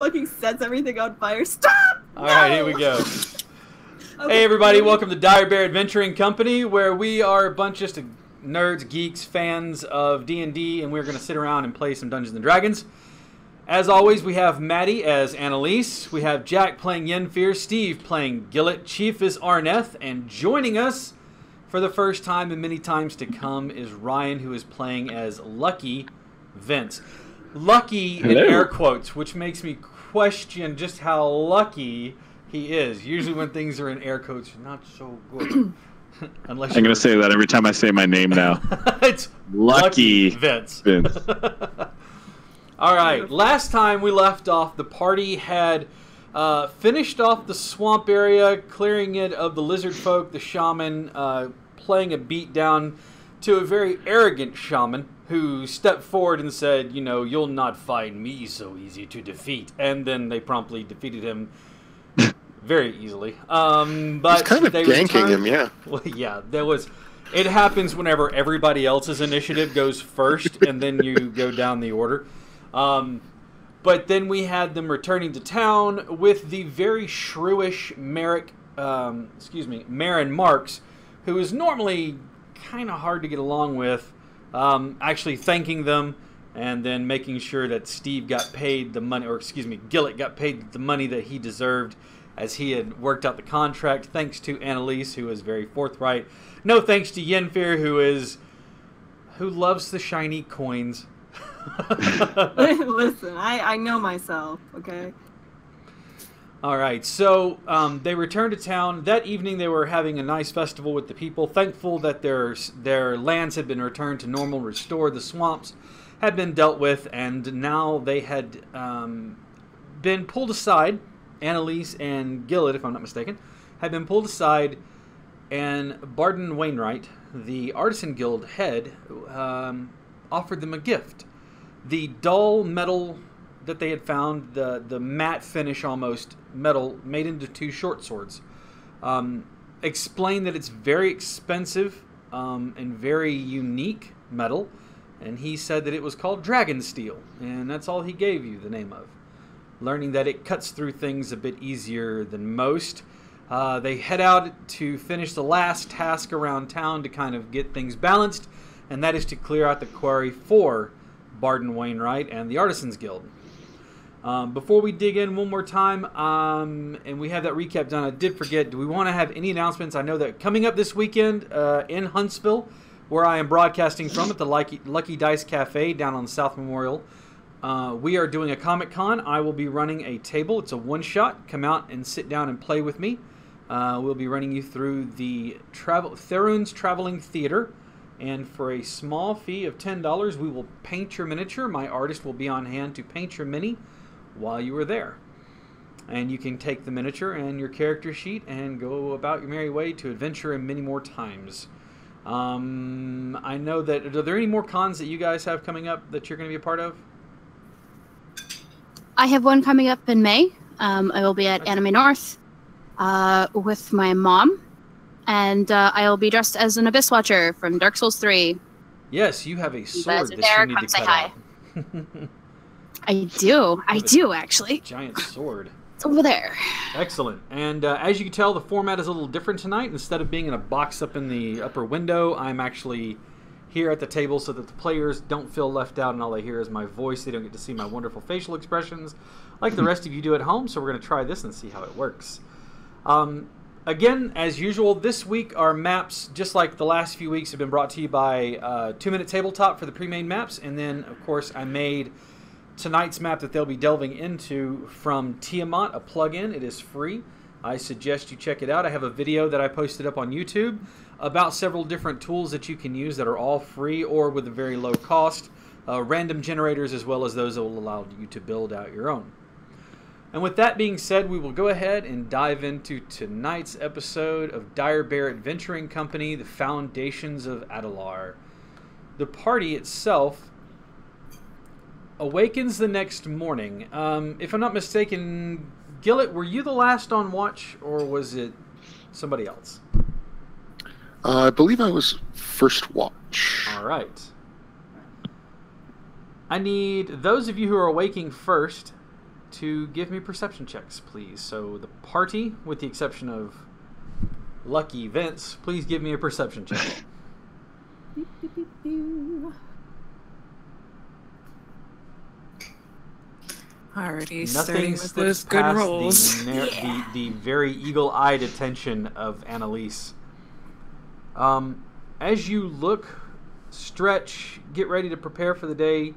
fucking sets everything on fire. Stop! All right, here we go. Okay. Hey everybody, welcome to Dire Bear Adventuring Company, where we are a bunch of just nerds, geeks, fans of D&D, and we're going to sit around and play some Dungeons & Dragons. As always, we have Maddie as Annalise, we have Jack playing Yenfear, Steve playing Gillet, Chief is Arneth, and joining us for the first time and many times to come is Ryan, who is playing as Lucky Vince. Lucky in air quotes, which makes me question just how lucky he is. Usually when things are in air quotes, not so good. Unless I'm going to say that every time I say my name now. It's Lucky Vince. All right, last time we left off, the party had finished off the swamp area, clearing it of the lizard folk, the shaman, playing a beat down to a very arrogant shaman who stepped forward and said, you know, you'll not find me so easy to defeat. And then they promptly defeated him very easily. But he's kind of ganking him, yeah. Well, yeah, there was. It happens whenever everybody else's initiative goes first, and then you go down the order. But then we had them returning to town with the very shrewish Marin Marks, who is normally kind of hard to get along with, actually thanking them and then making sure that Steve got paid the money, or excuse me, Gillet got paid the money that he deserved as he had worked out the contract, thanks to Annalise, who was very forthright. No thanks to Yenfear, who loves the shiny coins. Listen, I know myself, okay? All right, so they returned to town. That evening they were having a nice festival with the people, thankful that their lands had been returned to normal, restored, the swamps had been dealt with, and now they had been pulled aside. Annalise and Gillet, if I'm not mistaken, had been pulled aside, and Barden Wainwright, the Artisan Guild head, offered them a gift. The dull metal that they had found, the matte finish almost metal made into two short swords. Explained that it's very expensive and very unique metal, and he said that it was called Dragon Steel, and that's all he gave you the name of. Learning that it cuts through things a bit easier than most. They head out to finish the last task around town to kind of get things balanced, and that is to clear out the quarry for Barden Wainwright and the Artisans Guild. Before we dig in one more time, and we have that recap done, I did forget, do we want to have any announcements? I know that coming up this weekend in Huntsville, where I am broadcasting from at the Lucky Dice Cafe down on South Memorial, we are doing a Comic-Con. I will be running a table. It's a one-shot. Come out and sit down and play with me. We'll be running you through the Theron's Traveling Theater. And for a small fee of $10, we will paint your miniature. My artist will be on hand to paint your mini while you are there. And you can take the miniature and your character sheet and go about your merry way to adventure in many more times. I know that... Are there any more cons that you guys have coming up that you're going to be a part of? I have one coming up in May. I will be at Anime North with my mom. And I will be dressed as an Abyss Watcher from Dark Souls 3. Yes, you have a sword that there, you need come to say cut hi. out. I do, actually. Giant sword. It's over there. Excellent. And as you can tell, the format is a little different tonight. Instead of being in a box up in the upper window, I'm actually here at the table so that the players don't feel left out and all they hear is my voice. They don't get to see my wonderful facial expressions like the rest of you do at home. So we're going to try this and see how it works. Again, as usual, this week our maps, just like the last few weeks, have been brought to you by 2 Minute Tabletop for the pre-made maps. And then, of course, I made tonight's map that they'll be delving into from Tiamat, a plugin. It is free. I suggest you check it out. I have a video that I posted up on YouTube about several different tools that you can use that are all free or with a very low cost. Random generators as well as those that will allow you to build out your own. And with that being said, we will go ahead and dive into tonight's episode of Dire Bear Adventuring Company, The Foundations of Adelar. The party itself awakens the next morning. If I'm not mistaken, Gillet, were you the last on watch, or was it somebody else? I believe I was first watch. All right. I need those of you who are awaking first to give me perception checks, please. So the party, with the exception of Lucky Vince, please give me a perception check. Already starting Nothing with those slips good past rolls. the very eagle-eyed attention of Annalise. As you look, stretch, get ready to prepare for the day,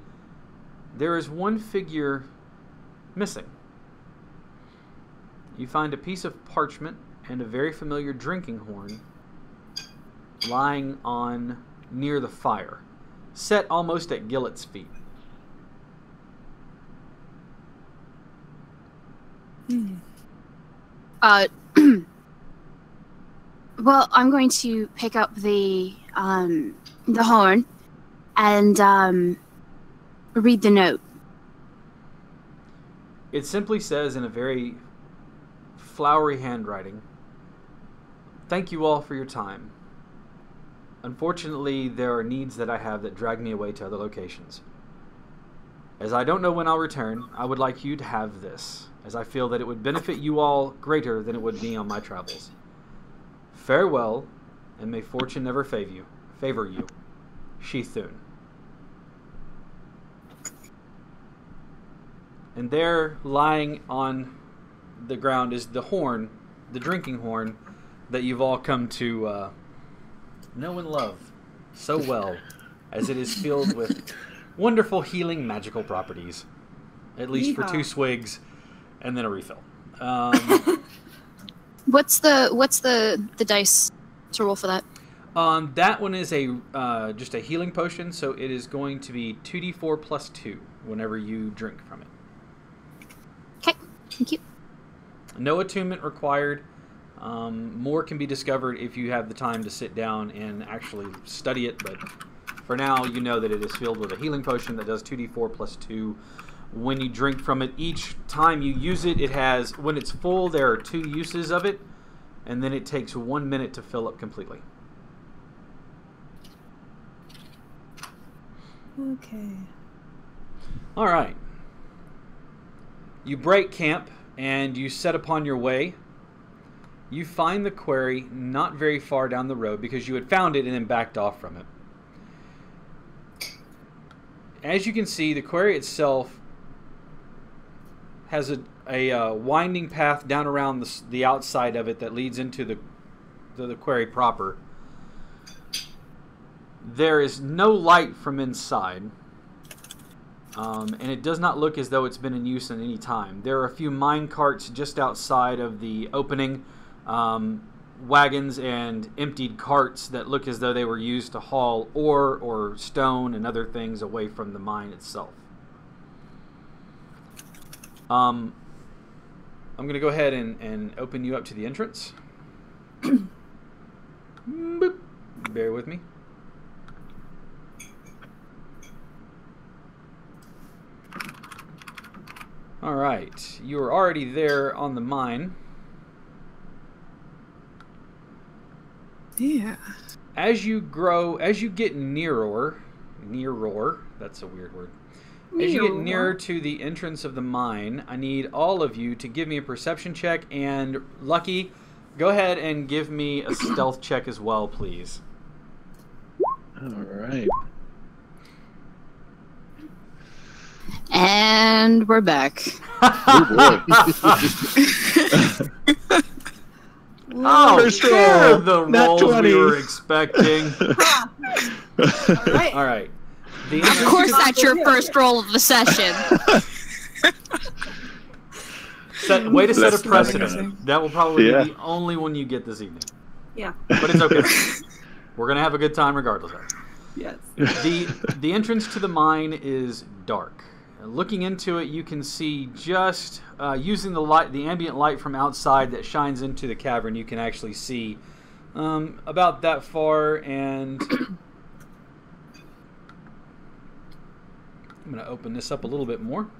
there is one figure missing. You find a piece of parchment and a very familiar drinking horn lying on near the fire, set almost at Gillet's feet. Well, I'm going to pick up the horn and read the note. It simply says in a very flowery handwriting, "Thank you all for your time. Unfortunately, there are needs that I have that drag me away to other locations. As I don't know when I'll return, I would like you to have this, as I feel that it would benefit you all greater than it would me on my travels. Farewell, and may fortune never favor you. Shethun." And there, lying on the ground, is the horn, the drinking horn, that you've all come to know and love so well, as it is filled with wonderful healing magical properties. At least for 2 swigs, and then a refill. What's the dice to roll for that? That one is a just a healing potion, so it is going to be 2d4 plus 2 whenever you drink from it. Okay, thank you. No attunement required. More can be discovered if you have the time to sit down and actually study it, but for now, you know that it is filled with a healing potion that does 2d4 plus 2 when you drink from it. Each time you use it, it has, when it's full, there are 2 uses of it, and then it takes 1 minute to fill up completely. Okay. All right. You break camp and you set upon your way. You find the quarry not very far down the road because you had found it and then backed off from it. As you can see, the quarry itself has a winding path down around the outside of it that leads into the quarry proper. There is no light from inside, and it does not look as though it's been in use at any time. There are a few mine carts just outside of the opening, wagons and emptied carts that look as though they were used to haul ore or stone and other things away from the mine itself. I'm going to go ahead and open you up to the entrance. Boop. Bear with me. All right, you are already there on the mine. Yeah. As you get nearer, that's a weird word. As you get nearer to the entrance of the mine, I need all of you to give me a perception check, and Lucky, go ahead and give me a stealth check as well, please. All right. And we're back. Oh, boy. Oh, First they're roll. the Nat rolls we 20. were expecting. All right. All right. The Of course, that's your first roll of the session. way to set a That's precedent. amazing. That will probably Yeah. be the only one you get this evening. Yeah. But it's okay. We're going to have a good time regardless of it. Yes. The entrance to the mine is dark. Looking into it, you can see just using the ambient light from outside that shines into the cavern. You can actually see about that far, and I'm going to open this up a little bit more.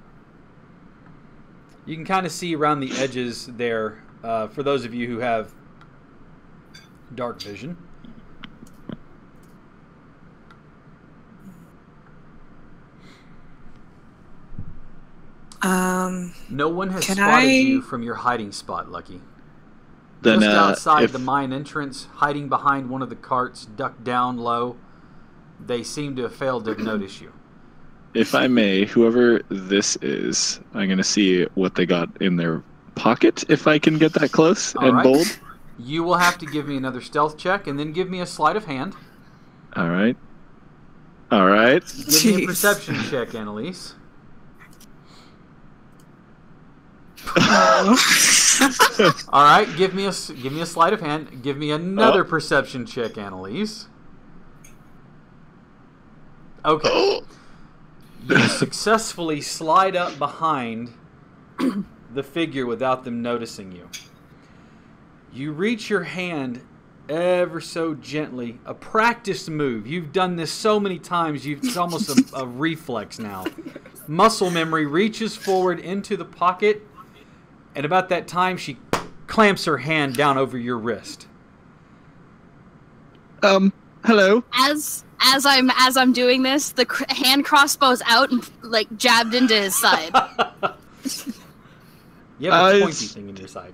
You can kind of see around the edges there, for those of you who have dark vision. No one has Can spotted I- you from your hiding spot, Lucky. Then, Just outside if, the mine entrance, hiding behind one of the carts, ducked down low, they seem to have failed to notice you. if I may, whoever this is, I'm going to see what they got in their pocket, if I can get that close All and right. bold. You will have to give me another stealth check, and then give me a sleight of hand. All right. All right. Give me a Jeez. perception check, Annalise. All right, give me a sleight of hand. Give me another perception check, Annalise. Okay. You successfully slide up behind the figure without them noticing you. You reach your hand ever so gently. A practiced move. You've done this so many times, it's almost a reflex now. Muscle memory reaches forward into the pocket, and about that time she clamps her hand down over your wrist. Hello. As I'm doing this, the hand crossbow's out and like jabbed into his side. You have a pointy it's- thing in your side.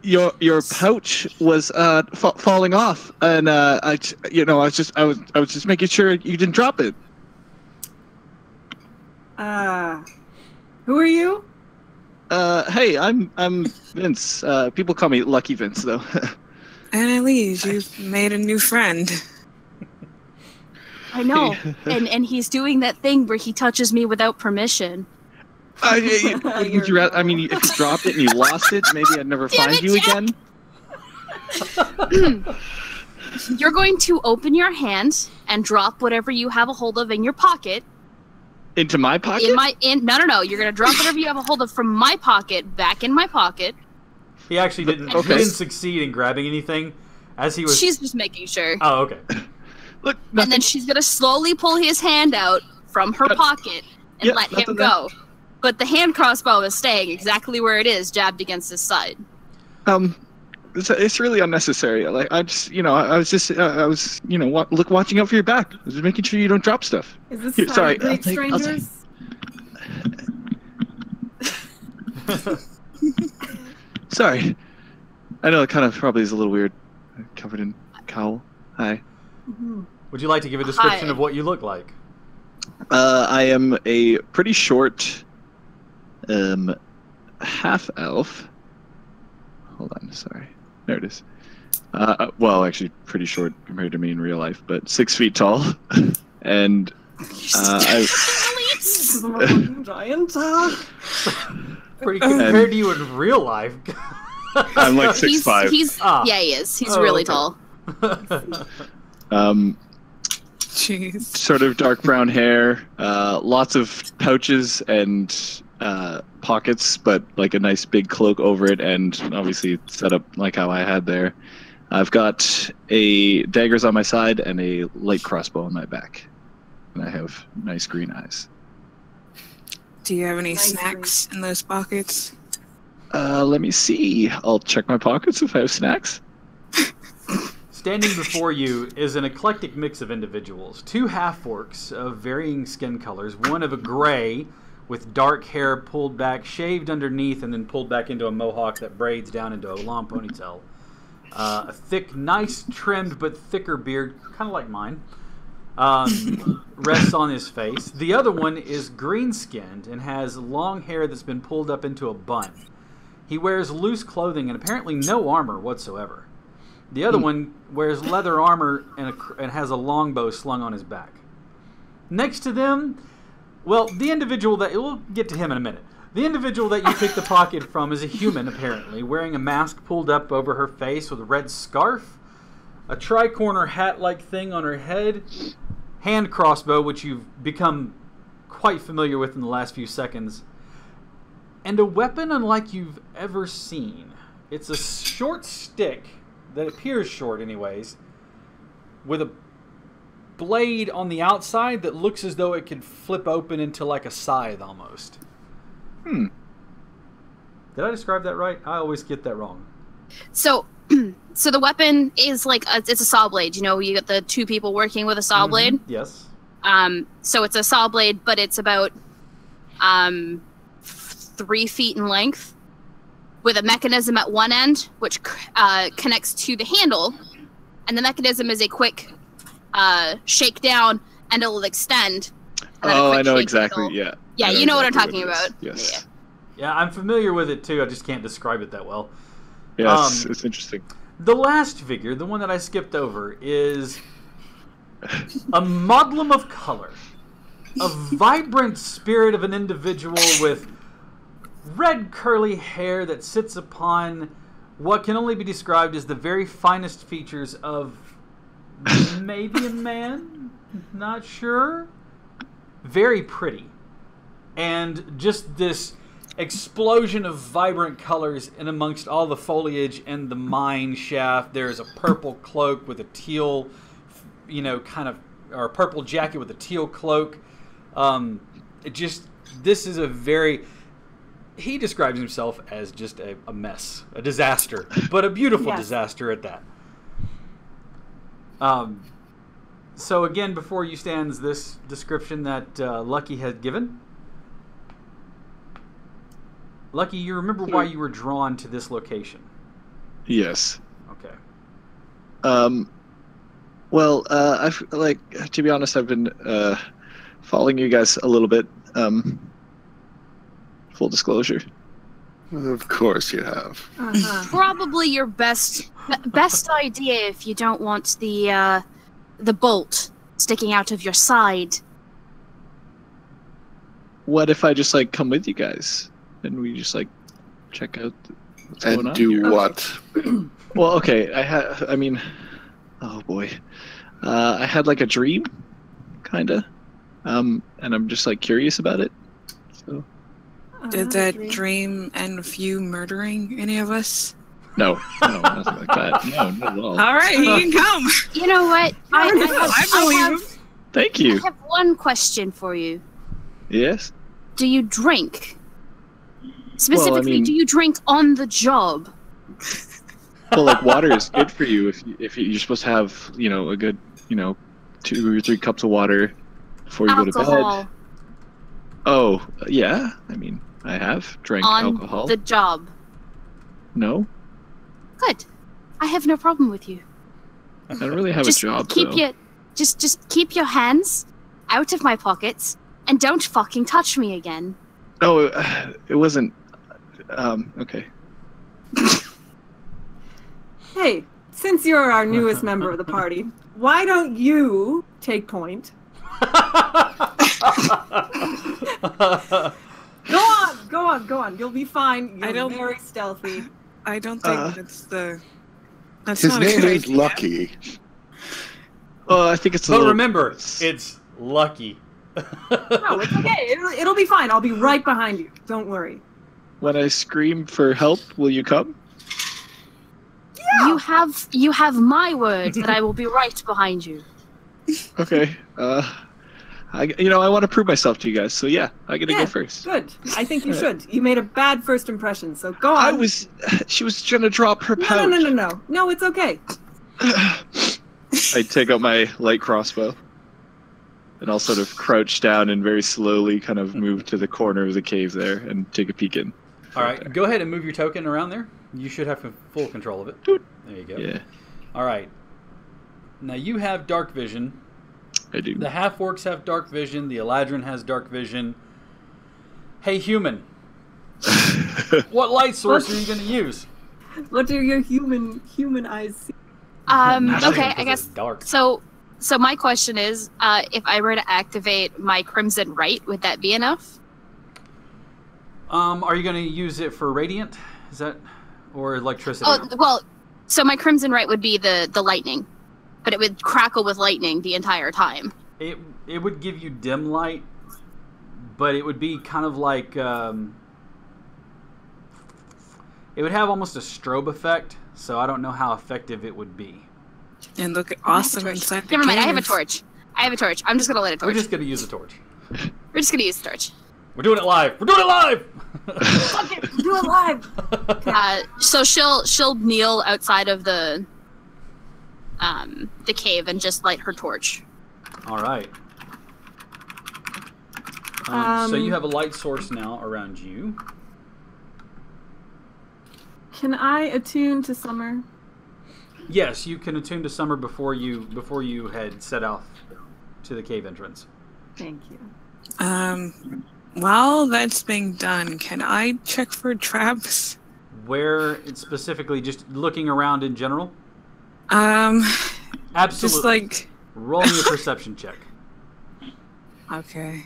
Your pouch was falling off, and I was just making sure you didn't drop it. Who are you? Hey, I'm Vince. People call me Lucky Vince, though. Annalise, you've made a new friend. I know, and he's doing that thing where he touches me without permission. Would you rather? I mean, if you dropped it and you lost it, maybe I'd never Damn find it, you Jack! again. You're going to open your hand and drop whatever you have a hold of in your pocket. Into my pocket? No. You're gonna drop whatever you have a hold of from my pocket back in my pocket. He actually didn't. Okay. He didn't succeed in grabbing anything, as he was. She's just making sure. Oh, okay. Look, And then nothing. she's gonna slowly pull his hand out from her pocket and Yeah, let him nothing there. go. But the hand crossbow is staying exactly where it is, jabbed against his side. It's really unnecessary. Like I just, I was, watching out for your back. I was just making sure you don't drop stuff. Is this Here, Fire sorry, Great I'll take- Strangers? Sorry. I know it kind of probably is a little weird. Covered in cowl. Hi. Would you like to give a description Hi. of what you look like? I am a pretty short, half elf. Hold on, sorry. There it is. Well, actually, pretty short compared to me in real life, but 6 feet tall, and I. This is a fucking giant. Pretty compared to you in real life. I'm like 6'5". Yeah, he is. He's Oh, really okay. tall. Jeez. Sort of dark brown hair, lots of pouches and pockets, but like a nice big cloak over it, and obviously set up like how I had there. I've got daggers on my side and a light crossbow on my back, and I have nice green eyes. Do you have any Nice snacks in those pockets? Let me see. I'll check my pockets if I have snacks. Standing before you is an eclectic mix of individuals. 2 half-orcs of varying skin colors. One of a gray with dark hair pulled back, shaved underneath, and then pulled back into a mohawk that braids down into a long ponytail. A thick, nice trimmed but thicker beard, kind of like mine, rests on his face. The other one is green-skinned and has long hair that's been pulled up into a bun. He wears loose clothing and apparently no armor whatsoever. The other one wears leather armor and has a longbow slung on his back. Next to them, well, the individual that... We'll get to him in a minute. The individual that you picked the pocket from is a human, apparently, wearing a mask pulled up over her face with a red scarf, a tri-corner hat-like thing on her head, hand crossbow, which you've become quite familiar with in the last few seconds, and a weapon unlike you've ever seen. It's a short stick that appears short anyways, with a blade on the outside that looks as though it could flip open into like a scythe almost. Did I describe that right? I always get that wrong. So the weapon is like it's a saw blade. You know, you got the 2 people working with a saw blade. Yes. So it's a saw blade, but it's about 3 3 feet in length, with a mechanism at one end, which connects to the handle, and the mechanism is a quick shake down, and it'll extend. Oh, I know exactly. Yeah. Yeah, you know what I'm talking about. Yes. Yeah, I'm familiar with it too. I just can't describe it that well. Yes, it's interesting. The last figure, the one that I skipped over, is a modelum of color. A vibrant spirit of an individual with red curly hair that sits upon what can only be described as the very finest features of maybe a man? Not sure. Very pretty. And just this explosion of vibrant colors in amongst all the foliage and the mine shaft. There's a purple cloak with a teal, or a purple jacket with a teal cloak. This is a very... He describes himself as just a mess, a disaster, but a beautiful disaster at that. So again, before you stands this description that Lucky had given. Lucky, you remember why you were drawn to this location? Yes. Okay. Well, I've to be honest, I've been following you guys a little bit. Full disclosure. Of course you have. Probably your best idea if you don't want the bolt sticking out of your side. What if I just come with you guys and we just check out what's going on? And do here? what? Well, okay. Oh boy. I had a dream, kinda, and I'm just curious about it. So. Did that dream end with you murdering any of us? No, nothing like that. No, not at all. All right, he can come. You know what? I believe him. Thank you. I have one question for you. Yes? Do you drink? Specifically, Well, do you drink on the job? Well, water is good for you if you're supposed to have, a good, 2 or 3 cups of water before you go to Alcohol bed. Oh, yeah. I have drank on alcohol. the job. No, Good. I have no problem with you. I don't really have a job, keep though. just keep your hands out of my pockets and don't fucking touch me again. No, it wasn't. Okay. Hey, since you're our newest member of the party, why don't you take point? Go on. You'll be fine. You're very stealthy. I don't think that's His not a name good is idea. Lucky. Well, I think it's a But little... remember, it's Lucky. No, it's okay. It'll be fine. I'll be right behind you. Don't worry. When I scream for help, will you come? You have my word that I will be right behind you. Okay. I want to prove myself to you guys, so yeah, I gotta go first. Good. I think you should. You made a bad first impression, so go on. She was trying to drop her pouch. No. No, it's okay. I take out my light crossbow, and I'll sort of crouch down and very slowly kind of move to the corner of the cave there and take a peek in. All right, go ahead and move your token around there. You should have full control of it. There you go. Yeah, All right. Now you have dark vision. I do. The half-orcs have dark vision. The Eladrin has dark vision. Hey, human. What light source are you going to use? What do your human eyes see? Okay, I guess. Dark. So my question is, if I were to activate my Crimson Right, would that be enough? Are you going to use it for radiant? Is that, or electricity? Oh, well, so my Crimson Right would be the lightning, but it would crackle with lightning the entire time. It would give you dim light, but it would be kind of like it would have almost a strobe effect. So I don't know how effective it would be. And look awesome inside the Never mind, I have a cave. torch. I'm just gonna light a torch. We're just going to use the torch. We're just gonna use the torch. We're doing it live. We're doing it live. Fuck it, do it live. So she'll kneel outside of the cave and just light her torch. All right. So you have a light source now around you. Can I attune to summer? Yes, you can attune to summer before you set off to the cave entrance. Thank you. While that's being done, can I check for traps? Where it's specifically just looking around in general? Absolutely. Just like... Roll me a perception check. Okay.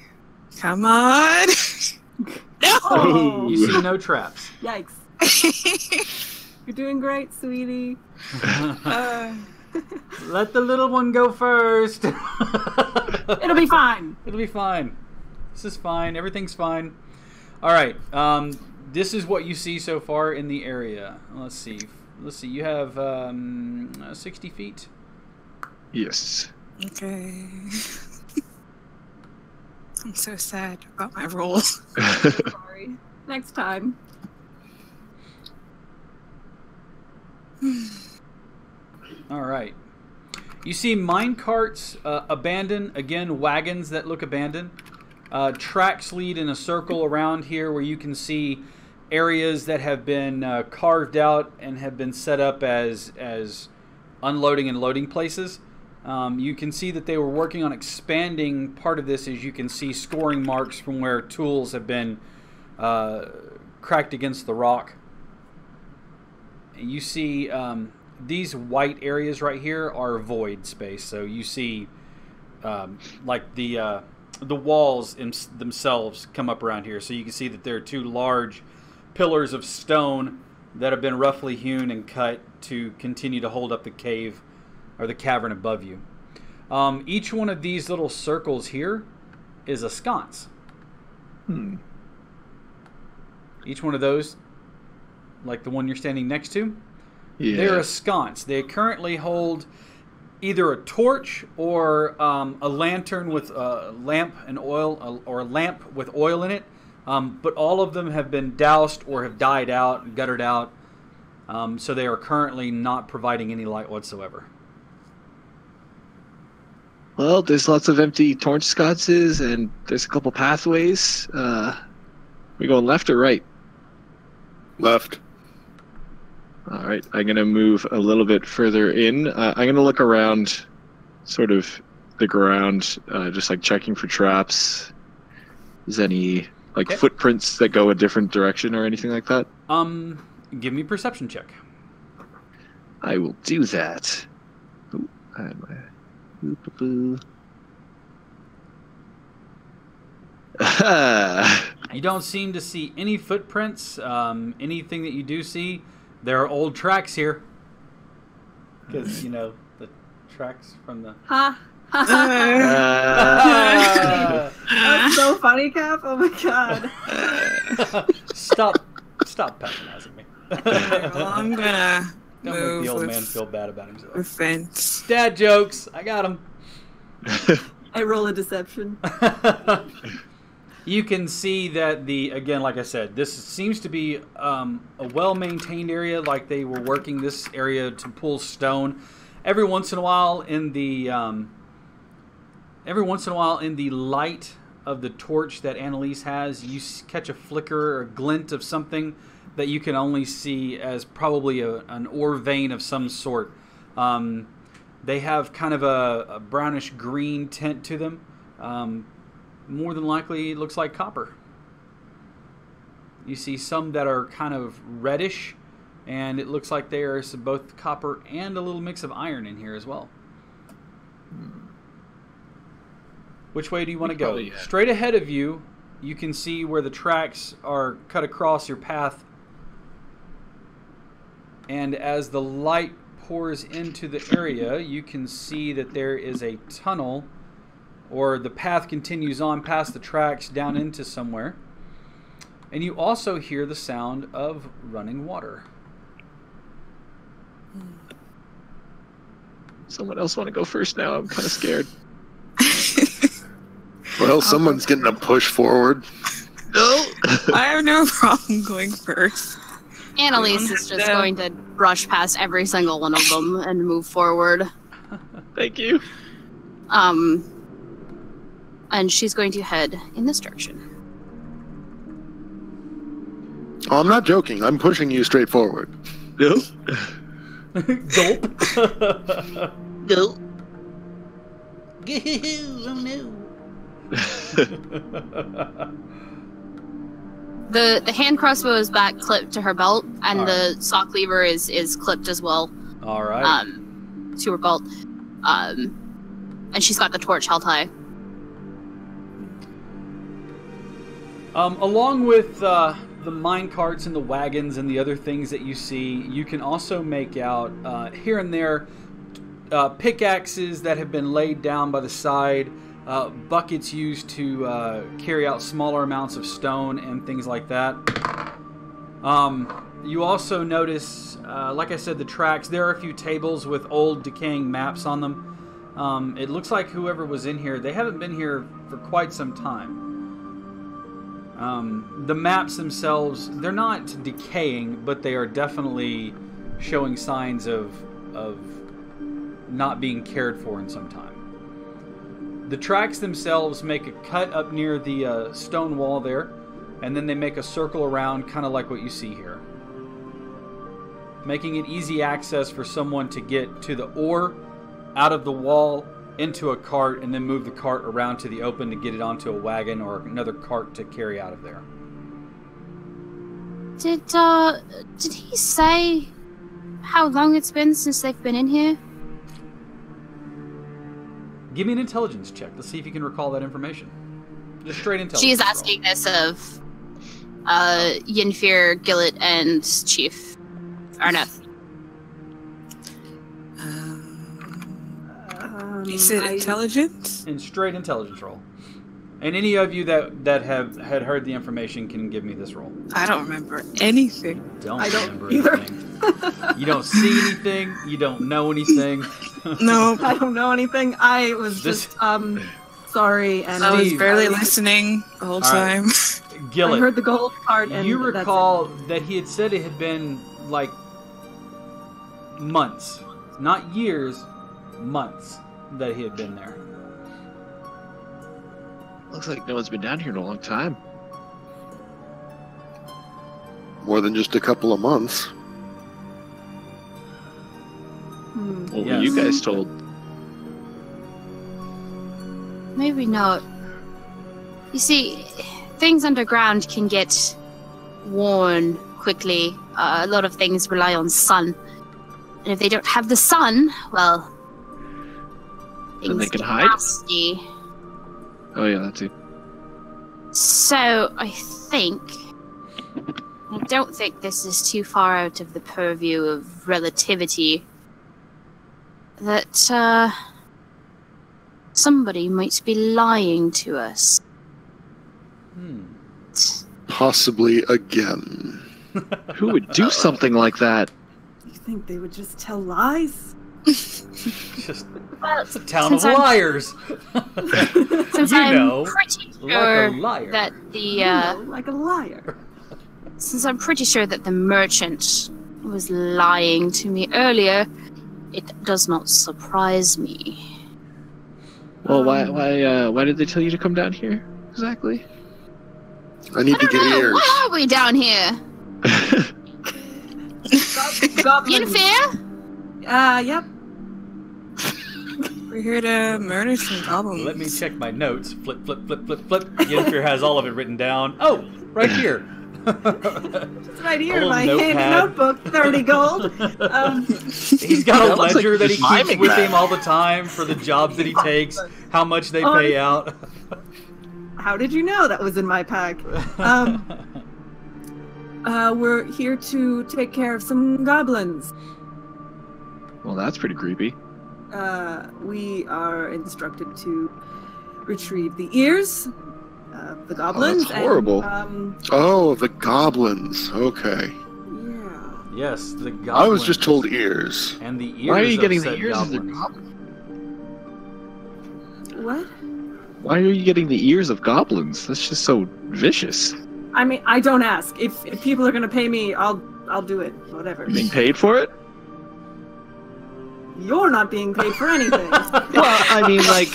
Come on! No! Oh, You see no traps. yikes. You're doing great, sweetie. Let the little one go first. It'll be fine. It'll be fine. This is fine. Everything's fine. All right. This is what you see so far in the area. Let's see. You have 60 feet. Yes. Okay. I'm so sad about my roll. Sorry. Next time. All right. You see mine carts abandoned. Again, wagons that look abandoned. Tracks lead in a circle around here where you can see areas that have been carved out and have been set up as unloading and loading places. You can see that they were working on expanding part of this, as you can see scoring marks from where tools have been cracked against the rock. You see these white areas right here are void space, so you see like the walls themselves come up around here, so you can see that there are two large pillars of stone that have been roughly hewn and cut to continue to hold up the cave or the cavern above you. Each one of these little circles here is a sconce. Each one of those, like the one you're standing next to, they're a sconce. They currently hold either a torch or a lantern with a lamp and oil, or a lamp with oil in it. But all of them have been doused or have died out and guttered out. So they are currently not providing any light whatsoever. Well, there's lots of empty torch sconces, and there's a couple pathways. We going left or right? Left. All right, I'm going to move a little bit further in. I'm going to look around sort of the ground, just like checking for traps. Is any like footprints that go a different direction or anything like that? Give me a perception check. I will do that. Ooh, You don't seem to see any footprints. Anything that you do see, there are old tracks here. Because, you know, the tracks from the... Ha! That's so funny, Cap. Oh my god. Stop patronizing me. Well, I'm gonna Don't make move the old with man feel bad about himself. the fence. Dad jokes. I got him. I roll a deception. You can see that again, like I said, this seems to be a well-maintained area. Like they were working this area to pull stone. Every once in a while, in the light of the torch that Annalise has, you catch a flicker or a glint of something that you can only see as probably an ore vein of some sort. They have kind of a brownish green tint to them. More than likely, it looks like copper. You see some that are kind of reddish, and it looks like there is both copper and a little mix of iron in here as well. Which way do you want to go? Straight ahead of you, you can see where the tracks are cut across your path. And as the light pours into the area, you can see that there is a tunnel, or the path continues on past the tracks down into somewhere. And you also hear the sound of running water. Someone else want to go first now? I'm kind of scared. Well, someone's getting a push forward. No! I have no problem going first. Annalise is just going to brush past every single one of them and move forward. Thank you. And she's going to head in this direction. Oh, I'm not joking. I'm pushing you straight forward. Nope. Gulp. Nope. Oh no. The hand crossbow is back clipped to her belt, and the sock lever is clipped as well. All right. To her belt. And she's got the torch held high. Along with the mine carts and the wagons and the other things that you see, you can also make out here and there pickaxes that have been laid down by the side, buckets used to carry out smaller amounts of stone and things like that. You also notice, like I said, the tracks. There are a few tables with old decaying maps on them. It looks like whoever was in here, they haven't been here for quite some time. The maps themselves, they're not decaying, but they are definitely showing signs of not being cared for in some time. The tracks themselves make a cut up near the stone wall there, and then they make a circle around, kind of like what you see here, making it easy access for someone to get to the ore out of the wall into a cart, and then move the cart around to the open to get it onto a wagon or another cart to carry out of there. Did he say how long it's been since they've been in here? Give me an intelligence check. Let's see if you can recall that information. Just straight intelligence. She is asking this of Yenfir, Gillet, and Chief Arneth. You said intelligence? In straight intelligence roll. And any of you that had heard the information can give me this roll. I don't remember anything. I don't remember either. anything. You don't see anything. You don't know anything. No. I don't know anything. I was just sorry, and I was Steve. barely listening the whole time. Gillet, I heard the gold part, and you that's recall that he had said it had been like months, not years, months that he had been there. Looks like no one's been down here in a long time. More than just a couple of months. What were Yes. you guys told? Maybe not. You see, things underground can get worn quickly. A lot of things rely on sun. And if they don't have the sun, well, Then they things can get hide? nasty. Oh yeah, that too. So, I don't think this is too far out of the purview of relativity. That, somebody might be lying to us. Possibly again. Who would do something like that? You think they would just tell lies? Just Well, it's a town of since I'm- liars. Since You I'm know, pretty like a sure liar. that the You know, like a liar. since I'm pretty sure that the merchant was lying to me earlier, it does not surprise me. Well, why did they tell you to come down here exactly? I need to get Oh, ears. why are we down here? Goblin. Yenfir? Yep. We're here to murder some goblins. Let me check my notes. Flip, flip, flip, flip, flip. Yenfir has all of it written down. Oh, right here. It's right here, little my handy notepad. notebook, 30 gold. He's got a That looks like ledger that he he's keeps miming with that. him all the time for the jobs that he takes, how much they pay out. How did you know that was in my pack? We're here to take care of some goblins. Well, that's pretty creepy. We are instructed to retrieve the ears of the goblins. that's horrible. And, Oh, the goblins. Okay. yeah. Yes, the goblins. I was just told ears. And the ears Why are you of getting the said ears of the goblins. goblins? What? Why are you getting the ears of goblins? That's just so vicious. I mean, I don't ask. If people are gonna pay me, I'll do it. Whatever. Being paid for it? You're not being paid for anything. Well, I mean, like,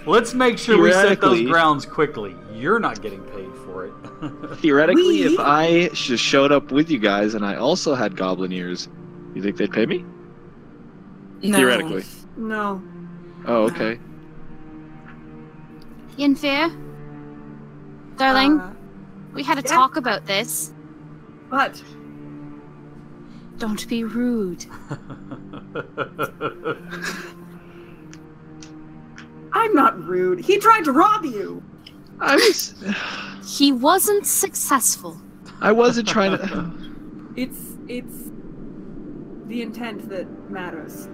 Let's make sure we set those Theoretically- grounds quickly. You're not getting paid for it. theoretically, We- if I just showed up with you guys and I also had goblin ears, you think they'd pay me? No. Theoretically. No. Oh, okay. Yenfear? Darling, Uh, we had a yeah? talk about this. But Don't be rude. I'm not rude. He tried to rob you. I was. He wasn't successful. I wasn't trying to. It's the intent that matters.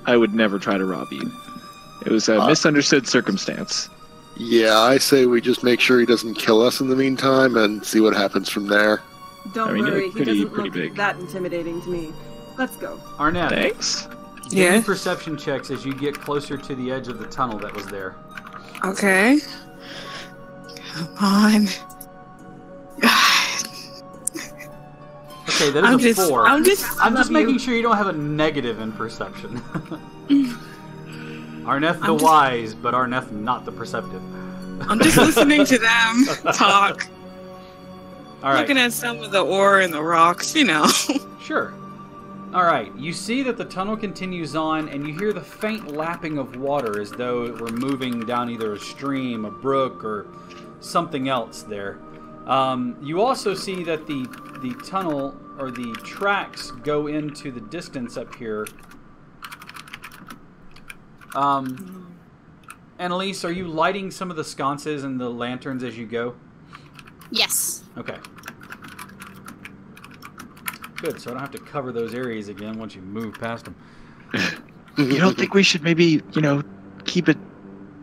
I would never try to rob you. It was a misunderstood circumstance. Yeah, I say we just make sure he doesn't kill us in the meantime and see what happens from there. Don't I mean, worry, you're he doesn't pretty look big. that intimidating to me. Let's go. Arnett, Thanks. give me Yeah? perception checks as you get closer to the edge of the tunnel that was there. Okay. Come on. Okay, that I'm is a just, 4. I'm just, I'm just love you. making sure you don't have a negative in perception. Arneth the I'm just- wise, but Arneth not the perceptive. I'm just listening to them talk. All right, Looking at some of the ore and the rocks, you know. sure. All right, you see that the tunnel continues on, and you hear the faint lapping of water as though it were moving down either a stream, a brook, or something else there. You also see that the tunnel or the tracks go into the distance up here. Annalise, are you lighting some of the sconces and the lanterns as you go? Yes. Okay. Good, so I don't have to cover those areas again once you move past them. You don't think we should maybe, keep it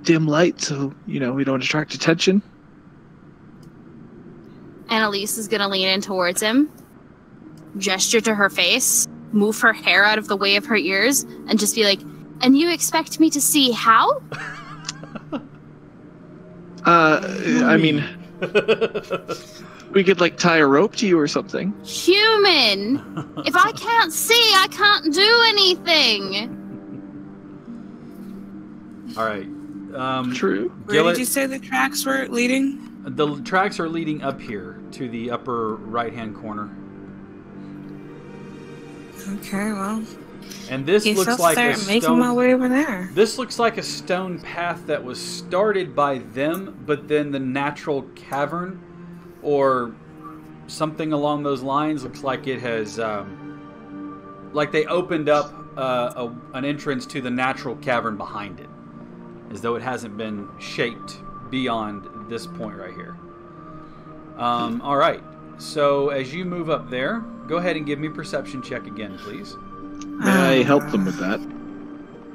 dim light so, we don't attract attention? Annalise is gonna lean in towards him, gesture to her face, move her hair out of the way of her ears, and just be like, "And you expect me to see how?" I mean, we could, tie a rope to you or something. Human! If I can't see, I can't do anything! All right. True. Where Gillett, did you say the tracks were leading? the tracks are leading up here to the upper right-hand corner. Okay, well, And this guess looks I'll like a start making my stone... way over there. This looks like a stone path that was started by them, but then the natural cavern, or something along those lines, looks like it has, like they opened up an entrance to the natural cavern behind it, as though it hasn't been shaped beyond this point right here. All right. So as you move up there, go ahead and give me a perception check again, please. May I help them with that?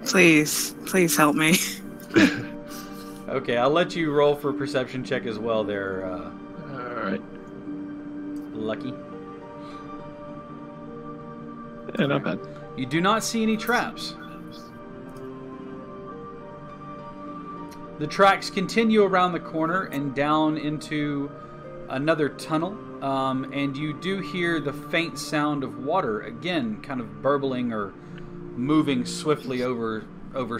Please help me. Okay, I'll let you roll for a perception check as well there, Alright. Lucky. Yeah, not bad. You do not see any traps. The tracks continue around the corner and down into another tunnel, and you do hear the faint sound of water, again, kind of burbling or moving swiftly over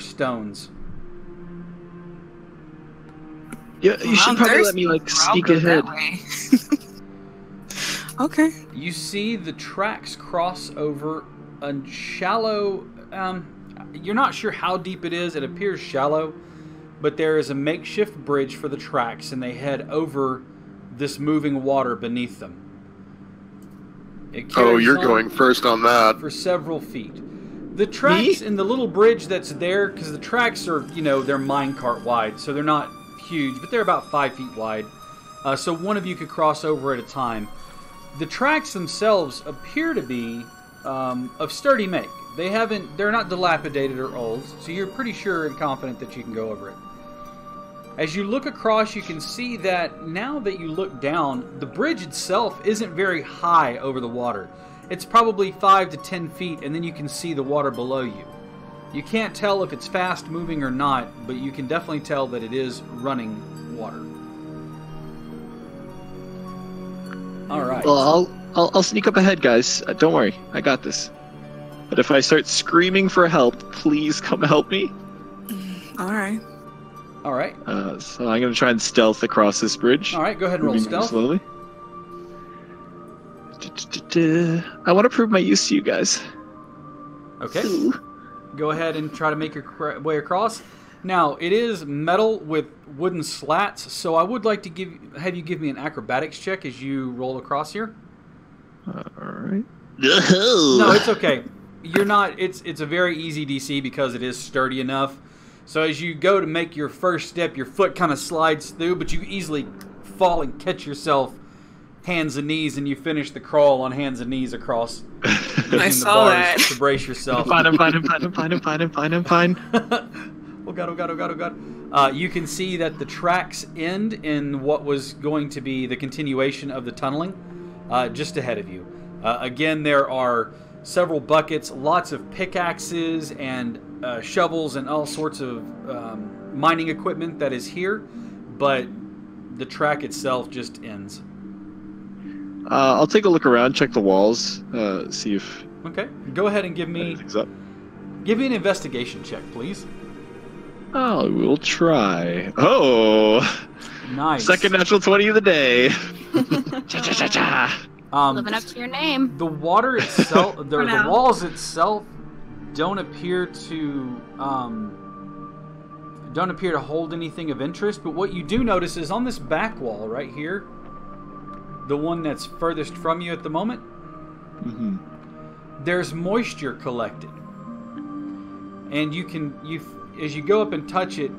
stones. Yeah, you should I'm probably let thirsty. me, I'll sneak go ahead. that way. Okay. You see the tracks cross over a shallow, you're not sure how deep it is, it appears shallow, but there is a makeshift bridge for the tracks, and they head over this moving water beneath them. It Oh, carries you're on going first on that. for several feet. The tracks in the little bridge that's there, because the tracks are, they're minecart wide, so they're not huge, but they're about 5 feet wide. So one of you could cross over at a time. The tracks themselves appear to be of sturdy make. They're not dilapidated or old, so you're pretty sure and confident that you can go over it. As you look across, you can see that now that you look down, the bridge itself isn't very high over the water. It's probably 5 to 10 feet, and then you can see the water below you. You can't tell if it's fast moving or not, but you can definitely tell that it is running water. All right. Well, I'll sneak up ahead, guys. Don't worry. I got this. But if I start screaming for help, please come help me. All right. All right. So I'm going to try and stealth across this bridge. All right, go ahead and roll moving stealth. slowly. I want to prove my use to you guys. Okay. Go ahead and try to make your way across. Now, it is metal with wooden slats, so I would like to have you give me an acrobatics check as you roll across here. All right. No, it's okay. You're not. It's a very easy DC because it is sturdy enough. So as you go to make your first step, your foot kind of slides through, but you easily fall and catch yourself hands and knees, and you finish the crawl on hands and knees across. I saw that. To brace yourself. I'm fine. Oh god. You can see that the tracks end in what was going to be the continuation of the tunneling just ahead of you. Again, there are several buckets, lots of pickaxes and shovels and all sorts of mining equipment that is here, but the track itself just ends. I'll take a look around, check the walls, see if... Okay, go ahead and give me an investigation check, please. Oh, we'll try. Oh! Nice. Second natural 20 of the day. Living up to your name. The water itself, the walls itself, don't appear to hold anything of interest. But what you do notice is on this back wall right here, the one that's furthest from you at the moment, there's moisture collected, and as you go up and touch it,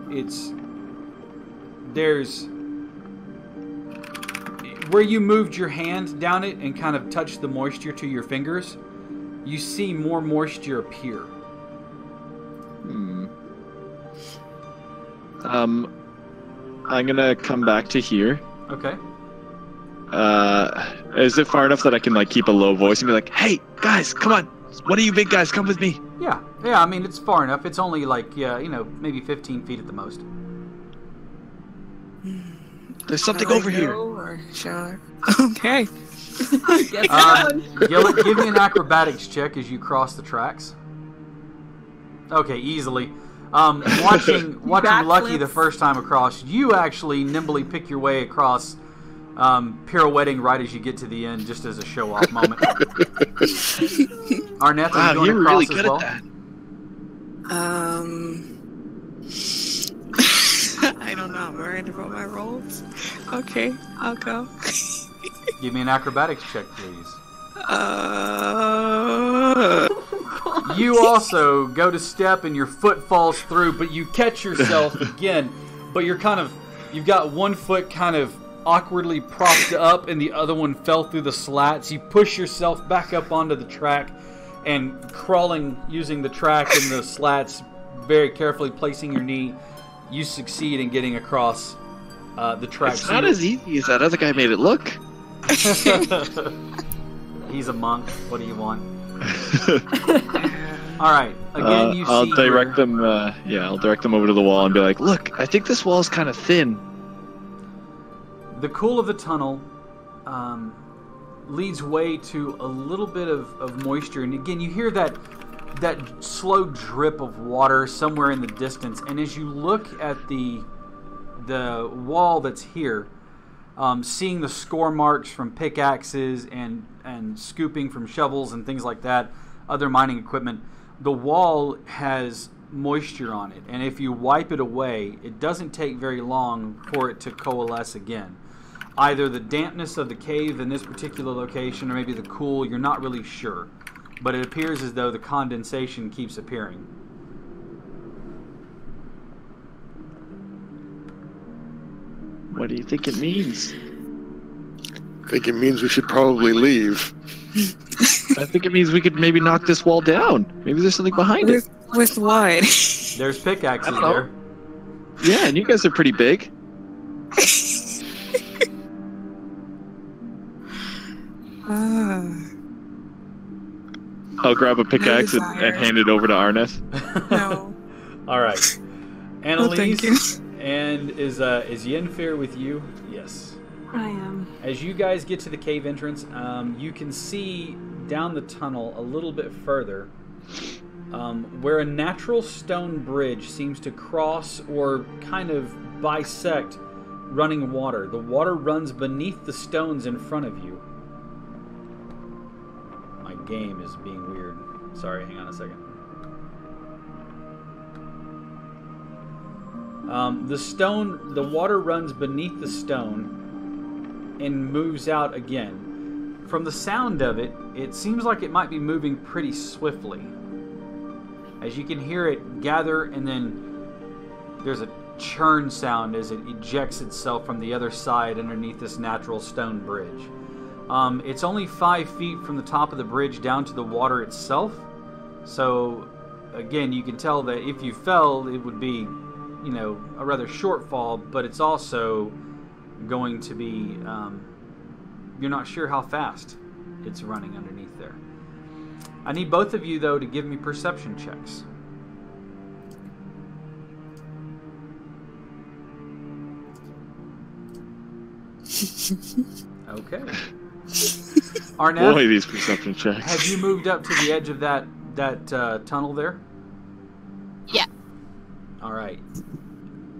there's where you moved your hand down it and kind of touched the moisture to your fingers, you see more moisture appear. I'm gonna come back to here. Okay. Is it far enough that I can like keep a low voice and be like, "Hey guys, come on! One of you big guys, come with me." Yeah. I mean, it's far enough. It's only like maybe 15 feet at the most. There's something over here. Or shall I? Okay. Give me an acrobatics check as you cross the tracks. Okay, easily. Watching Lucky the first time across, you actually nimbly pick your way across, pirouetting right as you get to the end, just as a show-off moment. Arnett, are you going across as well? At that. I don't know. I'm ready to roll my rolls. Okay, I'll go. Give me an acrobatics check, please. You also go to step and your foot falls through, but you catch yourself again. But you've got one foot kind of awkwardly propped up and the other one fell through the slats. You push yourself back up onto the track and crawling using the track and the slats, very carefully placing your knee, you succeed in getting across the track. It's not as easy as that other guy made it look. He's a monk. What do you want? All right. Again, you see. I'll direct them. I'll direct them over to the wall and be like, "Look, I think this wall is kind of thin." The cool of the tunnel leads way to a little bit of moisture, and again, you hear that slow drip of water somewhere in the distance. And as you look at the wall that's here, seeing the score marks from pickaxes and scooping from shovels and things like that, other mining equipment, the wall has moisture on it, and if you wipe it away, it doesn't take very long for it to coalesce again. Either the dampness of the cave in this particular location, or maybe the cool, you're not really sure, but it appears as though the condensation keeps appearing. What do you think it means? I think it means we should probably leave. I think it means we could maybe knock this wall down. Maybe there's something behind it. With what? There's pickaxes there. Yeah, and you guys are pretty big. I'll grab a pickaxe and hand it over to Arneth. No. All right. Annalise, thank you. and is Yenfear with you? Yes. I am. As you guys get to the cave entrance, you can see down the tunnel a little bit further where a natural stone bridge seems to cross or kind of bisect running water. The water runs beneath the stones in front of you. My game is being weird. Sorry, hang on a second. The water runs beneath the stone and moves out again. From the sound of it, it seems like it might be moving pretty swiftly. As you can hear it gather, and then there's a churn sound as it ejects itself from the other side underneath this natural stone bridge. It's only 5 feet from the top of the bridge down to the water itself. So, again, you can tell that if you fell, it would be, you know, a rather short fall, but it's also going to be, you're not sure how fast it's running underneath there. I need both of you, though, to give me perception checks. Okay. Arnett, Boy, these perception checks. have you moved up to the edge of that tunnel there? Yeah. All right.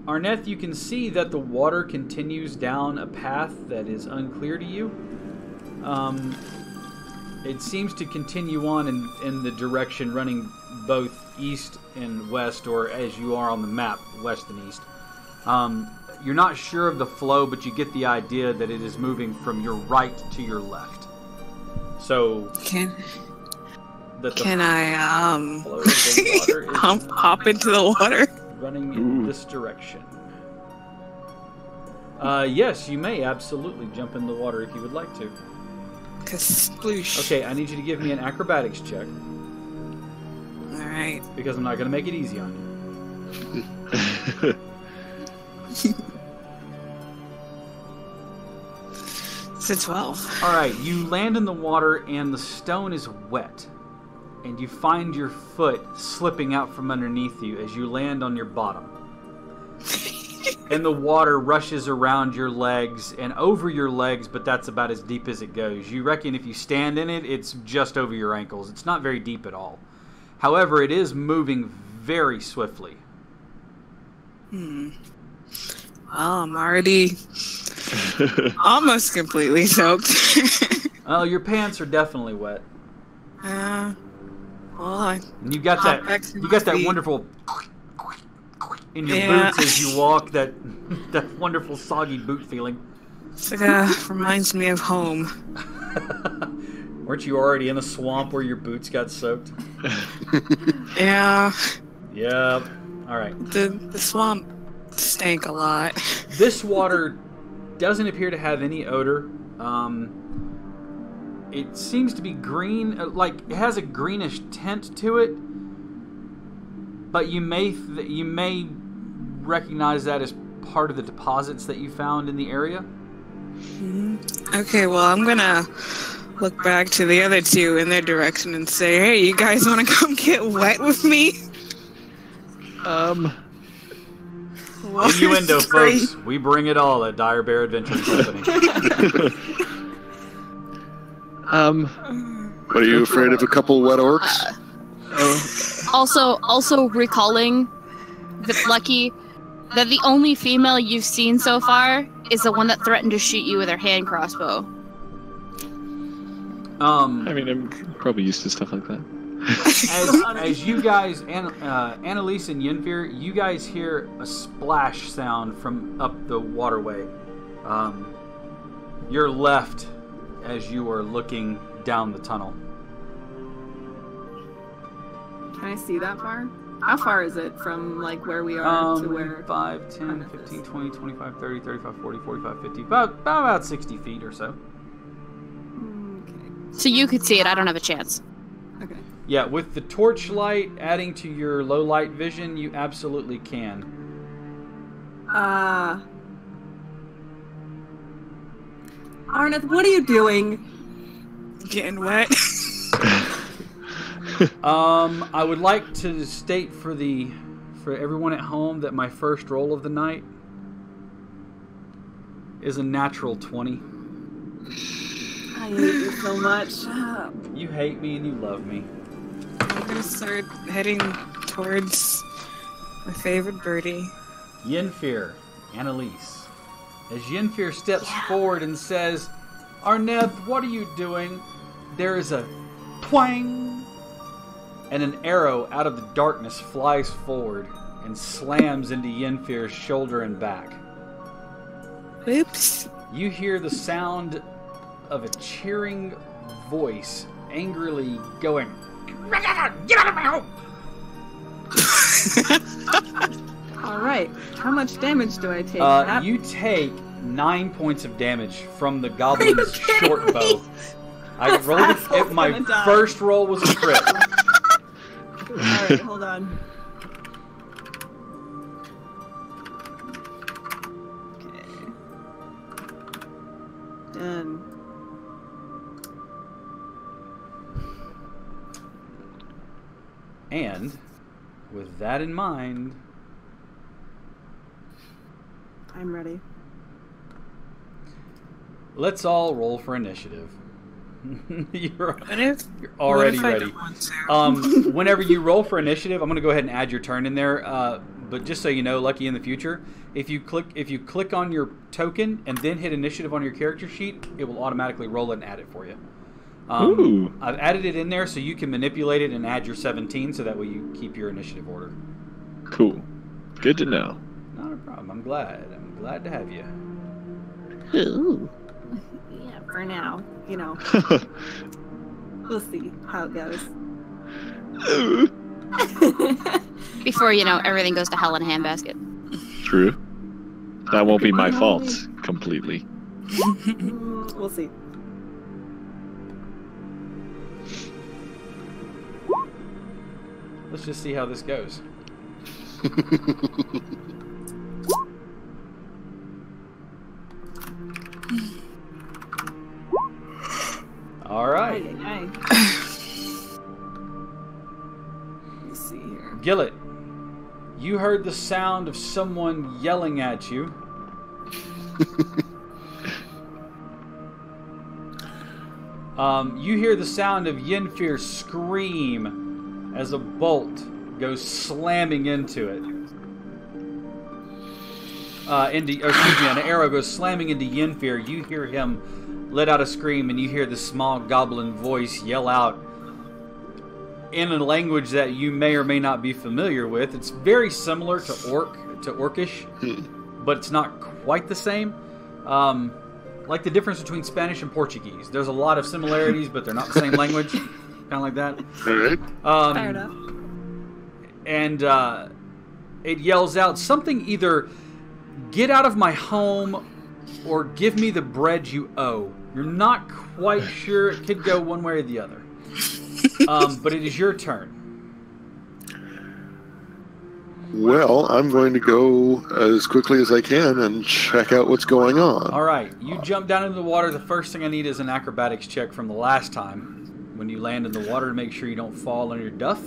Arnett, you can see that the water continues down a path that is unclear to you. It seems to continue on in the direction running both east and west, or as you are on the map, west and east. You're not sure of the flow, but you get the idea that it is moving from your right to your left. So Can that the I flow of the water is hop into the water? running in this direction. Yes, you may absolutely jump in the water if you would like to. Sploosh. Okay, I need you to give me an acrobatics check, All right. because I'm not going to make it easy on you. It's a 12. All right, you land in the water and the stone is wet, and you find your foot slipping out from underneath you as you land on your bottom. And the water rushes around your legs and over your legs, but that's about as deep as it goes. You reckon if you stand in it, it's just over your ankles. It's not very deep at all. However, it is moving very swiftly. Well, I'm already almost completely soaked. Well, your pants are definitely wet. Well, I And you got Hop that. back to You my got that feet. wonderful in your Yeah. boots as you walk. That wonderful soggy boot feeling. it's like, reminds me of home. Weren't you already in a swamp where your boots got soaked? Yeah, Yep. All right. the swamp stank a lot. This water doesn't appear to have any odor. It seems to be green, like it has a greenish tint to it. But you may recognize that as part of the deposits that you found in the area. Okay, well, I'm gonna look back to the other two in their direction and say, hey, you guys want to come get wet with me? Innuendo, Water's great. folks. We bring it all at Dire Bear Adventure Company. What, are you afraid of a couple wet orcs? Also recalling that Lucky, that the only female you've seen so far is the one that threatened to shoot you with her hand crossbow. I mean, I'm probably used to stuff like that. As you guys, Annalise and Yenfir, you guys hear a splash sound from up the waterway. You're left as you are looking down the tunnel. Can I see that far? How far is it from like where we are to where? 5, 10, Arnett 15, is? 20, 25, 30, 35, 40, 45, 50, about 60 feet or so. Okay. So you could see it, I don't have a chance. Okay. Yeah, with the torchlight adding to your low light vision, you absolutely can. Arnett, what are you doing? Getting wet. I would like to state for everyone at home that my first roll of the night is a natural 20. I hate you so much. You hate me and you love me. I'm gonna start heading towards my favorite birdie. Yenfir, Annalise. As Yenfir steps forward and says, Arneth, what are you doing? There is a twang, and an arrow out of the darkness flies forward and slams into Yenfir's shoulder and back. Oops. You hear the sound of a cheering voice angrily going, Get out of my home! All right. How much damage do I take? Matt? You take 9 points of damage from the goblin's short bow. I rolled it. My gonna die. first roll was a crit. All right, hold on. Okay. Done. And with that in mind, I'm ready. let's all roll for initiative. You're What if already what if I ready. don't want to? Whenever you roll for initiative, I'm going to go ahead and add your turn in there. But just so you know, Lucky, in the future, if you click on your token and then hit initiative on your character sheet, it will automatically roll it and add it for you. Ooh. I've added it in there so you can manipulate it and add your 17, so that way you keep your initiative order. Cool. Good to know. Not a problem. I'm glad to have you. Ooh. Yeah, for now. You know, we'll see how it goes. Before, everything goes to hell in a handbasket. True. That won't be my fault completely. We'll see. Let's just see how this goes. All right. Aye. Let's see here. Gillet, you heard the sound of someone yelling at you. You hear the sound of Yenfir scream as a bolt goes slamming into it. An arrow goes slamming into Yenfir. You hear him let out a scream, and you hear the small goblin voice yell out in a language that you may or may not be familiar with. It's very similar to Orcish, but it's not quite the same. Like the difference between Spanish and Portuguese. There's a lot of similarities, but they're not the same language. Kind of like that. All right. Fair enough. And it yells out something, either get out of my home or give me the bread you owe. You're not quite sure. It could go one way or the other. But it is your turn. Well, I'm going to go as quickly as I can and check out what's going on. All right. You jump down into the water. The first thing I need is an acrobatics check from the last time when you land in the water to make sure you don't fall on your duff.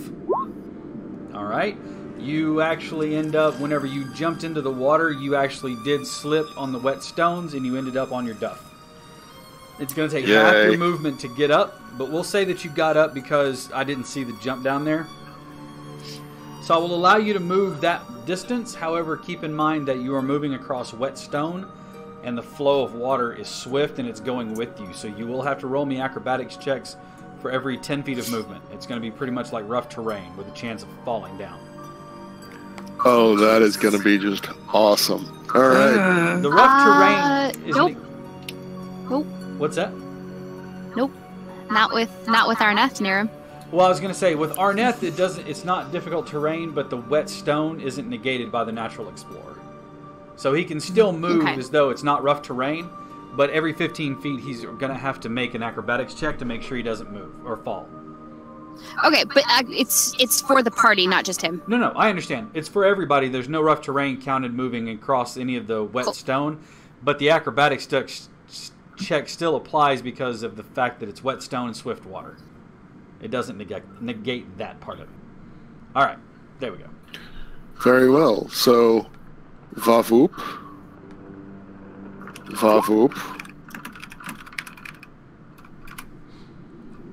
All right. You actually end up, whenever you jumped into the water, you actually did slip on the wet stones and you ended up on your duff. It's going to take half your movement to get up, but we'll say that you got up because I didn't see the jump down there. So I will allow you to move that distance. However, keep in mind that you are moving across wet stone and the flow of water is swift and it's going with you. So you will have to roll me acrobatics checks for every 10 feet of movement. It's going to be pretty much like rough terrain with a chance of falling down. Oh, that is going to be just awesome. All right. The rough terrain is... Nope. Nope. What's that? Nope. Not with Arneth near him. Well, I was going to say, with Arneth, it's not difficult terrain, but the wet stone isn't negated by the Natural Explorer. So he can still move as though it's not rough terrain, but every 15 feet he's going to have to make an acrobatics check to make sure he doesn't move or fall. Okay, but it's for the party, not just him. No, I understand. It's for everybody. There's no rough terrain counted moving across any of the wet stone, but the acrobatics check still applies because of the fact that it's wet stone and swift water. It doesn't negate that part of it. All right, there we go. Very well. So, Vavoop.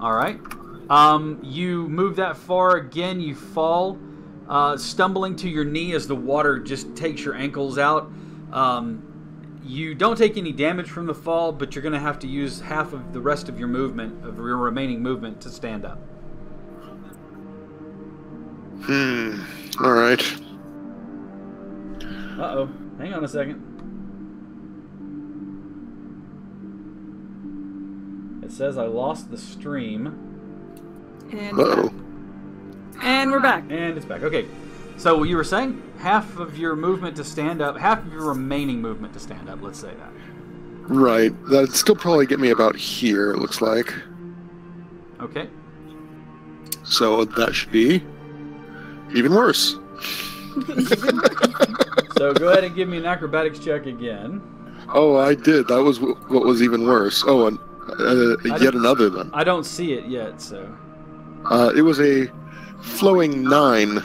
All right. You move that far again. You fall, stumbling to your knee as the water just takes your ankles out. You don't take any damage from the fall, but you're going to have to use half of the rest of your movement, of your remaining movement, to stand up. All right. Uh-oh. Hang on a second. It says I lost the stream. And Uh-oh. And we're back. And it's back. Okay. So you were saying half of your movement to stand up, half of your remaining movement to stand up, let's say that. Right. That'd still probably get me about here, it looks like. Okay. So that should be even worse. So go ahead and give me an acrobatics check again. Oh, I did. That was what was even worse. Oh, and yet another then. I don't see it yet, so. It was a flowing 9.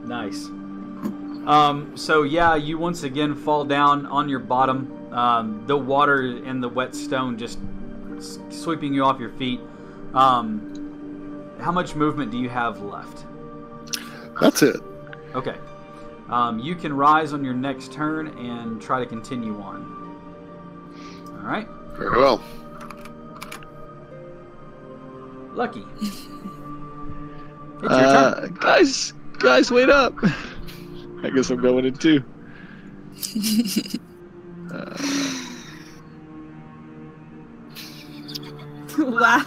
Nice. So yeah, you once again fall down on your bottom. The water and the wet stone just sweeping you off your feet. How much movement do you have left? That's it. Okay. You can rise on your next turn and try to continue on. All right. Very well. Lucky. It's your turn. Guys, wait up. I guess I'm going in too. Wow.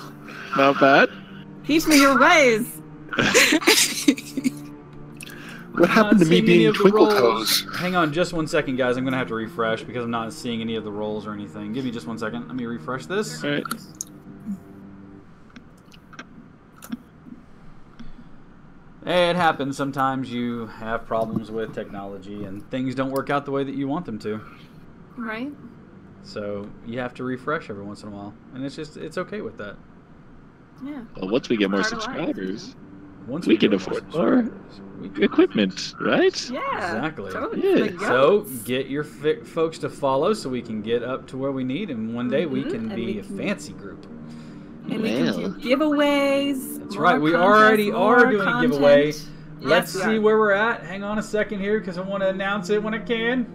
Not bad. Teach me your ways. What happened to me Not seeing any being of the Twinkle rolls. Toes? Hang on just 1 second, guys. I'm going to have to refresh because I'm not seeing any of the rolls or anything. Give me just 1 second. Let me refresh this. All right. It happens. Sometimes you have problems with technology and things don't work out the way that you want them to. Right. So you have to refresh every once in a while. And it's okay with that. Yeah. Well, once we get more Part of life. subscribers, Once we can get afford subscribers, more we can- equipment, right? Yeah. Exactly. Totally. Yeah. Like, So yes. get your folks to follow so we can get up to where we need, and one day we Mhm, can and be we a can- fancy group. And we can do Well. giveaways. That's more right. We contests, already are more doing a content. giveaway. Yes, Let's we see are. where we're at. Hang on a second here because I want to announce it when I can.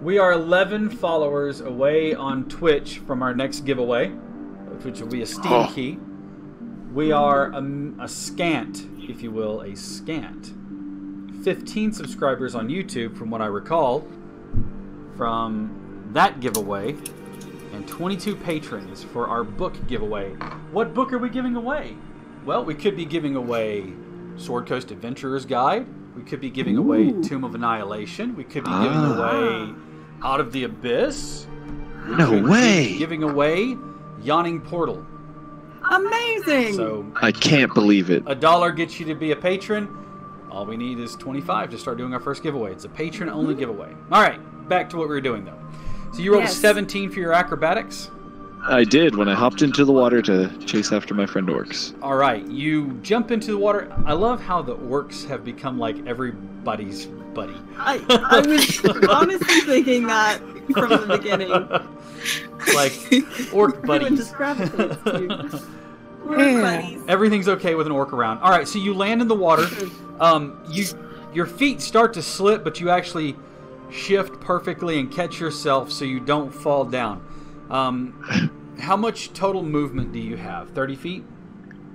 We are 11 followers away on Twitch from our next giveaway, which will be a Steam Oh. key. We are a scant, if you will, a scant 15 subscribers on YouTube from what I recall from that giveaway, and 22 patrons for our book giveaway. What book are we giving away? Well, we could be giving away Sword Coast Adventurer's Guide. We could be giving away Tomb of Annihilation. We could be giving away Out of the Abyss. We No could be way. Giving away Yawning Portal. Amazing. So I can't believe it. $1 gets you to be a patron. All we need is 25 to start doing our first giveaway. It's a patron-only giveaway. All right, back to what we were doing, though. So you rolled a Yes. 17 for your acrobatics. I did when I hopped into the water to chase after my friend orcs. All right, you jump into the water. I love how the orcs have become like everybody's buddy. I was honestly thinking that from the beginning. Like orc Everyone buddies. just gravitates to. We're Yeah. buddies. Everything's okay with an orc around. All right, so you land in the water. Your feet start to slip, but you actually shift perfectly and catch yourself so you don't fall down. How much total movement do you have? 30 feet?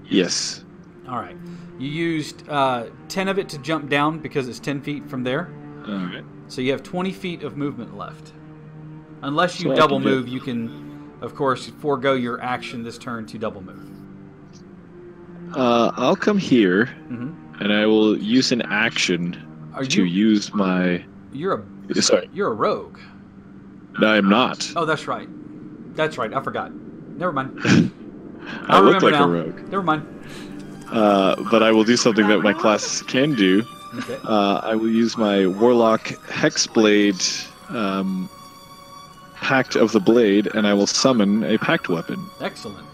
Yes. All right. You used 10 of it to jump down because it's 10 feet from there. All right. So you have 20 feet of movement left. Unless you So I double can do- move, you can, of course, forego your action this turn to double move. I'll come here, hmm and I will use an action Are to you? use my. You're Sorry, a rogue. no, I'm not. Oh, that's right. That's right. I forgot. Never mind. I look remember like now. a rogue. Never mind. But I will do something that my class can do. Okay. I will use my Warlock Hexblade, Pact of the Blade, and I will summon a Pact weapon. Excellent.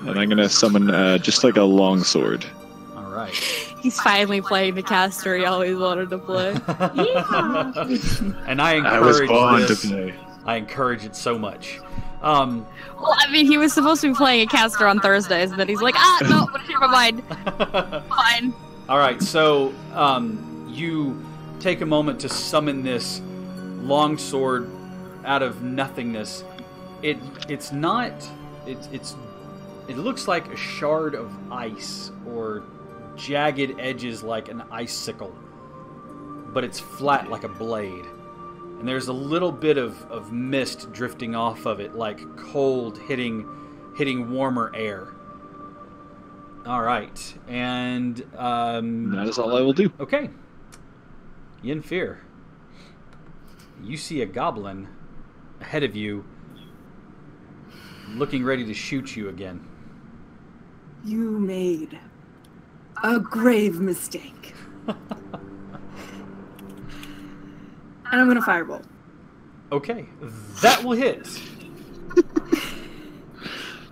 And I'm going to summon just like a longsword. All right. He's finally playing the caster he always wanted to play. And I I was encourage born this. to play. I encourage it so much. Um, Well, I mean, he was supposed to be playing a caster on Thursdays, and then he's like, no, never mind. Fine. all right, so you take a moment to summon this longsword out of nothingness. It looks like a shard of ice or jagged edges like an icicle, but it's flat like a blade. And there's a little bit of mist drifting off of it, like cold hitting warmer air. All right, and That is all I will do. okay, Yenfir, you see a goblin ahead of you, looking ready to shoot you again. You made a grave mistake. And I'm gonna firebolt. Okay, that will hit.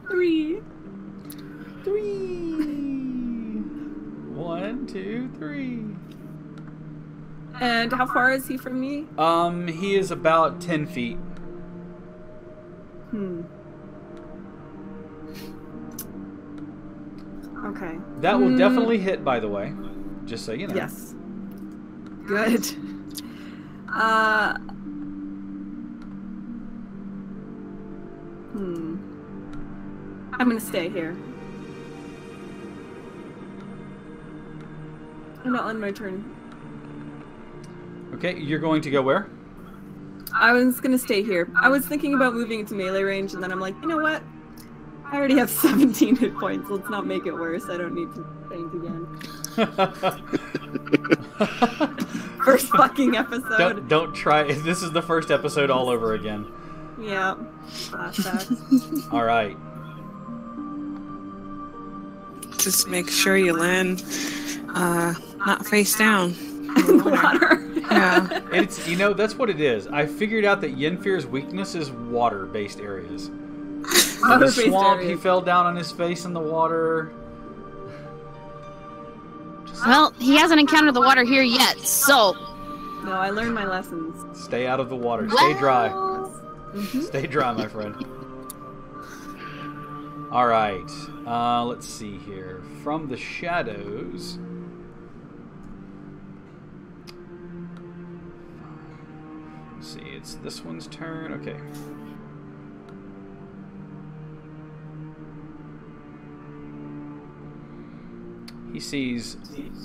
3. 1, 2, 3. And how far is he from me? He is about 10 feet. Okay. That will definitely hit, by the way. Just so you know. Yes. Good. I'm gonna stay here. I'm gonna end my turn. Okay, you're going to go where? I was gonna stay here. I was thinking about moving into melee range, and then I'm like, you know what? I already have 17 hit points. Let's not make it worse. I don't need to faint again. First fucking episode. Don't try. This is the first episode all over again. Yeah. Flashbacks. All right. Just make sure you land not face down. In the water. Yeah. It's that's what it is. I figured out that Yenfir's weakness is water-based areas. In the Water-based swamp, areas. he fell down on his face in the water. Well, he hasn't encountered the water here yet, so. No, I learned my lessons. Stay out of the water. Stay dry. Mm-hmm. Stay dry, my friend. All right. Let's see here. From the shadows. Let's see. It's this one's turn. Okay. He sees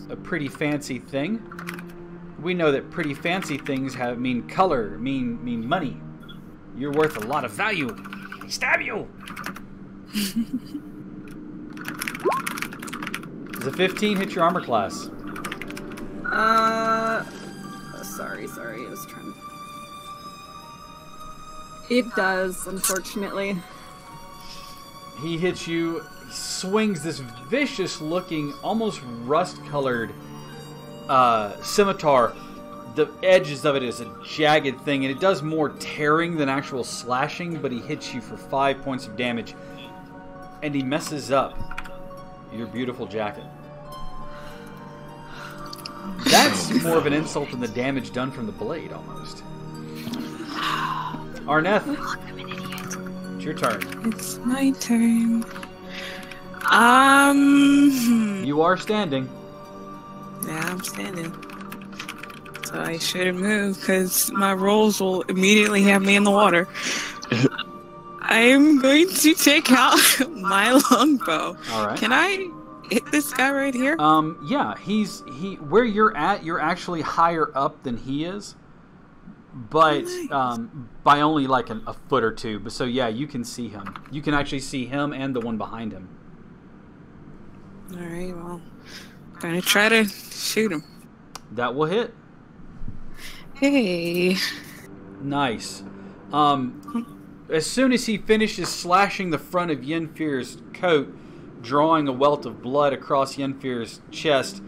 a pretty fancy thing. We know that pretty fancy things mean color, mean money. You're worth a lot of value. Stab you! Does a 15 hit your armor class? Sorry. I was trying to... It does, unfortunately. He hits you, he swings this vicious-looking, almost rust-colored scimitar. The edges of it is a jagged thing, and it does more tearing than actual slashing, but he hits you for 5 points of damage. And he messes up your beautiful jacket. That's more of an insult than the damage done from the blade, almost. Arneth, it's your turn. It's my turn. You are standing. Yeah, I'm standing. So I shouldn't move because my rolls will immediately have me in the water. I'm going to take out my longbow. All right. Can I hit this guy right here? Yeah, where you're at, you're actually higher up than he is, but by only like a foot or two. But so yeah, you can see him. You can actually see him and the one behind him. All right, well, I'm gonna try to shoot him. That will hit. Hey. Nice. As soon as he finishes slashing the front of Yenfir's coat, drawing a welt of blood across Yenfir's chest,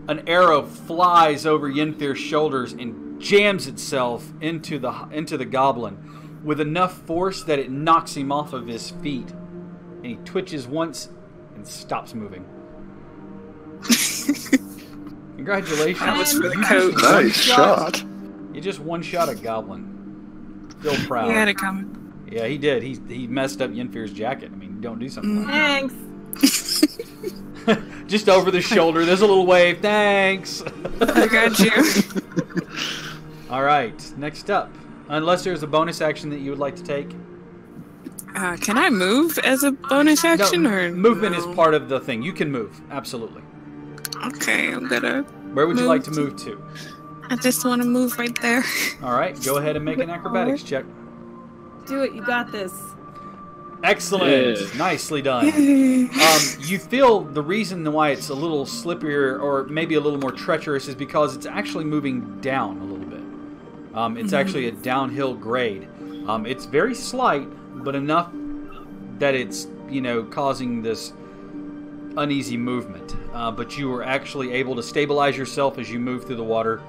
an arrow flies over Yenfir's shoulders and jams itself into the goblin with enough force that it knocks him off of his feet, and he twitches once and stops moving. Congratulations! That was for the You coat. just one Nice shot. You just one shot a goblin. Feel proud. You had it coming. Yeah, he did. He messed up Yenfir's jacket. I mean, don't do something like Thanks. that. Just over the shoulder. There's a little wave. Thanks. I got you. All right. Next up, unless there's a bonus action that you would like to take. Can I move as a bonus action, or movement no? is part of the thing. You can move. Absolutely. Okay, I'm gonna. Where would you Move like to move to? I just want to move right there. All right. Go ahead and make an acrobatics check. Do it. You got this. Excellent. Yeah. Nicely done. You feel the reason why it's a little slipperier or maybe a little more treacherous is because it's actually moving down a little bit. It's actually a downhill grade. It's very slight, but enough that it's, causing this uneasy movement. But you were actually able to stabilize yourself as you move through the water,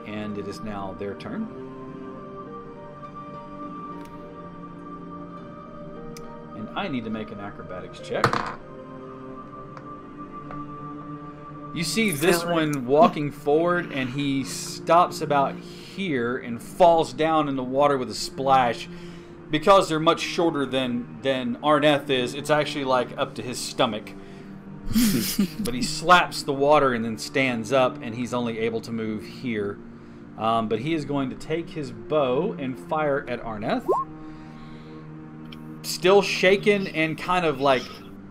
and it is now their turn. And I need to make an acrobatics check. You see this one walking forward, and he stops about here and falls down in the water with a splash. Because they're much shorter than Arneth is, it's actually like up to his stomach. But he slaps the water and then stands up, and he's only able to move here. But he is going to take his bow and fire at Arneth. Still shaken and kind of like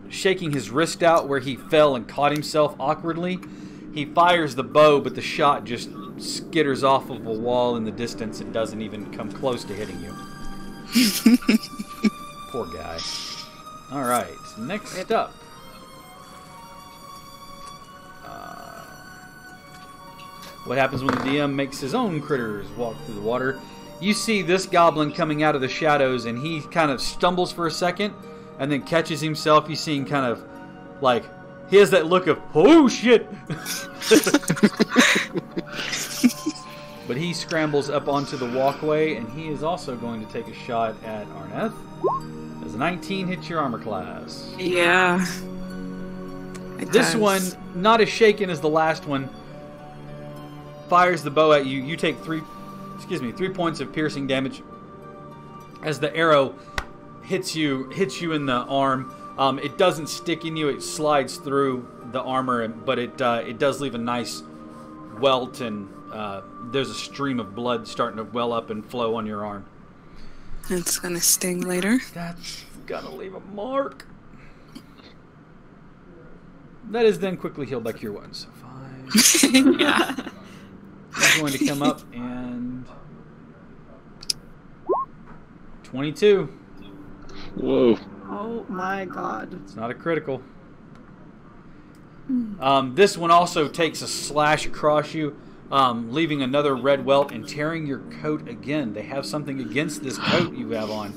shaking his wrist out where he fell and caught himself awkwardly. He fires the bow, but the shot just skitters off of a wall in the distance. It doesn't even come close to hitting you. Poor guy. All right, next up. What happens when the DM makes his own critters walk through the water? You see this goblin coming out of the shadows, and he kind of stumbles for a second, and then catches himself. You see him kind of, like, he has that look of, oh shit! But he scrambles up onto the walkway, and he is also going to take a shot at Arneth. Does a 19 hit your armor class? Yeah. It This does. one, not as shaken as the last one, fires the bow at you. You take 3 points of piercing damage as the arrow hits you in the arm. It doesn't stick in you; it slides through the armor, but it does leave a nice welt, and there's a stream of blood starting to well up and flow on your arm. It's gonna sting later. That's gonna leave a mark. That is then quickly healed by cure wounds. 5. Yeah. He's going to come up and 22. Whoa. Oh my god. It's not a critical. This one also takes a slash across you, leaving another red welt and tearing your coat again. They have something against this coat you have on,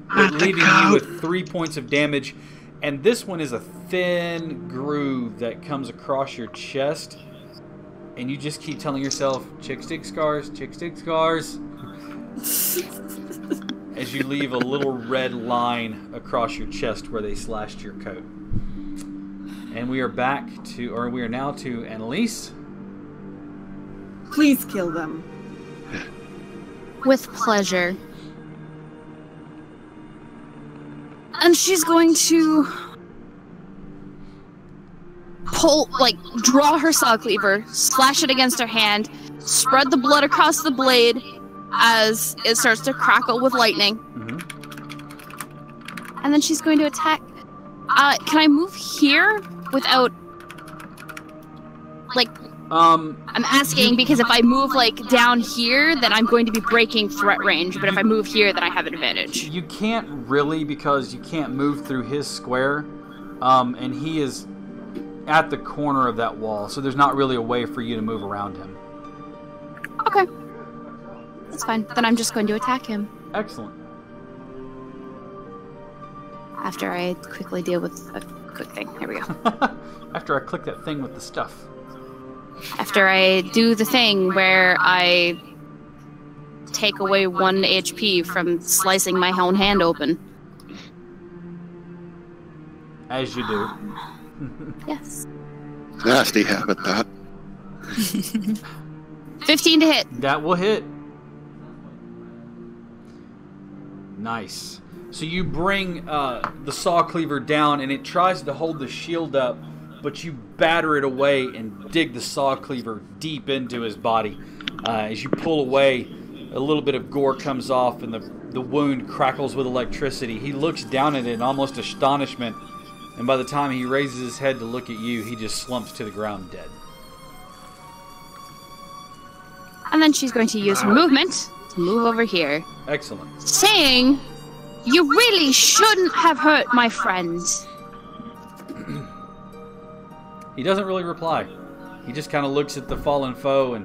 but leaving you with 3 points of damage. And this one is a thin groove that comes across your chest. And you just keep telling yourself, chick stick scars, as you leave a little red line across your chest where they slashed your coat. And we are now to Annalise. Please kill them. With pleasure. And she's going to draw her saw cleaver, slash it against her hand, spread the blood across the blade as it starts to crackle with lightning. Mm-hmm. And then she's going to attack. Can I move here without, I'm asking because if I move, down here, then I'm going to be breaking threat range, but if I move here, then I have an advantage. You can't really, because you can't move through his square, and he is at the corner of that wall, so there's not really a way for you to move around him. Okay. That's fine. Then I'm just going to attack him. Excellent. After I quickly deal with a quick thing. Here we go. After I click that thing with the stuff. After I do the thing where I take away 1 HP from slicing my own hand open. As you do. Yes. Nasty habit, that. 15 to hit. That will hit. Nice. So you bring the saw cleaver down, and it tries to hold the shield up, but you batter it away and dig the saw cleaver deep into his body. As you pull away, a little bit of gore comes off, and the wound crackles with electricity. He looks down at it in almost astonishment, and by the time he raises his head to look at you, he just slumps to the ground dead. And then she's going to use her movement to move over here, Excellent. saying, "You really shouldn't have hurt my friend." He doesn't really reply. He just kind of looks at the fallen foe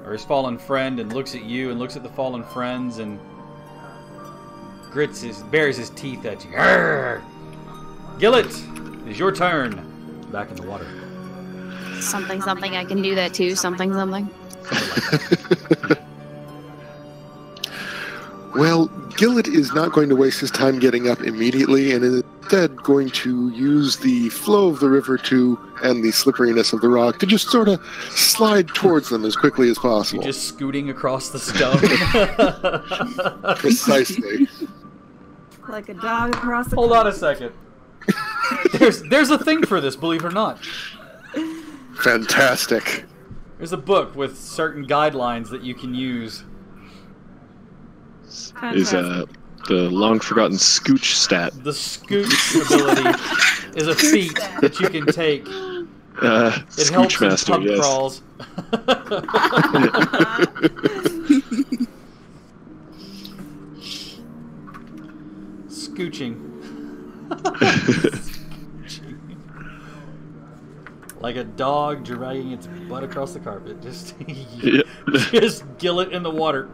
or his fallen friend, and looks at you and looks at the fallen friends and bares his teeth at you. Arrgh! Gillet, it is your turn. Back in the water. Something, something, I can do that too. Something, something. Well, Gillet is not going to waste his time getting up immediately, and is instead going to use the flow of the river and the slipperiness of the rock to just sort of slide towards them as quickly as possible. You're just scooting across the stone. Precisely. Like a dog across the Hold on a second. There's a thing for this, believe it or not. Fantastic. There's a book with certain guidelines that you can use. Is the long forgotten scooch stat. The scooch ability is a feat that you can take. It helps Scooch Master, in pub yes. crawls. Scooching. Like a dog dragging its butt across the carpet. Just, Yeah. just gill it in the water.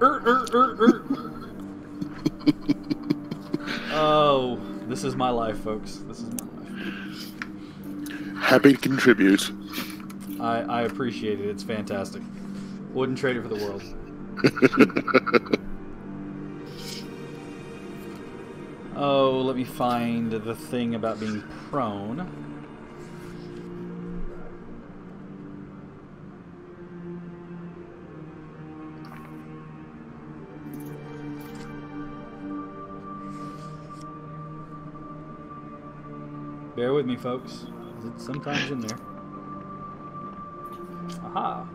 Oh, this is my life, folks. This is my life. Happy to contribute. I appreciate it. It's fantastic. Wouldn't trade it for the world. Oh, let me find the thing about being prone. Bear with me, folks. It's sometimes in there. Aha.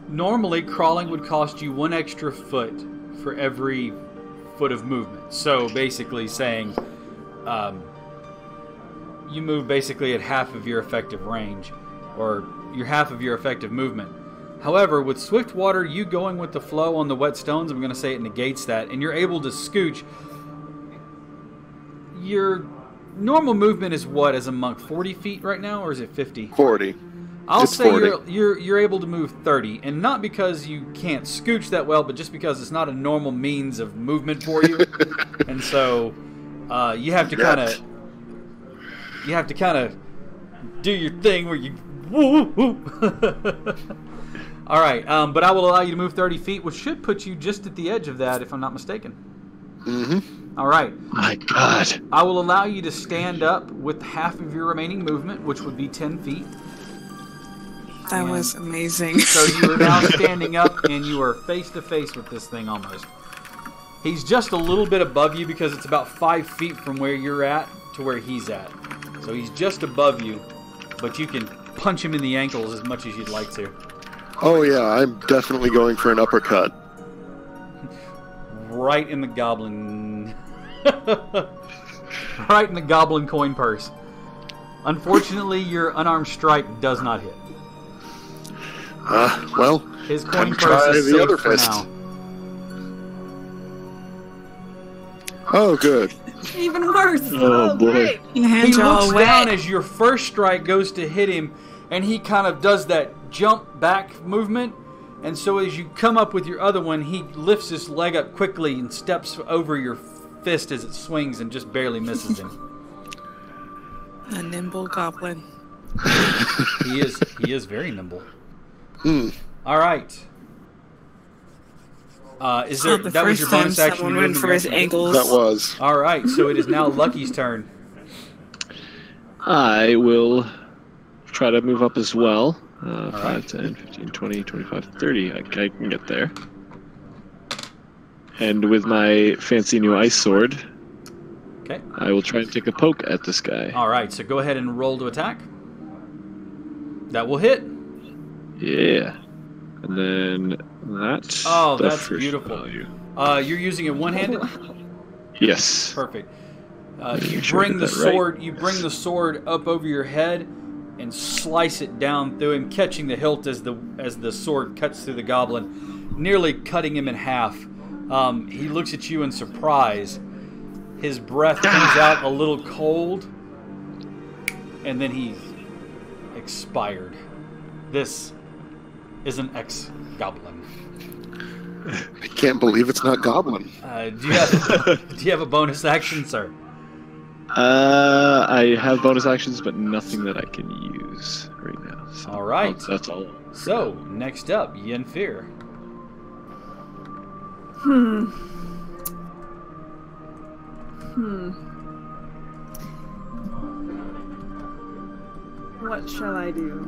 Normally, crawling would cost you 1 extra foot for every foot of movement. So, basically saying, you move basically at half of your effective range, or your half of your effective movement. However, with swift water, you going with the flow on the wet stones, I'm going to say it negates that, and you're able to scooch. Your normal movement is what as a monk? 40 feet right now, or is it 50? 40. I'll It's say 40. you're able to move 30, and not because you can't scooch that well, but just because it's not a normal means of movement for you, and so you have to kind of do your thing where you woo woo. All right, but I will allow you to move 30 feet, which should put you just at the edge of that, if I'm not mistaken. Mm-hmm. All right. My God. I will allow you to stand up with half of your remaining movement, which would be 10 feet. That was amazing. So you are now standing up, and you are face to face with this thing almost. He's just a little bit above you because it's about 5 feet from where you're at to where he's at. So he's just above you, but you can punch him in the ankles as much as you'd like to. Oh yeah, I'm definitely going for an uppercut. Right in the goblin... right in the goblin coin purse. Unfortunately, your unarmed strike does not hit. Well, His time coin to try purse is the safe other for fist. now. Oh, good. Even worse. Oh, boy. Great. Your He hands are all looks down wet. as your first strike goes to hit him, and he kind of does that jump back movement. And so as you come up with your other one, he lifts his leg up quickly and steps over your fist as it swings and just barely misses him. A nimble goblin. He is very nimble. Hmm. All right. Is there? The That was first your time bonus action. someone You went moved for your his action? ankles. That was. All right, so it is now Lucky's turn. I will try to move up as well. right. 5, 10, 15, 20, 25, 30. I can get there. And with my fancy new ice sword, Okay. I will try and take a poke at this guy. All right, so go ahead and roll to attack. That will hit. Yeah. And then that's Oh, the that's first beautiful. value. You're using it one-handed. Yes. Perfect. Make You sure I bring get the that right. sword. You bring the sword up over your head and slice it down through him, catching the hilt as the sword cuts through the goblin, nearly cutting him in half. He looks at you in surprise. His breath comes out a little cold, and then he's expired. This is an ex-goblin. I can't believe it's not Goblin. Do you have a bonus action, sir? I have bonus actions, but nothing that I can use right now. So All right. That's all. So, next up, Yennefer. What shall I do?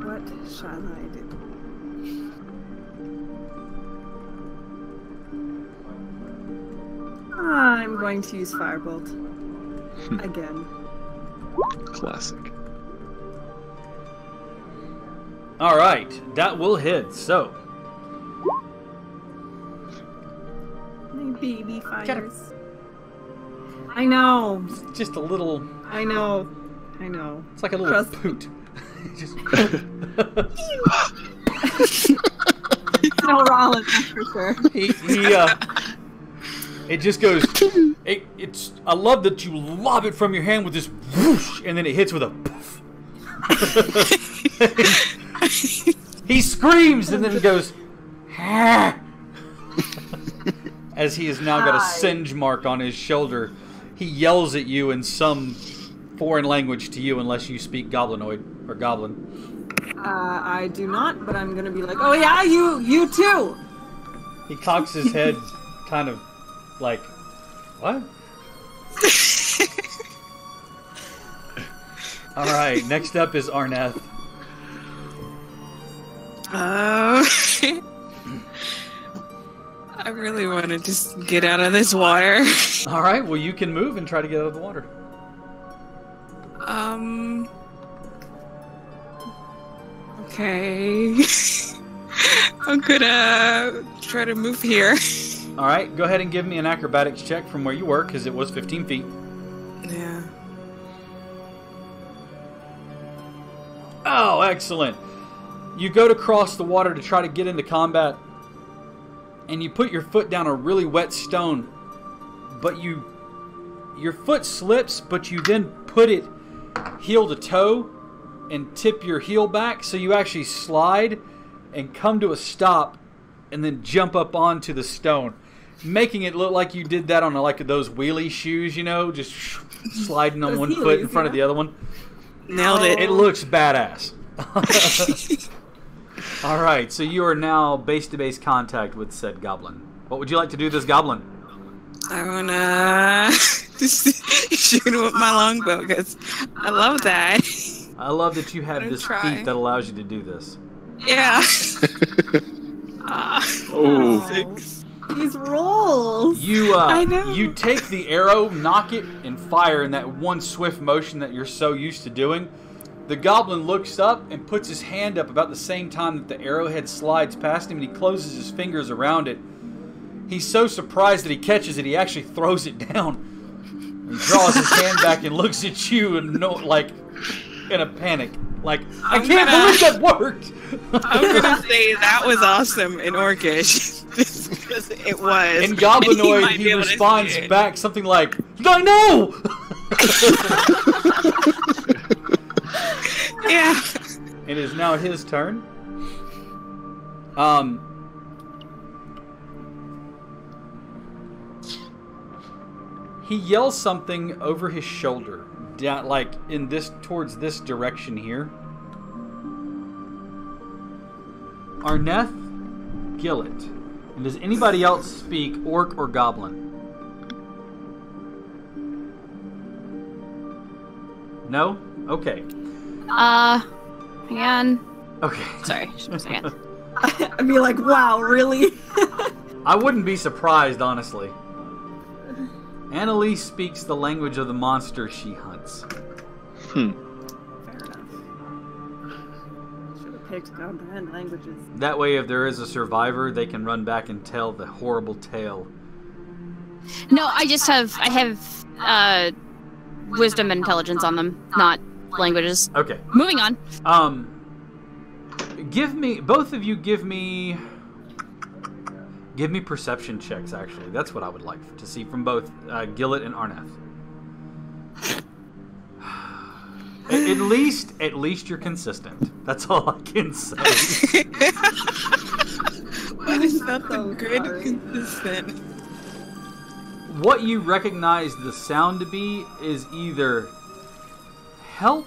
What shall I do? I'm going to use Firebolt. Again. Classic. All right, that will hit. So, My baby fires. I know. just a little. I know. I know. It's like a little Trust- poot. Just- No Rollins, that's for sure. it just goes. It's. I love that you lob it from your hand with this whoosh, and then it hits with a poof. He screams and then goes, "Ah," as he has now got a Hi. singe mark on his shoulder. He yells at you in some foreign language to you, unless you speak Goblinoid or Goblin. I do not, but I'm gonna be like, oh yeah, you too! He cocks his head, kind of like, what? All right, next up is Arneth. I really want to just get out of this water. All right, well, you can move and try to get out of the water. Okay. I'm gonna try to move here. All right, go ahead and give me an acrobatics check from where you were, because it was 15 feet. Yeah. Oh, excellent. You go to cross the water to try to get into combat, and you put your foot down a really wet stone, but your foot slips, but you then put it heel to toe and tip your heel back, so you actually slide and come to a stop and then jump up onto the stone, making it look like you did that on like those wheelie shoes, you know, just sliding on Those one foot in Heelys, front of yeah. the other one. Nailed it. It looks badass. All right, so you are now base-to-base contact with said goblin. What would you like to do to this goblin? I wanna just shoot him with my longbow because I love that. I love that you have Gonna this try. feat that allows you to do this. Yeah. Oh. These rolls! You I know. you take the arrow, knock it, and fire in that one swift motion that you're so used to doing. The goblin looks up and puts his hand up about the same time that the arrowhead slides past him, and he closes his fingers around it. He's so surprised that he catches it, he actually throws it down. He draws his hand back and looks at you and in a panic. Like, I I'm can't gonna- believe that worked! I'm gonna say that was awesome in Orcish. Just because it was. In Goblinoid, might be he able to responds see it. back something like, I know! Yeah. It is now his turn. He yells something over his shoulder, down like in this towards this direction here. Arneth, Gillett, And does anybody else speak orc or goblin? No? Okay. Again. Okay. Sorry, just a second. I'd be like, wow, really? I wouldn't be surprised, honestly. Annalise speaks the language of the monster she hunts. Fair enough. Should have picked comprehend languages. That way, if there is a survivor, they can run back and tell the horrible tale. No, I have wisdom and intelligence on them, not languages. Okay. Moving on. Both of you give me perception checks, actually. That's what I would like to see from both Gillett and Arneth. At least you're consistent. That's all I can say. What is that the So good sorry. consistent? What you recognize the sound to be is either help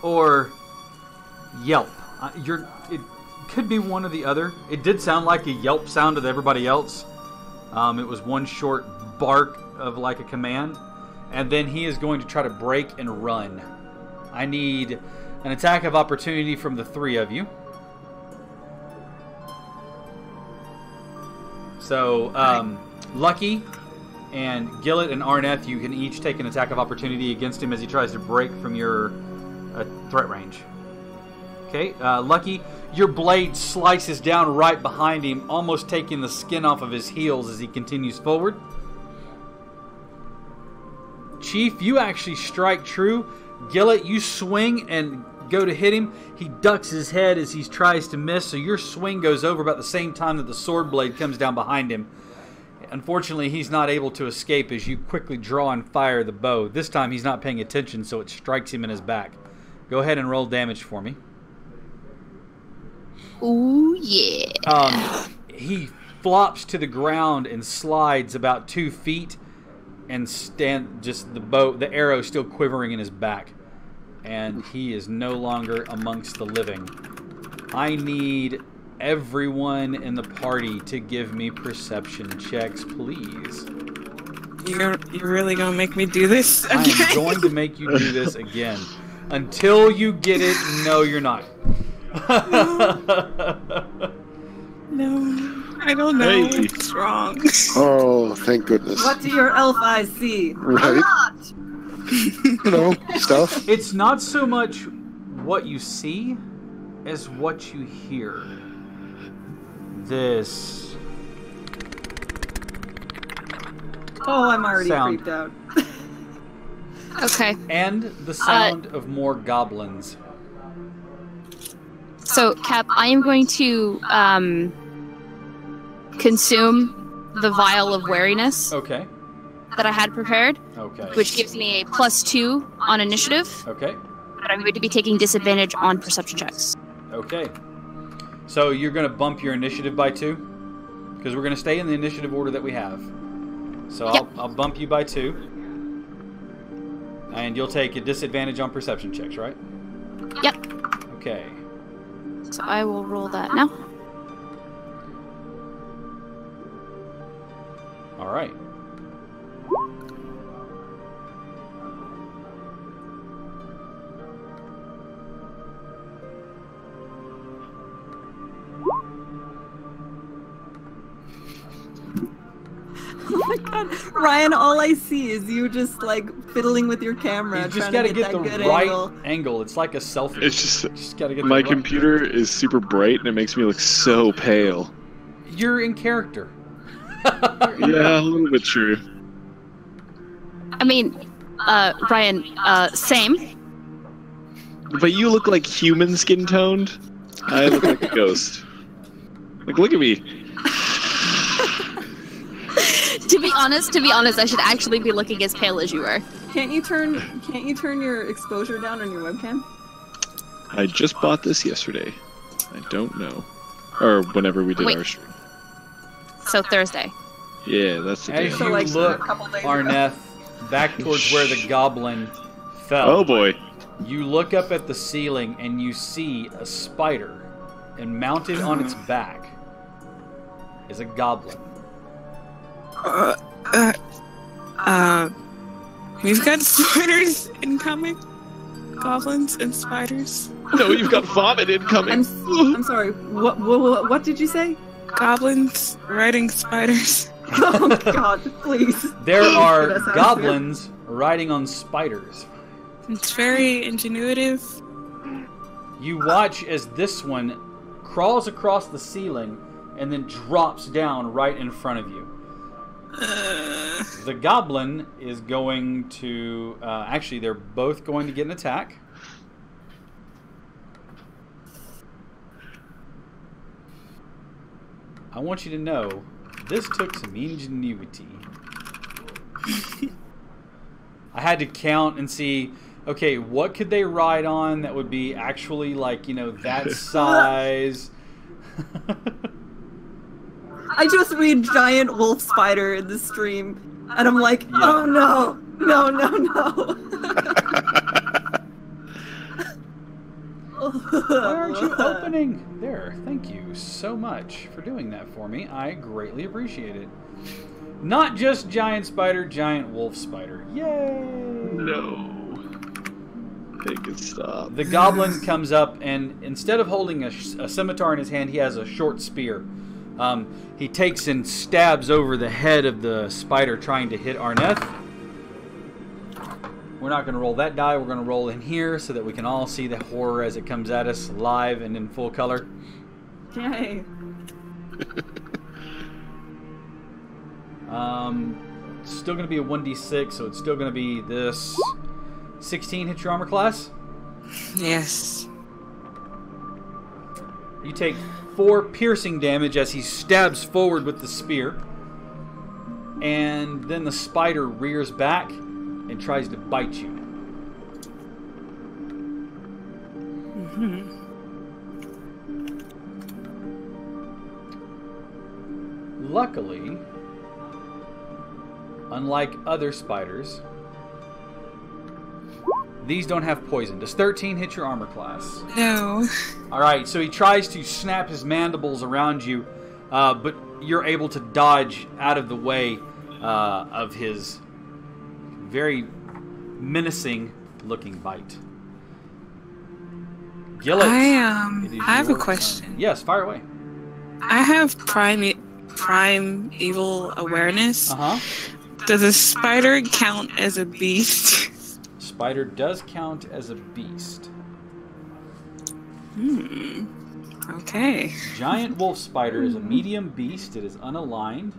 or yelp. It could be one or the other. It did sound like a yelp sound to everybody else. It was one short bark of like a command. And then he is going to try to break and run. I need an attack of opportunity from the three of you. So, Lucky and Gillett and Arneth, you can each take an attack of opportunity against him as he tries to break from your threat range. Okay, Lucky, your blade slices down right behind him, almost taking the skin off of his heels as he continues forward. Chief, you actually strike true. Gillett, you swing and go to hit him. He ducks his head as he tries to miss, so your swing goes over about the same time that the sword blade comes down behind him. Unfortunately, he's not able to escape as you quickly draw and fire the bow. This time he's not paying attention, so it strikes him in his back. Go ahead and roll damage for me. Ooh, yeah. He flops to the ground and slides about 2 feet and the arrow still quivering in his back. And he is no longer amongst the living. I need everyone in the party to give me perception checks, please. You're really gonna make me do this again? I am going to make you do this again. Until you get it, no, you're not. No, I don't know Hey. what's wrong. Oh, thank goodness. What do your elf eyes see? Right. A lot. You know, stuff. It's not so much what you see as what you hear. This Oh, I'm already Sound. creeped out. Okay. and the sound of more goblins. So, Cap, I am going to consume the vial of wariness Okay. that I had prepared, Okay. which gives me a +2 on initiative, Okay. but I'm going to be taking disadvantage on perception checks. Okay. So you're going to bump your initiative by 2? Because we're going to stay in the initiative order that we have. So Yep. I'll bump you by 2. And you'll take a disadvantage on perception checks, right? Yep. Okay. So I will roll that now. All right. Oh my god, Ryan! All I see is you just like fiddling with your camera, You just trying got to to get get that the good right angle. angle. It's like a selfie. It's just Just got to get my the right- computer is super bright and it makes me look so pale. You're in character. Yeah, a little bit true. I mean, Ryan, same. But you look like human skin toned. I look like a ghost. Like, look at me. To be honest, I should actually be looking as pale as you are. Can't you turn your exposure down on your webcam? I just bought this yesterday. I don't know. Or whenever we did Wait. our stream. So Thursday. Yeah, that's the day. As So, you like, look, a couple days ago. Arneth, back towards where the goblin fell. Oh boy. You look up at the ceiling and you see a spider, and mounted on its back is a goblin. We've got spiders incoming. Goblins and spiders. No, you've got vomit incoming. I'm sorry. What did you say? Goblins riding spiders. Oh God, please. There are That sounds goblins riding on spiders. It's very ingenuitive. You watch as this one crawls across the ceiling and then drops down right in front of you. The goblin is going to... actually, they're both going to get an attack. I want you to know, this took some ingenuity. I had to count and see, okay, what could they ride on that would be actually like, you know, that size? I just read giant wolf spider in the stream, and I'm like, oh no, no, no, no. Why aren't you opening? There, thank you so much for doing that for me. I greatly appreciate it. Not just giant spider, giant wolf spider. Yay! No. Make it stop. The goblin comes up, and instead of holding a scimitar in his hand, he has a short spear. He takes and stabs over the head of the spider, trying to hit Arneth. We're not going to roll that die. We're going to roll in here so that we can all see the horror as it comes at us live and in full color. Yay. Still going to be a 1d6, so it's still going to be this 16 hit your armor class. Yes. You take 4 piercing damage as he stabs forward with the spear. And then the spider rears back and tries to bite you. Luckily, unlike other spiders, these don't have poison. Does 13 hit your armor class? No. Alright, so he tries to snap his mandibles around you, but you're able to dodge out of the way of his very menacing looking bite. Gillett, I have a question. turn. Yes, fire away. I have prime evil awareness. Does a spider count as a beast? Spider does count as a beast. Okay. Giant wolf spider is a medium beast. It is unaligned.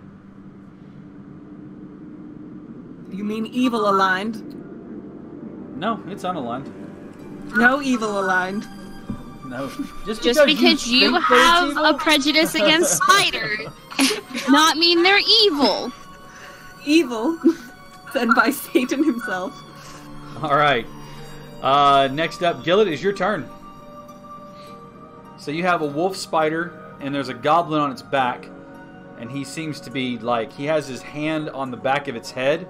You mean evil aligned? No, it's unaligned. No evil aligned. No. Just because you think that have it's a evil? prejudice against spiders, not mean they're evil. Evil, sent by Satan himself. Alright. Next up, Gillett, is your turn. So you have a wolf spider, and there's a goblin on its back, and he seems to be like, he has his hand on the back of its head,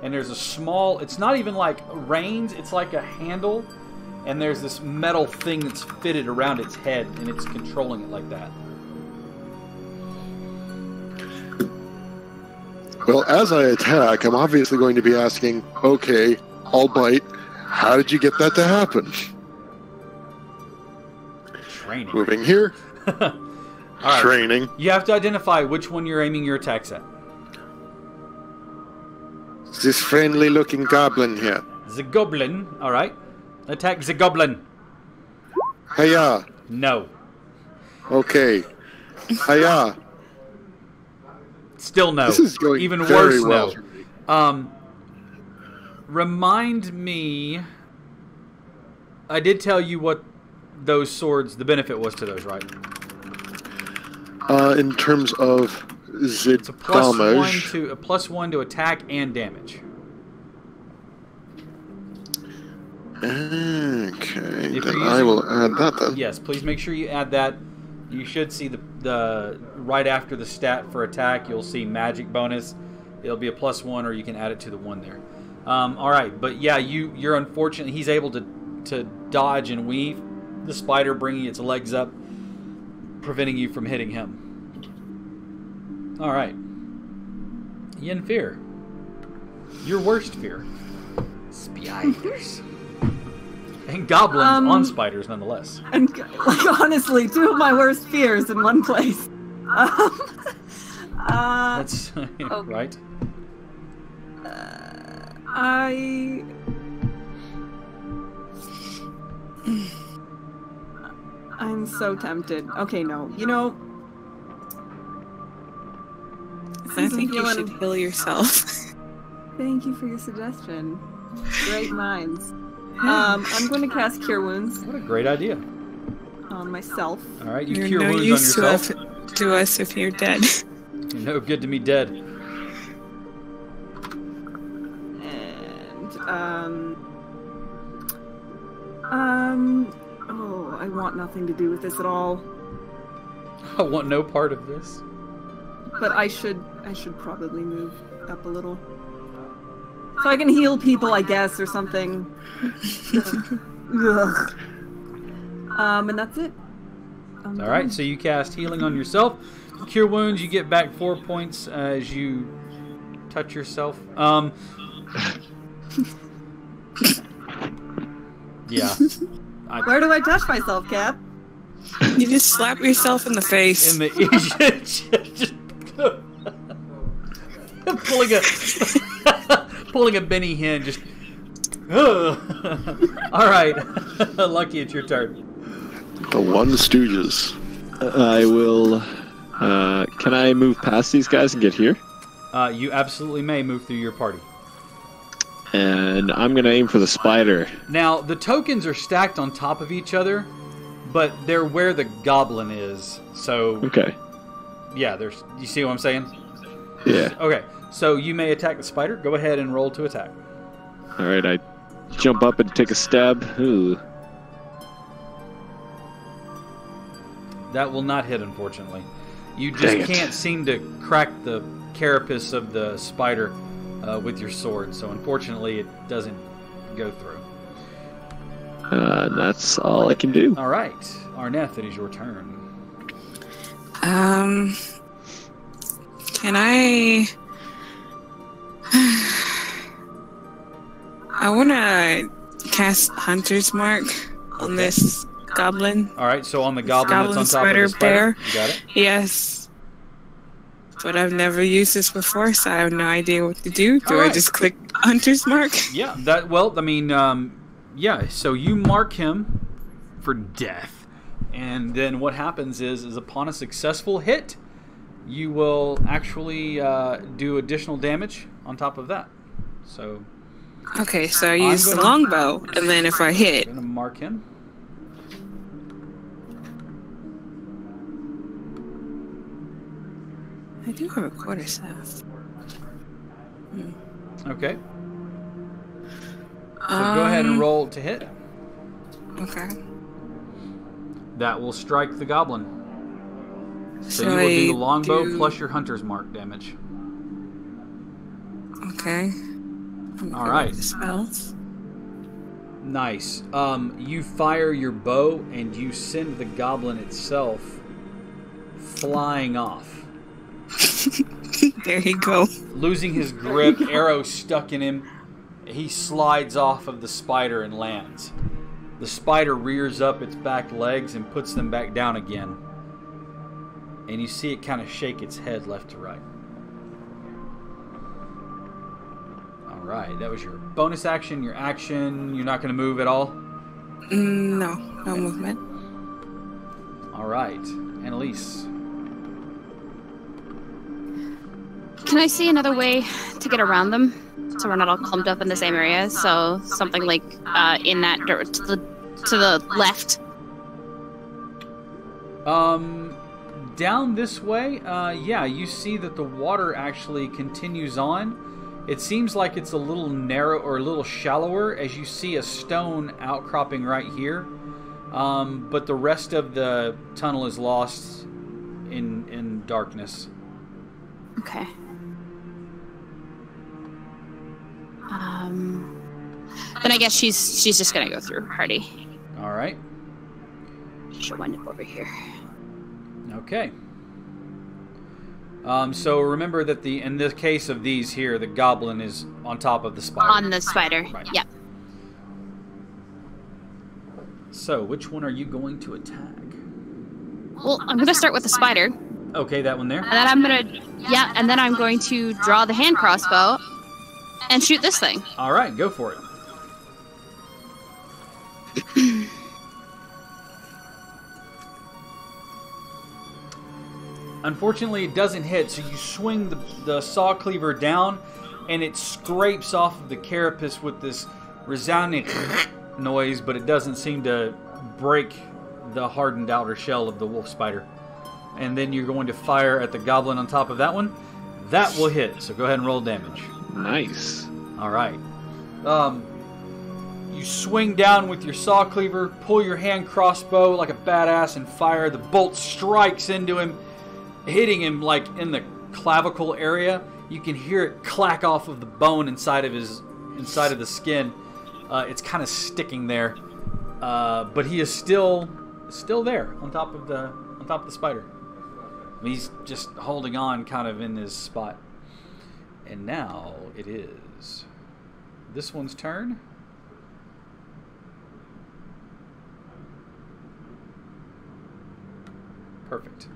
and there's a small, it's not even like reins, it's like a handle, and there's this metal thing that's fitted around its head, and it's controlling it like that. Well, as I attack, I'm obviously going to be asking, okay, I'll bite. How did you get that to happen? Training. Moving here. Alright. Training. You have to identify which one you're aiming your attacks at. This friendly-looking goblin here. The goblin, alright. Attack the goblin. Hiya. No. Okay. Hiya. Still no. This is going Even very worse, well no. for me. Remind me. I did tell you what those swords, the benefit was to those, right? In terms of the It's a damage, +1 to attack and damage. okay, If then you're I using- will add that then. Yes, please make sure you add that. You should see the right after the stat for attack. You'll see magic bonus. It'll be a +1, or you can add it to the 1 there. All right, but yeah, you're unfortunate. He's able to dodge and weave the spider, bringing its legs up, preventing you from hitting him. All right. Yen Fear. Your worst fear. Spiders. And goblins on spiders, nonetheless. And like honestly, two of my worst fears in one place. That's right. I'm so tempted. Okay, no. You know, I think you should heal yourself. Thank you for your suggestion. Great minds. I'm going to cast Cure Wounds What a great idea. on myself. All right, you You're cure no wounds on use yourself. to us if you're dead. You're no good to me dead. And oh, I want nothing to do with this at all. I want no part of this. But I should probably move up a little. So I can heal people, I guess, or something. Ugh. And that's it. All right, so you cast healing on yourself. Cure wounds, you get back 4 points as you touch yourself. Yeah. Where do I touch myself, Cap? You just slap yourself in the face. In the just pulling a Benny Hinn. Just. All right, Lucky, it's your turn. The One Stooges. I will. Can I move past these guys and get here? You absolutely may move through your party. And I'm gonna aim for the spider. Now, the tokens are stacked on top of each other, but they're where the goblin is. So, Okay. yeah, there's. You see what I'm saying? Yeah. Okay, so you may attack the spider. Go ahead and roll to attack. All right. I jump up and take a stab. Ooh. That will not hit, unfortunately. You Dang just it. can't seem to crack the carapace of the spider with your sword, so unfortunately it doesn't go through. That's all I can do. All right, Arneth, it is your turn. Can I want to cast Hunter's Mark on this goblin. All right, so on the goblin Goblin that's on top of the spider. bear. You got it? Yes. But I've never used this before, so I have no idea what to do. Do All I right. just click Hunter's Mark? Yeah, that. Well, I mean, yeah. So you mark him for death, and then what happens is upon a successful hit, you will actually do additional damage on top of that. So Okay, so I use the longbow, and then if I hit, I'm gonna mark him. I do have a quarterstaff. Okay. So go ahead and roll to hit. Okay. That will strike the goblin. So you Shall will do I the longbow do- plus your hunter's mark damage. Okay. All right. The spells. Nice. You fire your bow and you send the goblin itself flying off. There you go. Losing his grip, arrow stuck in him, he slides off of the spider and lands. The spider rears up its back legs and puts them back down again. And you see it kind of shake its head left to right. Alright, that was your bonus action, your action. You're not going to move at all? No movement. Alright, Annalise. Can I see another way to get around them, so we're not all clumped up in the same area? So something like in that to the left. Down this way, yeah, you see that the water actually continues on. It seems like it's a little narrow or a little shallower as you see a stone outcropping right here. But the rest of the tunnel is lost in darkness. Okay. Then I guess she's just gonna go through Hardy. All right. She'll wind up over here. Okay. So remember that in the case of these here, the goblin is on top of the spider. On the spider. Right. Yep. So which one are you going to attack? Well, I'm gonna start with the spider. Okay, that one there. And then I'm going to draw the hand crossbow and shoot this thing. All right, go for it. Unfortunately, it doesn't hit, so you swing the saw cleaver down, and it scrapes off of the carapace with this resounding noise, but it doesn't seem to break the hardened outer shell of the wolf spider. And then you're going to fire at the goblin on top of that one. That will hit, so go ahead and roll damage. Nice. All right. You swing down with your saw cleaver, pull your hand crossbow like a badass, and fire. The bolt strikes into him, hitting him like in the clavicle area. You can hear it clack off of the bone inside of the skin. It's kind of sticking there, but he is still there on top of the spider. He's just holding on, kind of in his spot. And now it is this one's turn. Perfect.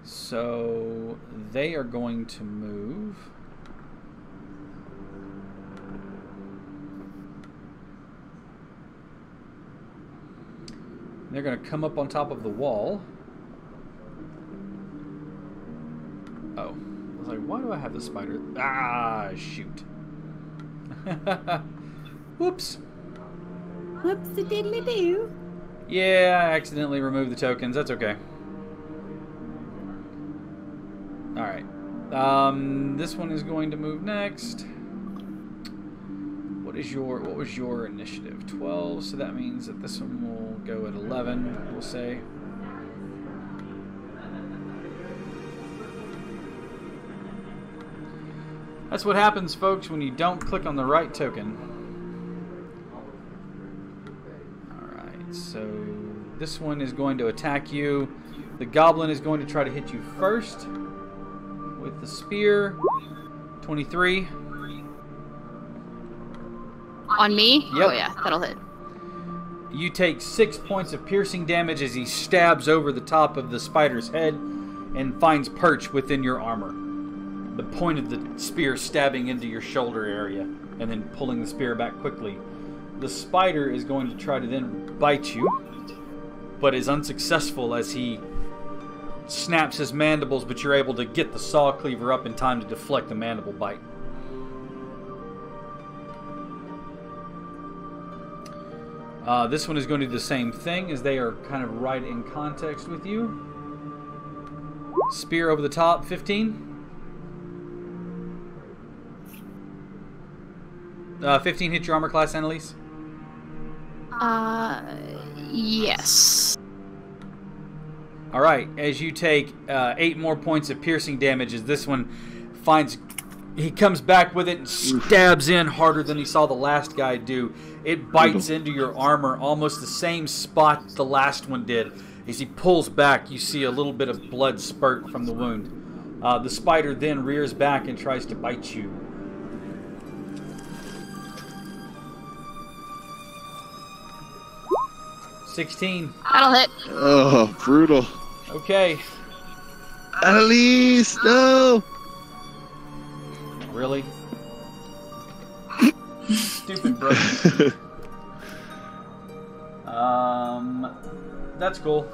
So they are going to move. They're going to come up on top of the wall. Oh. I was like, why do I have the spider? Ah, shoot. Whoops. Whoopsie-diddly-doo. Yeah, I accidentally removed the tokens. That's okay. Alright. This one is going to move next. What was your initiative? 12, so that means that this one will go at 11, we'll say. That's what happens, folks, when you don't click on the right token. Alright, so this one is going to attack you. The goblin is going to try to hit you first with the spear. 23. On me? Yep. Oh yeah, that'll hit. You take 6 points of piercing damage as he stabs over the top of the spider's head and finds perch within your armor. The point of the spear stabbing into your shoulder area and then pulling the spear back quickly. The spider is going to try to then bite you, but is unsuccessful as he snaps his mandibles, but you're able to get the saw cleaver up in time to deflect the mandible bite. This one is going to do the same thing, as they are kind of right in context with you. Spear over the top, 15. 15 hit your armor class, Annalise? Yes. Alright, as you take 8 more points of piercing damage, as this one he comes back with it and stabs in harder than he saw the last guy do. It bites into your armor, almost the same spot the last one did. As he pulls back, you see a little bit of blood spurt from the wound. The spider then rears back and tries to bite you. $16. That'll hit. Oh, brutal. Okay. Annalise, no! Really? Stupid bro. That's cool.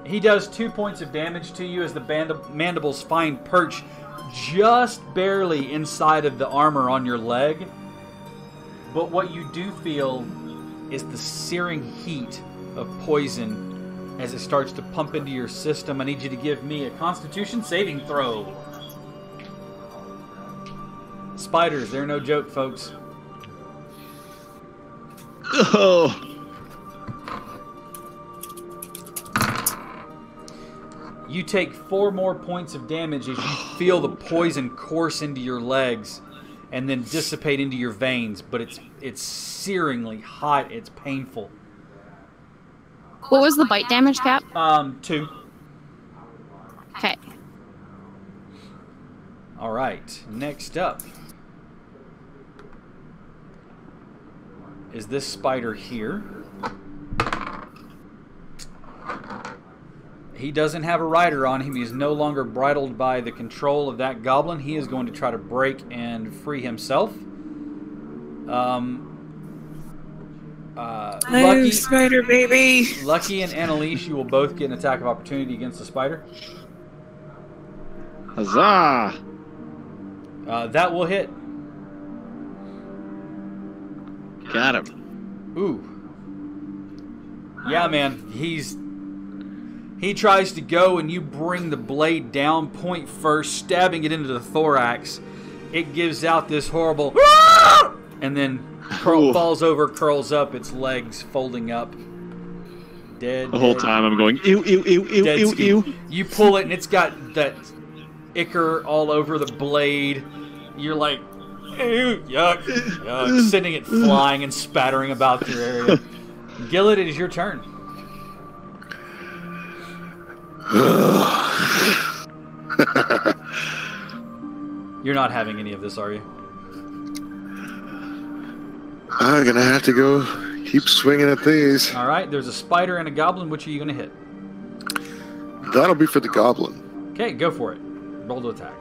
He does 2 points of damage to you as the mandibles find perch just barely inside of the armor on your leg. But what you do feel is the searing heat of poison as it starts to pump into your system. I need you to give me a Constitution saving throw. Spiders, they're no joke, folks. Oh. You take 4 more points of damage as you feel the poison course into your legs and then dissipate into your veins, but it's searingly hot. It's painful. What was the bite damage, Cap? 2. Okay. All right. Next up is this spider here. He doesn't have a rider on him. He is no longer bridled by the control of that goblin. He is going to try to break and free himself. Lucky, spider baby. Lucky and Annalise, you will both get an attack of opportunity against the spider. Huzzah! That will hit. Got him. Ooh. Yeah, man. He tries to go, and you bring the blade down, point first, stabbing it into the thorax. It gives out this horrible, and then falls over, curls up, its legs folding up. Dead. The whole time I'm going, ew, ew, ew, ew, dead ew, skin. ew. You pull it, and it's got that ichor all over the blade. You're like, ew, yuck, yuck, sending it flying and spattering about your area. Gillet, it is your turn. You're not having any of this, are you? I'm gonna have to go keep swinging at these. All right, there's a spider and a goblin. Which are you going to hit? That'll be for the goblin. Okay, go for it. Roll to attack.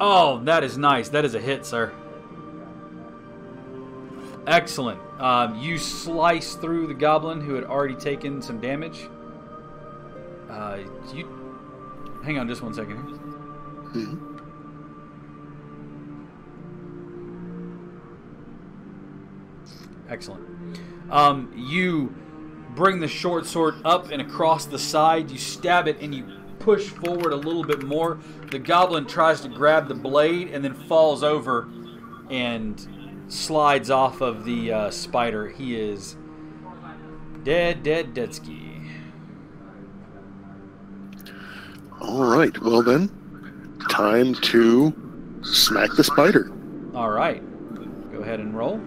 Oh, that is nice. That is a hit, sir. Excellent. You slice through the goblin who had already taken some damage. Hang on just 1 second here. Mm-hmm. Excellent. You bring the short sword up and across the side. You stab it and you push forward a little bit more. The goblin tries to grab the blade and then falls over and slides off of the spider. He is dead ski. All right, well then, time to smack the spider. All right, go ahead and roll.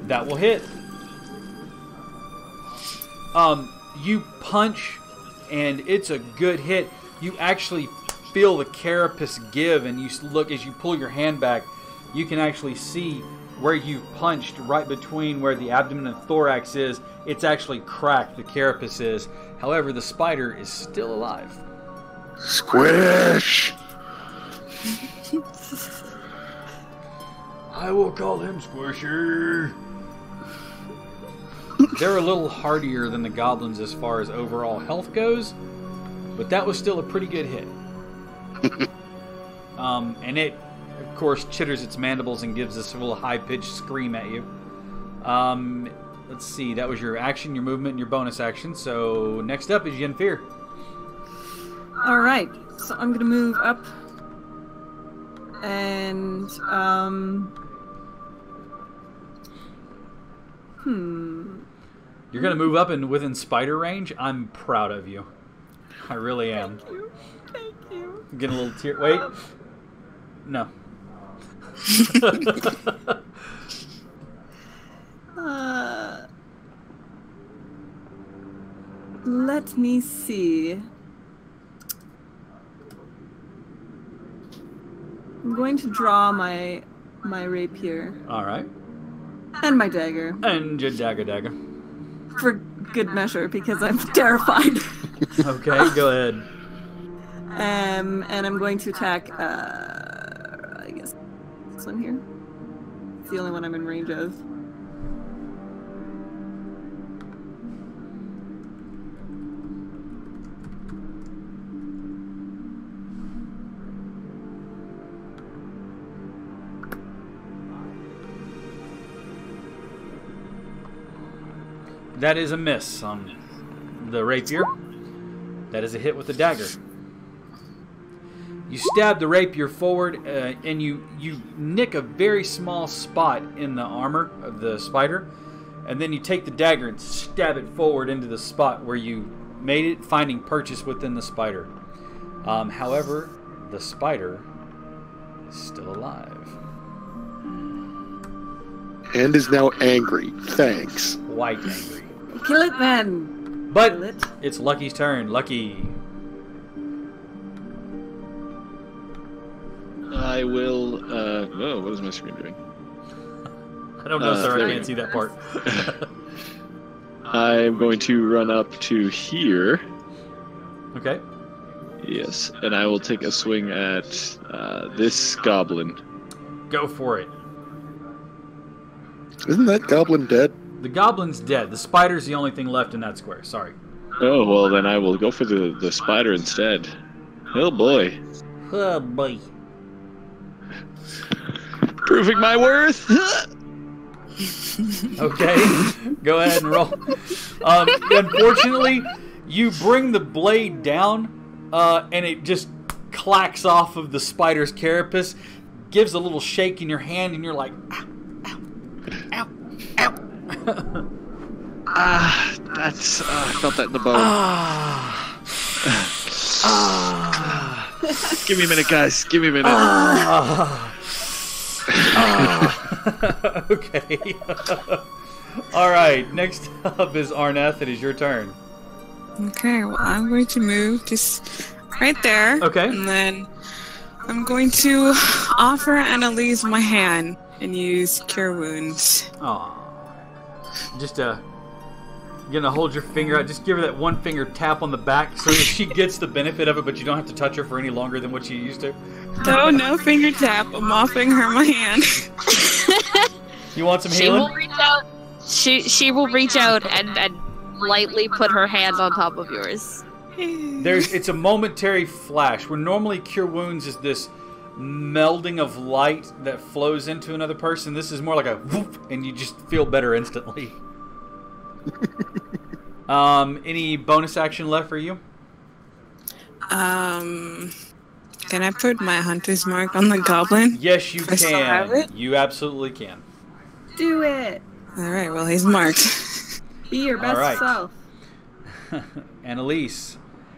That will hit. You punch, and it's a good hit. You actually feel the carapace give, and you look as you pull your hand back. You can actually see where you punched, right between where the abdomen and thorax is. It's actually cracked. The carapace is. However, the spider is still alive. Squish! I will call him Squisher. They're a little hardier than the goblins as far as overall health goes, but that was still a pretty good hit. And it, of course, chitters its mandibles and gives this little high-pitched scream at you. Let's see, that was your action, your movement, and your bonus action. So next up is Yennefer. All right, so I'm gonna move up, and You're gonna move up and within spider range. I'm proud of you. I really am. Thank you. I'm getting a little tear. Wait, no. Let me see. I'm going to draw my rapier All right. and my dagger And your dagger. for good measure because I'm terrified. Okay, go ahead. And I'm going to attack. I guess this one here. It's the only one I'm in range of. That is a miss on the rapier. That is a hit with the dagger. You stab the rapier forward, and you nick a very small spot in the armor of the spider, and then you take the dagger and stab it forward into the spot where you made it, finding purchase within the spider. However, the spider is still alive. And is now angry. Thanks. White angry. Kill it then. But Kill it. it's Lucky's turn. Lucky. I will. Oh, what is my screen doing? I don't know, sir. I can't see that part. I'm going to run up to here. Okay. Yes, and I will take a swing at this goblin. Go for it. Isn't that goblin dead? The goblin's dead. The spider's the only thing left in that square. Sorry. Oh, well, then I will go for the spider instead. Oh, boy. Oh, boy. Proving my worth! Okay. Go ahead and roll. Unfortunately, you bring the blade down, and it just clacks off of the spider's carapace, gives a little shake in your hand, and you're like, ow, ow, ow, ow. That's... I felt that in the bone. Give me a minute, guys. Give me a minute. Okay. All right. Next up is Arneth. It is your turn. Okay, well, I'm going to move just right there. Okay. And then I'm going to offer Annalise my hand and use Cure Wounds. Aw. Just gonna hold your finger out. Just give her that one finger tap on the back so that she gets the benefit of it, but you don't have to touch her for any longer than what she used to. No finger tap. I'm offering her my hand. You want some She healing? will reach out. She will reach out and lightly put her hand on top of yours. It's a momentary flash where normally Cure Wounds is this melding of light that flows into another person. This is more like a whoop, and you just feel better instantly. Any bonus action left for you? Can I put my hunter's mark on the goblin? Yes, you I still have can. it? You absolutely can. Do it. Alright, well, he's marked. Be your best right. self. Annalise,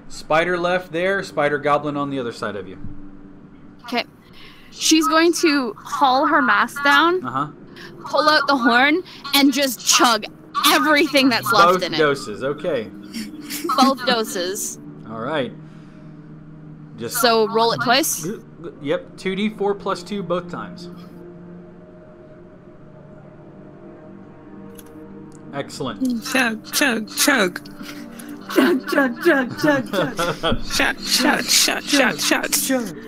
spider left there, spider goblin on the other side of you. Okay. She's going to haul her mask down, pull out the horn, and just chug everything that's left Both in it. doses, okay. Both doses. All right. Just So roll it twice. Yep, 2d4 plus 2 both times. Excellent. Chug. Chug, chug, chug, chug, chug, chug. Shot.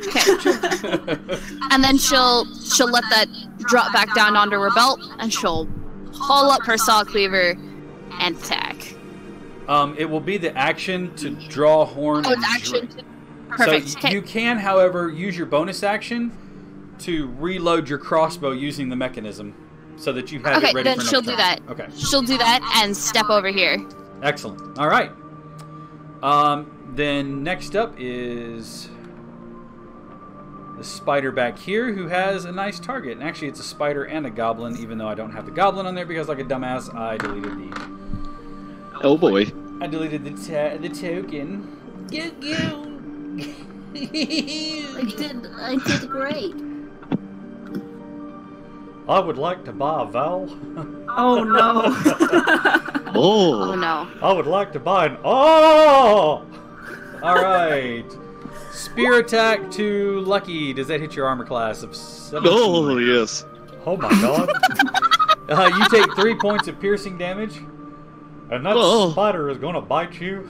Okay. And then she'll let that drop back down onto her belt, and she'll haul up her saw cleaver and attack. It will be the action to draw horn. Oh, and it's action. drink. Perfect. So Okay. you can, however, use your bonus action to reload your crossbow using the mechanism, so that you have it Okay, ready then for she'll next do turn. that. Okay. She'll do that and step over here. Excellent. All right. Then next up is the spider back here, who has a nice target. And actually, it's a spider and a goblin, even though I don't have the goblin on there because, like a dumbass, I deleted the. Oh boy. I deleted the token. I did great. I would like to buy a vowel. Oh no. Oh no. I would like to buy an. Oh! Alright. Spear attack to Lucky. Does that hit your armor class of 17? Oh, yes. Oh my god. You take 3 points of piercing damage. And that spider is gonna bite you.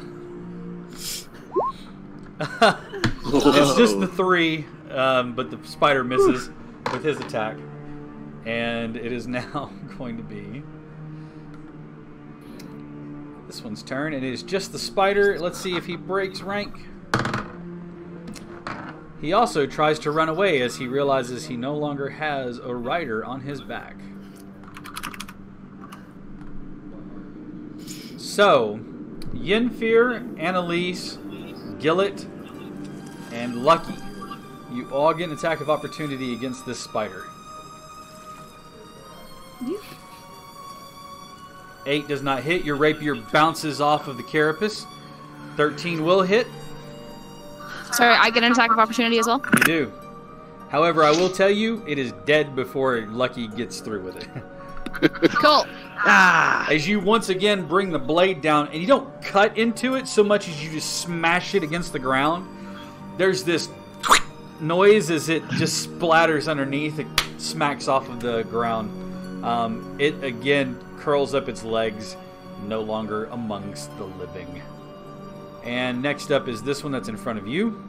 It's just the 3, but the spider misses with his attack. And it is now going to be this one's turn, and it is just the spider. Let's see if he breaks rank. He also tries to run away as he realizes he no longer has a rider on his back. So, Yenfear, Annalise, Gillet, and Lucky, you all get an attack of opportunity against this spider. 8 does not hit. Your rapier bounces off of the carapace. 13 will hit. Sorry, I get an attack of opportunity as well? You do. However, I will tell you, it is dead before Lucky gets through with it. Cool. As you once again bring the blade down, and you don't cut into it so much as you just smash it against the ground, there's this noise as it just splatters underneath. It smacks off of the ground. It again curls up its legs, no longer amongst the living. And next up is this one that's in front of you.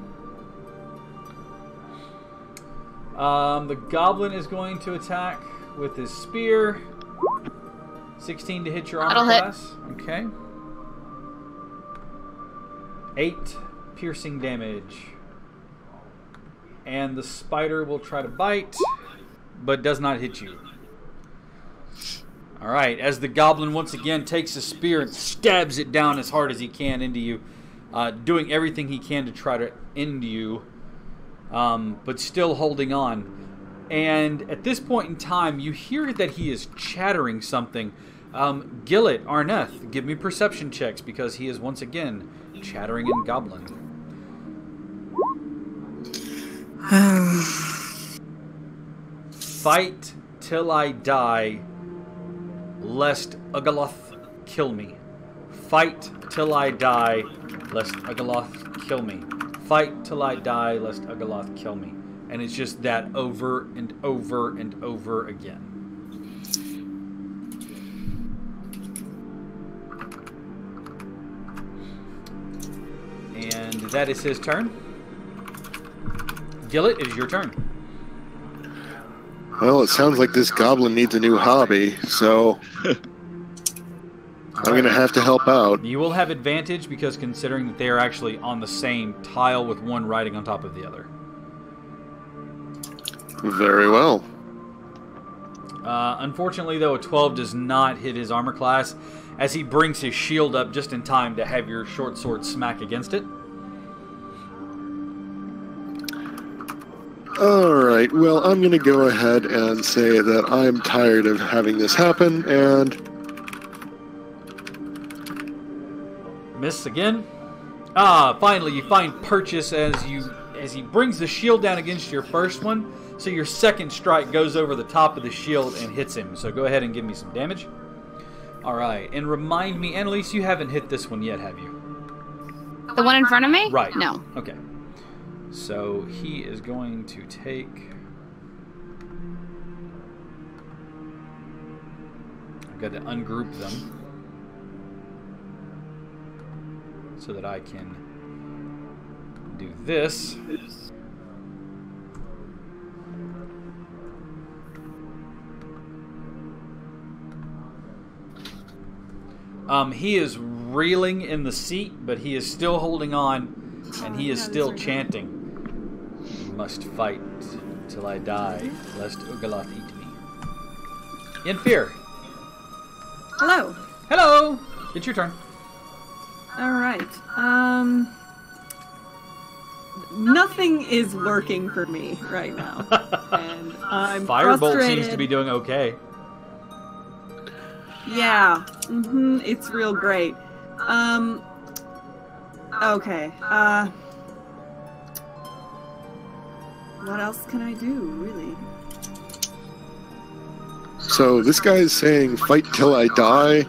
The goblin is going to attack with his spear. 16 to hit your armor class. Okay. 8 piercing damage. And the spider will try to bite, but does not hit you. Alright, as the goblin once again takes a spear and stabs it down as hard as he can into you, doing everything he can to try to end you, but still holding on. And at this point in time, you hear that he is chattering something. Gillet, Arneth, give me perception checks because he is once again chattering in goblin. Fight till I die, lest Ugaloth kill me. Fight till I die, lest Ugaloth kill me. Fight till I die, lest Ugaloth kill me. And it's just that over and over and over again. And that is his turn. Gillet, it is your turn. Well, it sounds like this goblin needs a new hobby, so I'm going to have to help out. You will have advantage because considering that they are actually on the same tile with one riding on top of the other. Very well. Unfortunately, though, a 12 does not hit his armor class as he brings his shield up just in time to have your short sword smack against it. Alright, well, I'm going to go ahead and say that I'm tired of having this happen, and... Miss again. Ah, finally, you find purchase as he brings the shield down against your first one, so your second strike goes over the top of the shield and hits him. So go ahead and give me some damage. Alright, and remind me, Annalise, you haven't hit this one yet, have you? The one in front of me? Right. No. Okay. So he is going to take... I've got to ungroup them so that I can do this. He is reeling in the seat, but he is still holding on, and he is still chanting. You must fight till I die, lest Ugaloth eat me. Yenfir. Hello. Hello! It's your turn. Alright. Nothing is working for me right now. And I'm Firebolt frustrated. seems to be doing okay. Yeah. It's real great. Okay. What else can I do, really? So this guy is saying, fight till I die.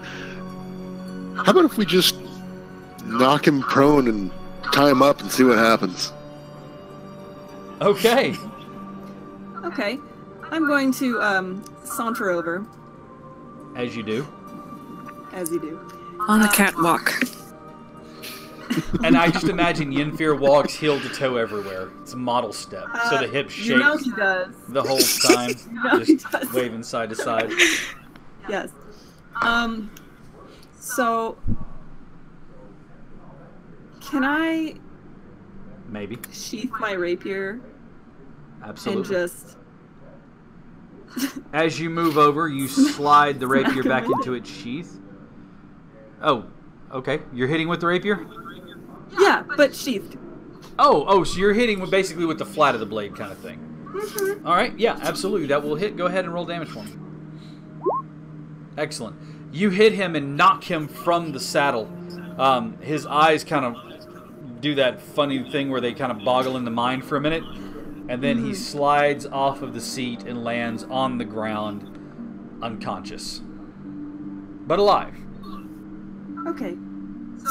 How about if we just knock him prone and tie him up and see what happens? Okay. Okay. I'm going to, saunter over, As you do. as you do. On the catwalk. And I just imagine Yenfir walks heel to toe everywhere. It's a model step. So the hip shakes You know he does. the whole time. You know he Just does. waving side to side. Yes. So... Can I Maybe. sheath my rapier Absolutely. and just... As you move over, you slide the rapier Smack him back with into it. its sheath. Oh, okay. You're hitting with the rapier? Yeah, but sheathed. Oh, so you're hitting with basically with the flat of the blade kind of thing. All right, yeah, absolutely. That will hit. Go ahead and roll damage for me. Excellent. You hit him and knock him from the saddle. His eyes kind of do that funny thing where they kind of boggle in the mind for a minute. And then he slides off of the seat and lands on the ground, unconscious. But alive. Okay.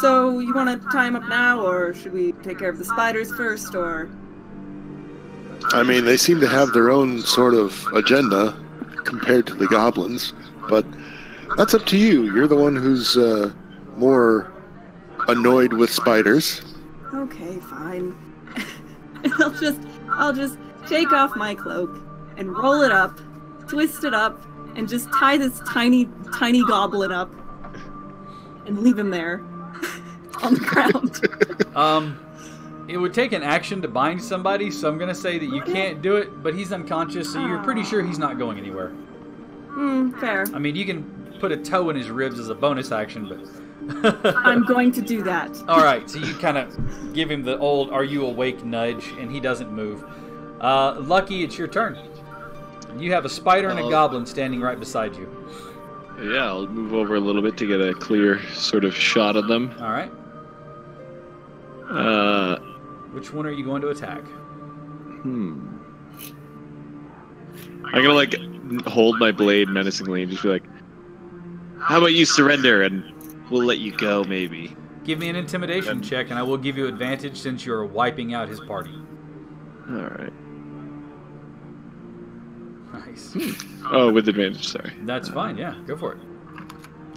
So, you want to tie him up now, or should we take care of the spiders first, or... I mean, they seem to have their own sort of agenda compared to the goblins, but that's up to you. You're the one who's more annoyed with spiders. Okay, fine. I'll just take off my cloak and roll it up, twist it up, and just tie this tiny goblin up and leave him there on the ground. It would take an action to bind somebody, so I'm going to say that you can't do it, but he's unconscious, so you're pretty sure he's not going anywhere. Fair. I mean, you can put a toe in his ribs as a bonus action, but... I'm going to do that. Alright, so you kind of give him the old "are you awake" nudge, and he doesn't move. Lucky, it's your turn. You have a spider and a goblin standing right beside you. Yeah, I'll move over a little bit to get a clear sort of shot of them. Alright. Which one are you going to attack? I'm gonna, like, hold my blade menacingly and just be like, how about you surrender and we'll let you go, maybe. Give me an intimidation check, and I will give you advantage since you're wiping out his party. Alright. Nice. Oh, with advantage, sorry. That's fine, yeah. Go for it.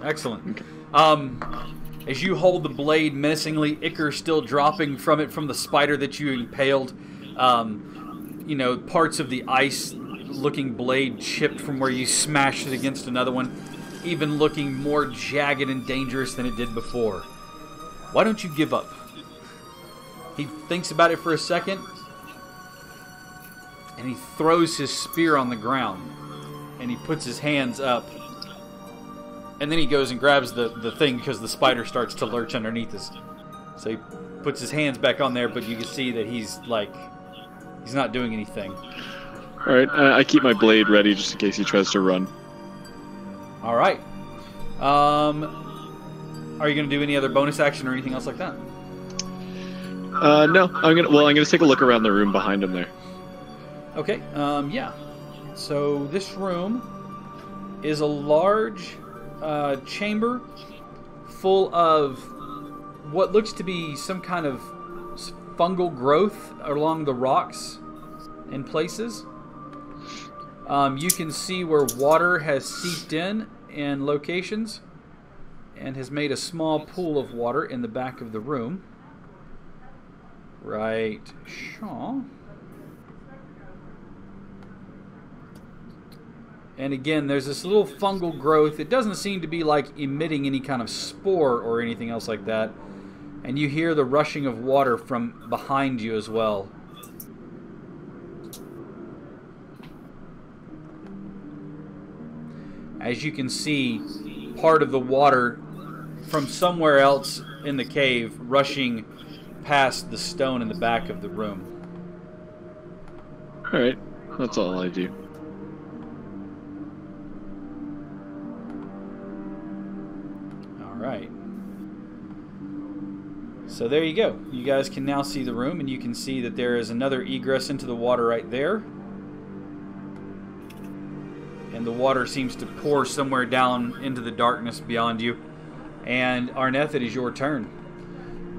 Excellent. Okay. As you hold the blade menacingly, ichor still dropping from it from the spider that you impaled. You know, parts of the ice-looking blade chipped from where you smashed it against another one, even looking more jagged and dangerous than it did before. Why don't you give up? He thinks about it for a second, and he throws his spear on the ground, and he puts his hands up. And then he goes and grabs the thing because the spider starts to lurch underneath us. So he puts his hands back on there, but you can see that he's not doing anything. Alright, I keep my blade ready just in case he tries to run. Alright. Are you going to do any other bonus action or anything else like that? No. I'm gonna take a look around the room behind him there. Okay, yeah. So this room is a large... chamber full of what looks to be some kind of fungal growth along the rocks in places. You can see where water has seeped in locations and has made a small pool of water in the back of the room. Right, Shaw. And again, there's this little fungal growth. It doesn't seem to be like emitting any kind of spore or anything else like that. And you hear the rushing of water from behind you as well. As you can see, part of the water from somewhere else in the cave rushing past the stone in the back of the room. Alright, that's all I do. Right. So there you go. You guys can now see the room, and you can see that there is another egress into the water right there. And the water seems to pour somewhere down into the darkness beyond you. And Arneth, it is your turn.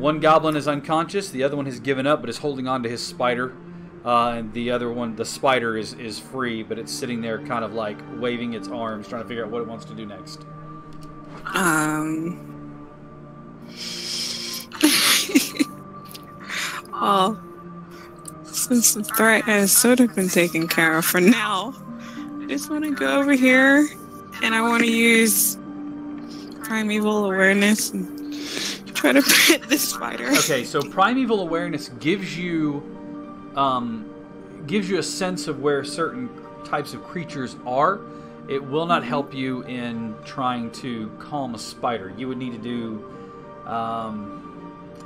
One goblin is unconscious, the other one has given up but is holding on to his spider. And the other one, the spider, is free, but it's sitting there kind of like waving its arms, trying to figure out what it wants to do next. Well, since the threat has sort of been taken care of for now, I just want to go over here and I want to use Primeval Awareness and try to pet the spider. Okay, so Primeval Awareness gives you a sense of where certain types of creatures are. It will not help you in trying to calm a spider. You would need to do,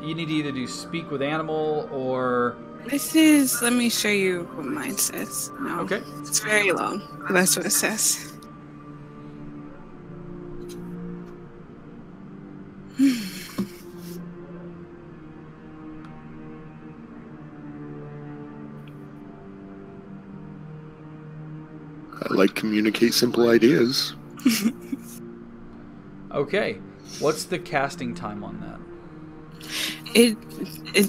you need to either do speak with animal or... let me show you what mine says. No, okay. It's very long, but that's what it says. I like communicate simple ideas. Okay. What's the casting time on that?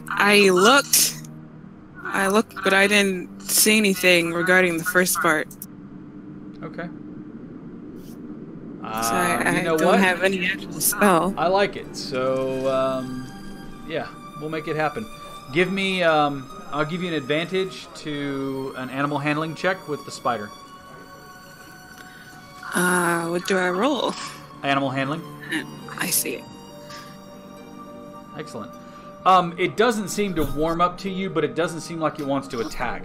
I looked I looked, but I didn't see anything regarding the first part. Okay. So I you know don't what? have any actual spell. I like it. So, yeah, we'll make it happen. Give me, I'll give you an advantage to an animal handling check with the spider. What do I roll? Animal handling. I see it. Excellent. It doesn't seem to warm up to you, but it doesn't seem like it wants to attack.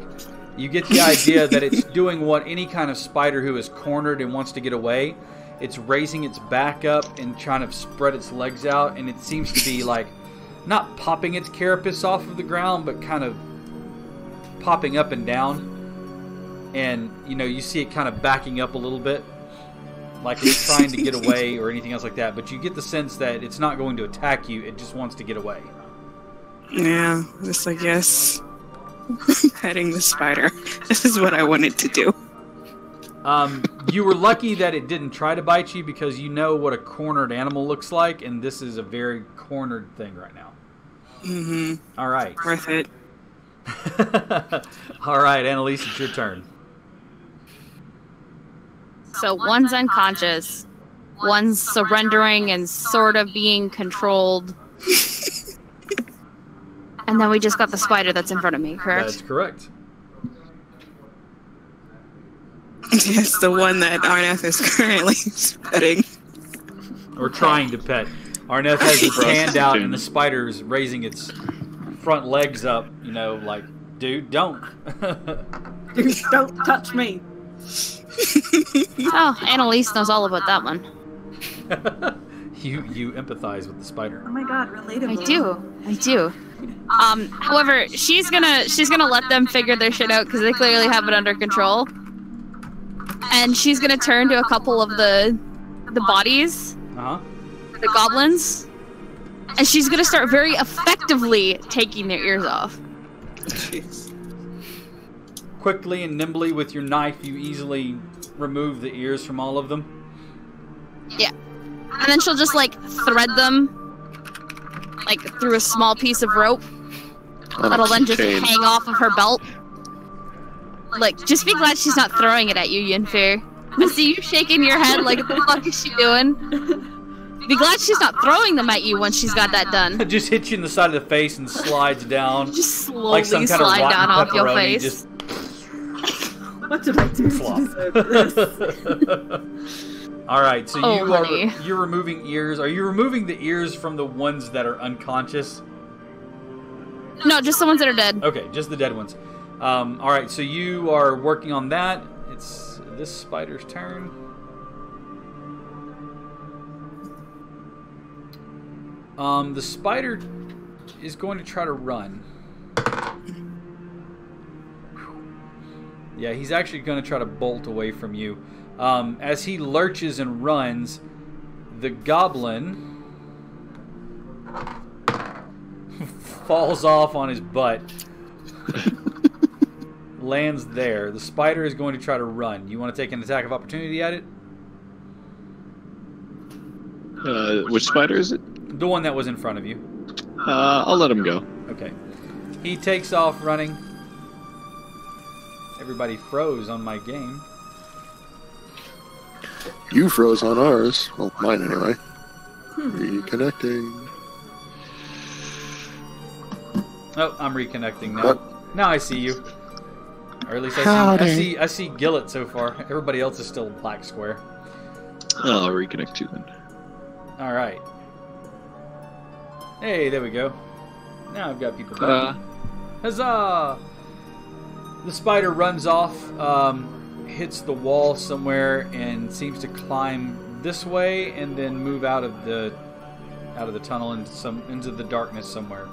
You get the idea that it's doing what any kind of spider who is cornered and wants to get away. It's raising its back up and trying to spread its legs out, and it seems to be like not popping its carapace off of the ground, but kind of popping up and down. And, you know, you see it kind of backing up a little bit, like it's trying to get away or anything else like that. But you get the sense that it's not going to attack you, it just wants to get away. Yeah, just like, yes. Petting the spider. This is what I wanted to do. You were lucky that it didn't try to bite you because you know what a cornered animal looks like, and this is a very cornered thing right now. Mm-hmm. All right. Worth it. All right, Annalise, it's your turn. So one's unconscious, one's surrendering and sort of being controlled. And then we just got the spider that's in front of me, correct? That's correct. Yes, the one that Arneth is currently petting. Or trying to pet. Arneth has his hand out and the spider's raising its front legs up, you know, like, dude, don't. Dude, don't touch me. Oh, Annalise knows all about that one. You empathize with the spider. Oh my god, relatable. I do. However, she's gonna let them figure their shit out because they clearly have it under control. And she's gonna turn to a couple of the bodies, the goblins, and she's gonna start very effectively taking their ears off. Jeez. Quickly and nimbly with your knife, you easily remove the ears from all of them. Yeah. And then she'll just, like, thread them, like, through a small piece of rope. That'll then just hang off of her belt. Like, just be glad she's not throwing it at you, Yinfir. I see you shaking your head like, what the fuck is she doing? Be glad she's not throwing them at you once she's got that done. Just hits you in the side of the face and slides down. Just slowly like some kind slide of down off your pepperoni, face. Just What did I do to deserve this? All right, so honey. you're removing ears. Are you removing the ears from the ones that are unconscious? No, just the ones that are dead. Okay, just the dead ones. All right, so you are working on that. It's this spider's turn. The spider is going to try to run. Yeah, he's actually going to try to bolt away from you. As he lurches and runs, the goblin falls off on his butt. Lands there. The spider is going to try to run. You want to take an attack of opportunity at it? Which spider is it? The one that was in front of you. I'll let him go. Okay. He takes off running. Everybody froze on my game. You froze on ours. Well, mine anyway. Reconnecting. Oh, I'm reconnecting now. What? Now I see you. Or at least I see Gillet so far. Everybody else is still black square. I'll reconnect you then. All right. Hey, there we go. Now I've got people back. Huzzah! The spider runs off, hits the wall somewhere, and seems to climb this way, and then move out of the tunnel into the darkness somewhere.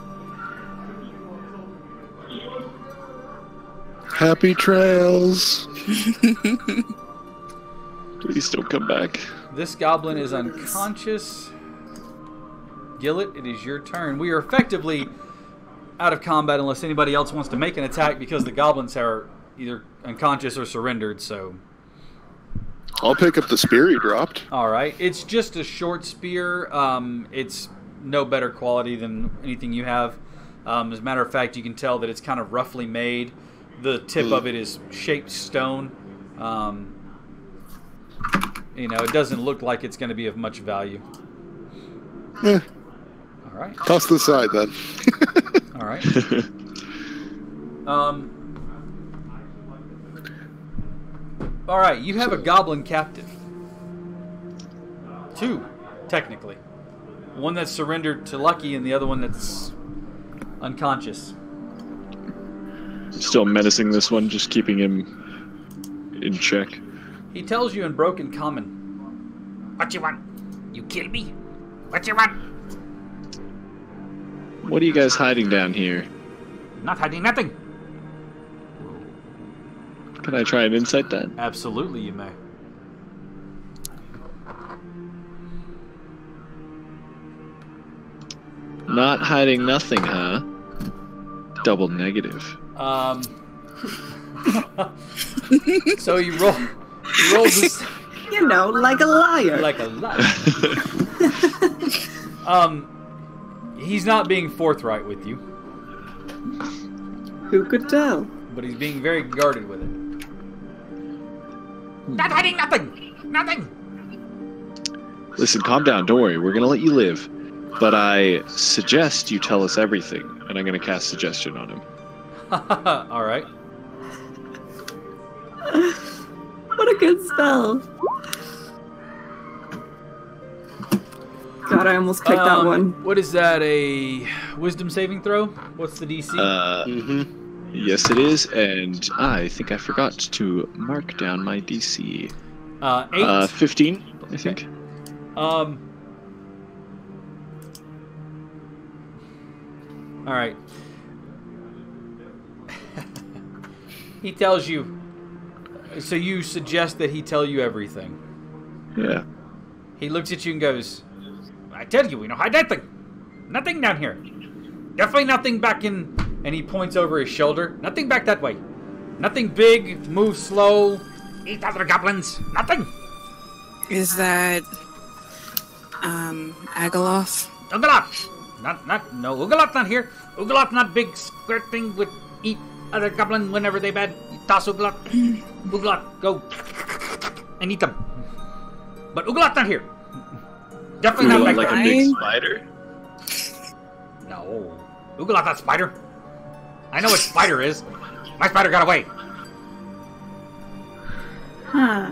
Happy trails. Please don't come back. This goblin is unconscious. Gillet, it is your turn. We are effectively out of combat unless anybody else wants to make an attack because the goblins are either unconscious or surrendered, so... I'll pick up the spear you dropped. Alright, it's just a short spear. It's no better quality than anything you have. As a matter of fact, you can tell that it's kind of roughly made. The tip of it is shaped stone. It doesn't look like it's going to be of much value. Yeah. All right. Toss this aside then. All right. All right. You have a goblin captive. 2, technically. One that's surrendered to Lucky, and the other one that's unconscious. Still menacing this one, just keeping him in check. He tells you in broken common. What you want? You kill me? What you want? What are you guys hiding down here? Not hiding nothing. Can I try an insight then? Absolutely, you may. Not hiding nothing, huh? Double negative. So you roll this Like a liar. like a liar. He's not being forthright with you, Who could tell? but he's being very guarded with it. Not hiding nothing. Nothing. Listen, calm down. Don't worry. We're gonna let you live. But I suggest you tell us everything, and I'm gonna cast suggestion on him. All right. What a good spell. God, I almost picked that one. What is that? A wisdom saving throw? What's the DC? Yes, it is, and I think I forgot to mark down my DC. 8. 15, I think. All right. He tells you. So you suggest that he tell you everything. Yeah. He looks at you and goes, I tell you, we don't hide nothing. Nothing down here. Definitely nothing back in. and he points over his shoulder. Nothing back that way. Nothing big, move slow. Eat other goblins. Nothing. Is that Agaloth? Ugoloth. No, Ugoloth not here. Ugoloth not big square thing would eat other goblin whenever they bad. Toss Ugoloth. Ugoloth, go and eat them. But Ugoloth not here. Definitely not Like like a big spider? No. Ugoloth not spider. I know what spider is. My spider got away. Huh.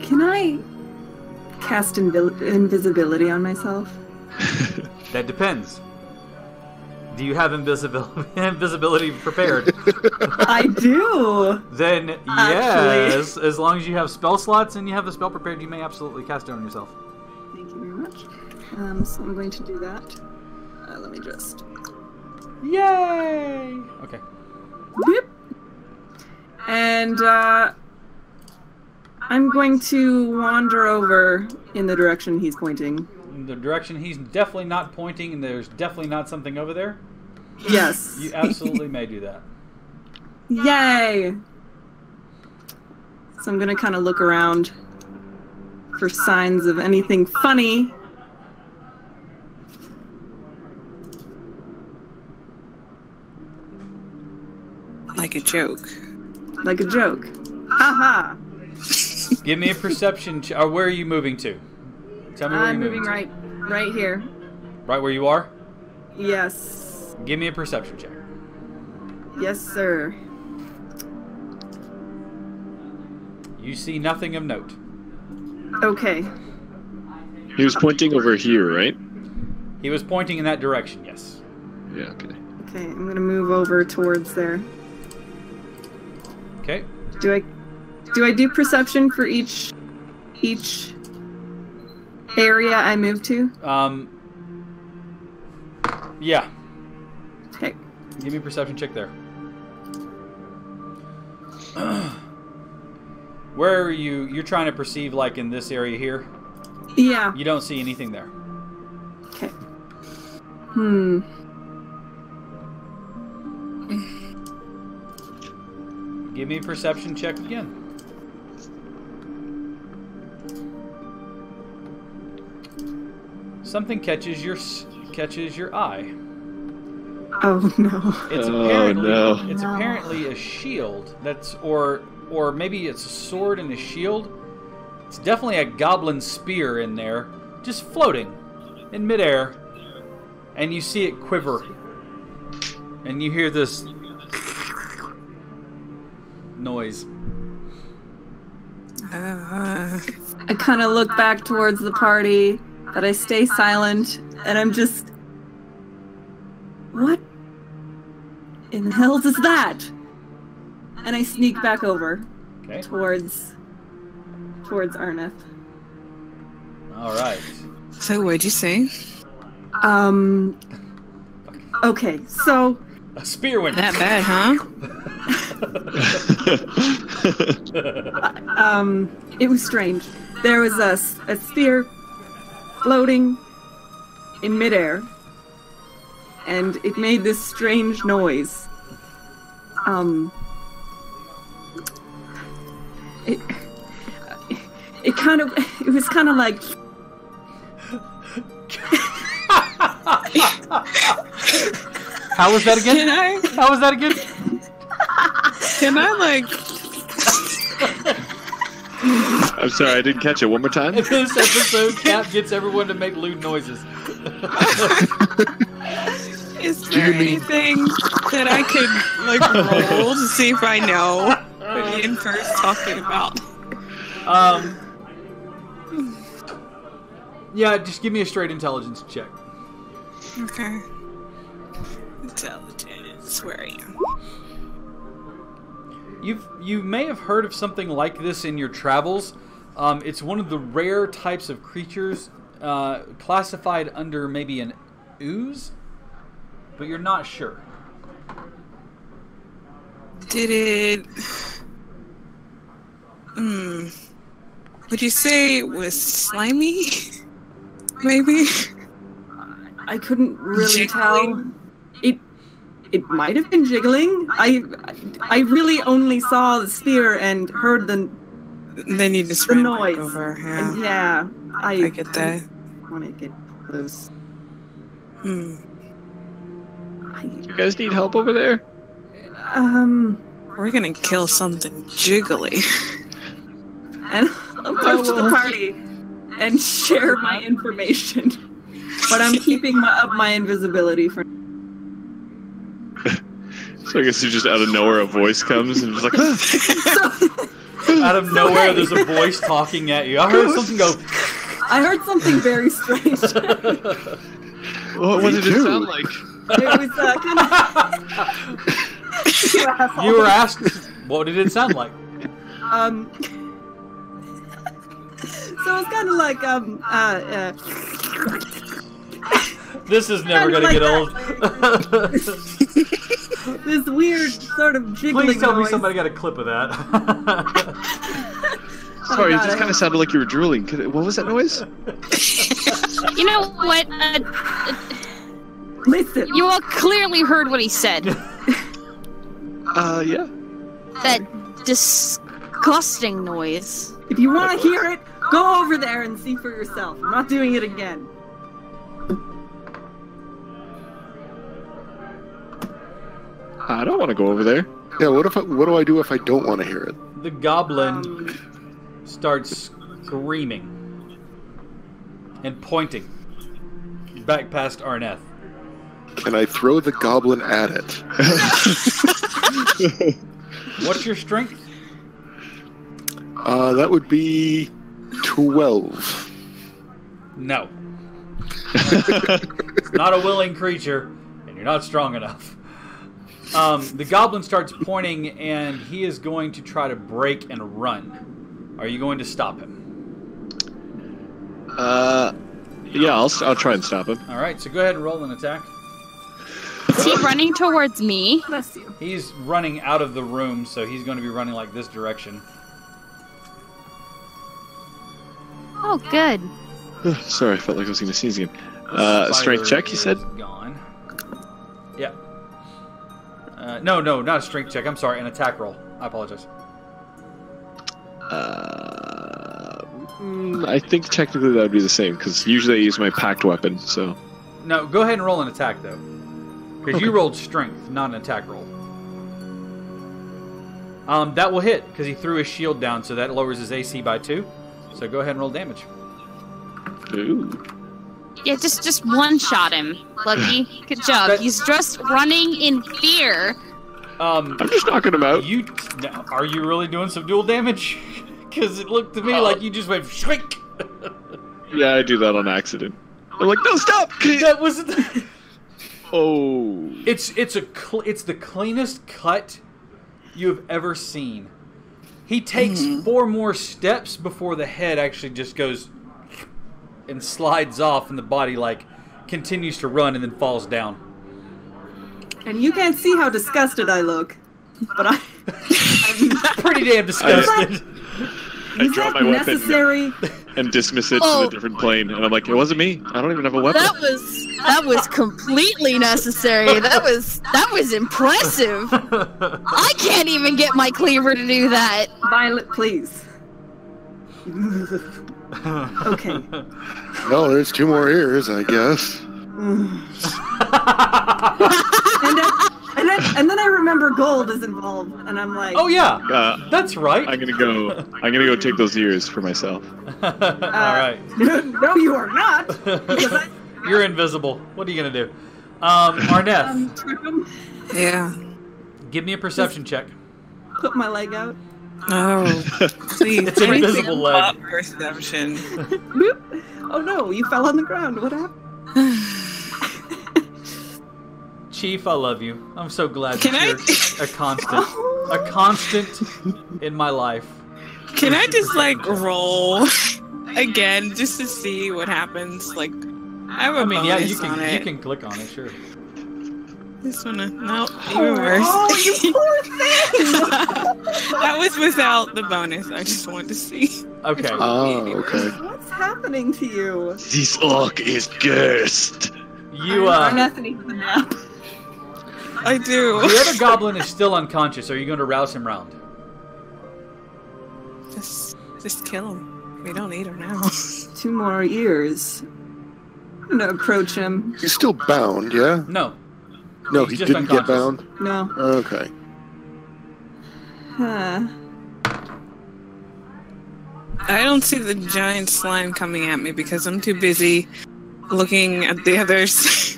Can I cast invisibility on myself? That depends. Do you have invisibility prepared? I do! Then Actually. yes, as long as you have spell slots and you have the spell prepared, you may absolutely cast it on yourself. Thank you very much. So I'm going to do that. Let me just... Yay! Okay. Yep. And I'm going to wander over in the direction he's pointing. In the direction he's definitely not pointing, and there's definitely not something over there. Yes. You absolutely may do that. Yay! So I'm going to kind of look around for signs of anything funny. Like a joke. Like a joke. Haha! Give me a perception. Or where are you moving to? Tell me where I'm you're moving to. right here. Right where you are? Yes. Give me a perception check. Yes, sir. You see nothing of note. Okay. He was pointing over here, right? He was pointing in that direction, yes. Yeah, okay. Okay, I'm going to move over towards there. Okay. Do I do perception for each area I move to? Yeah. Okay. Give me a perception check there. Where are you? You're trying to perceive, like, in this area here? Yeah. You don't see anything there. Okay. Give me a perception check again. Something catches your eye. Oh no. It's apparently a shield or maybe it's a sword and a shield. It's definitely a goblin spear in there, just floating in midair, and you see it quiver, and you hear this noise. I kind of look back towards the party, but I stay silent, and I'm just... What in the hell is that? And I sneak back over towards Arneth. All right. So what'd you say? Okay, so... A spear went... That bad, huh? It was strange. There was a sphere floating in midair, and it made this strange noise. It was kind of like... How was that again? How was that again? Can I, like... I'm sorry, I didn't catch it. One more time? In this episode, Cap gets everyone to make lewd noises. Is there anything that I could, like, roll to see if I know what Ian first talking about? Yeah, just give me a straight intelligence check. Okay. Intelligence, where are you? You may have heard of something like this in your travels. It's one of the rare types of creatures classified under maybe an ooze, but you're not sure. Did it... Would you say it was slimy? Maybe? I couldn't really tell. It might have been jiggling. I really only saw the spear and heard the Then you just ran noise. back over. Yeah. And yeah, I get that. Want to get close. You guys need help over there? We're gonna kill something jiggly. And approach the party and share my information. But I'm keeping up my invisibility for... So I guess you just out of nowhere a voice comes and just like... Out of nowhere there's a voice talking at you. I heard something go... I heard something very strange. What did it sound like? It was kind of... You were asked, what did it sound like? So it's kind of like, This is never gonna get old. This weird sort of jiggling Please tell me noise. somebody got a clip of that. Sorry, it just kind of sounded like you were drooling. What was that noise? You know what? Listen. You all clearly heard what he said. Yeah. That disgusting noise. If you want to hear it, go over there and see for yourself. I'm not doing it again. I don't want to go over there. Yeah, what do I do if I don't want to hear it? The goblin starts screaming and pointing back past Arneth. And I throw the goblin at it. What's your strength? That would be 12. No. It's not a willing creature, and you're not strong enough. The goblin starts pointing, and he is going to try to break and run. Are you going to stop him? Yeah, I'll try and stop him. All right, so go ahead and roll an attack. Is he running towards me? Bless you. He's running out of the room, so he's going to be running like this direction. Oh, good. Sorry, I felt like I was going to sneeze again. Strength check, you said? Gone. Yeah. No, not a strength check. I'm sorry, an attack roll. I apologize. I think technically that would be the same, because usually I use my packed weapon, so... No, go ahead and roll an attack, though. Because you rolled strength, not an attack roll. That will hit, because he threw his shield down, so that lowers his AC by 2. So go ahead and roll damage. Ooh. Yeah, just one-shot him, Lucky. Good job. He's just running in fear. I'm just knocking him out. Are you really doing some dual damage? Because it looked to me like you just went shriek. Yeah, I do that on accident. I'm like, no, stop! That was. Oh. It's the cleanest cut you have ever seen. He takes 4 more steps before the head actually just goes and slides off, and the body continues to run and then falls down. And you can't see how disgusted I look, but I'm pretty damn disgusted. I drop my weapon necessary? and dismiss it to a different plane, and I'm like, it wasn't me. I don't even have a weapon. That was completely necessary. That was impressive. I can't even get my cleaver to do that. Violet, please. Okay. Well, there's 2 more ears, I guess. And then I remember gold is involved, and I'm like, oh yeah, that's right. I'm gonna go take those ears for myself. All right. No, you are not. You're invisible. What are you gonna do? Arneth. Trip him, Yeah. Give me a perception check. put my leg out. Oh, please. It's an invisible leg. Perception. Boop. Oh no, you fell on the ground. What happened? Chief, I love you. I'm so glad Can that I- you're a constant in my life. Can I just roll again just to see what happens? I have a bonus you on it. can click on it, sure. This one, no, even worse. Oh, you poor thing! That was without the bonus. I just wanted to see. Okay. Oh, okay. What's happening to you? This orc is cursed. You Arneth needs a nap. I do. the other goblin is still unconscious. Are you going to rouse him round? Just kill him. We don't need him now. 2 more ears. I'm gonna approach him. He's still bound, yeah? No. No, He's he just didn't get unconscious. bound? No. Okay. I don't see the giant slime coming at me because I'm too busy looking at the others.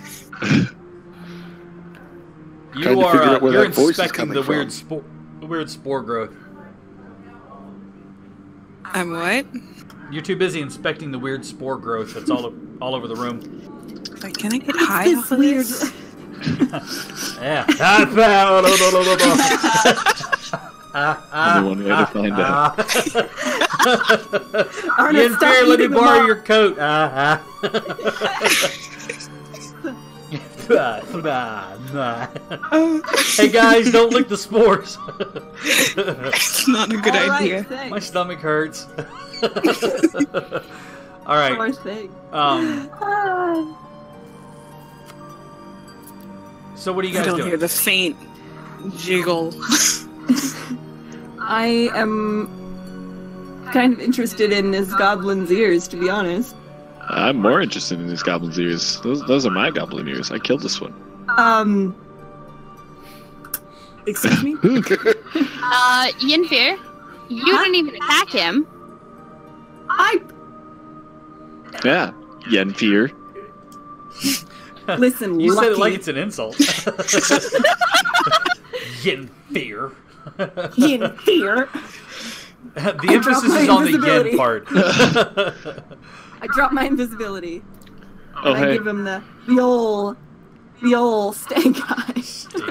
Trying to figure out where You're that voice is inspecting coming the weird spore growth. I'm what? You're too busy inspecting the weird spore growth that's all over the room. Can I get high off of weird. this? Yeah. Only one way to find out. Arneth, stop Let me eating them borrow up. your coat. Hey guys, don't lick the spores. It's not a good All right, idea. thanks. My stomach hurts. All right. Poor thing. So what are you I guys don't doing? hear the faint jiggle. I am kind of interested in his goblin's ears, to be honest. I'm more interested in these goblin's ears. Those are my goblin ears. I killed this one. Excuse me? Yenfir, you didn't even attack him. Yeah, Yenfir. Listen, You Lucky. said it like it's an insult. Yin fear. Yenfir. The emphasis my is on the invisibility. yin part. I drop my invisibility. Oh, And I hey. give him the old stank eye.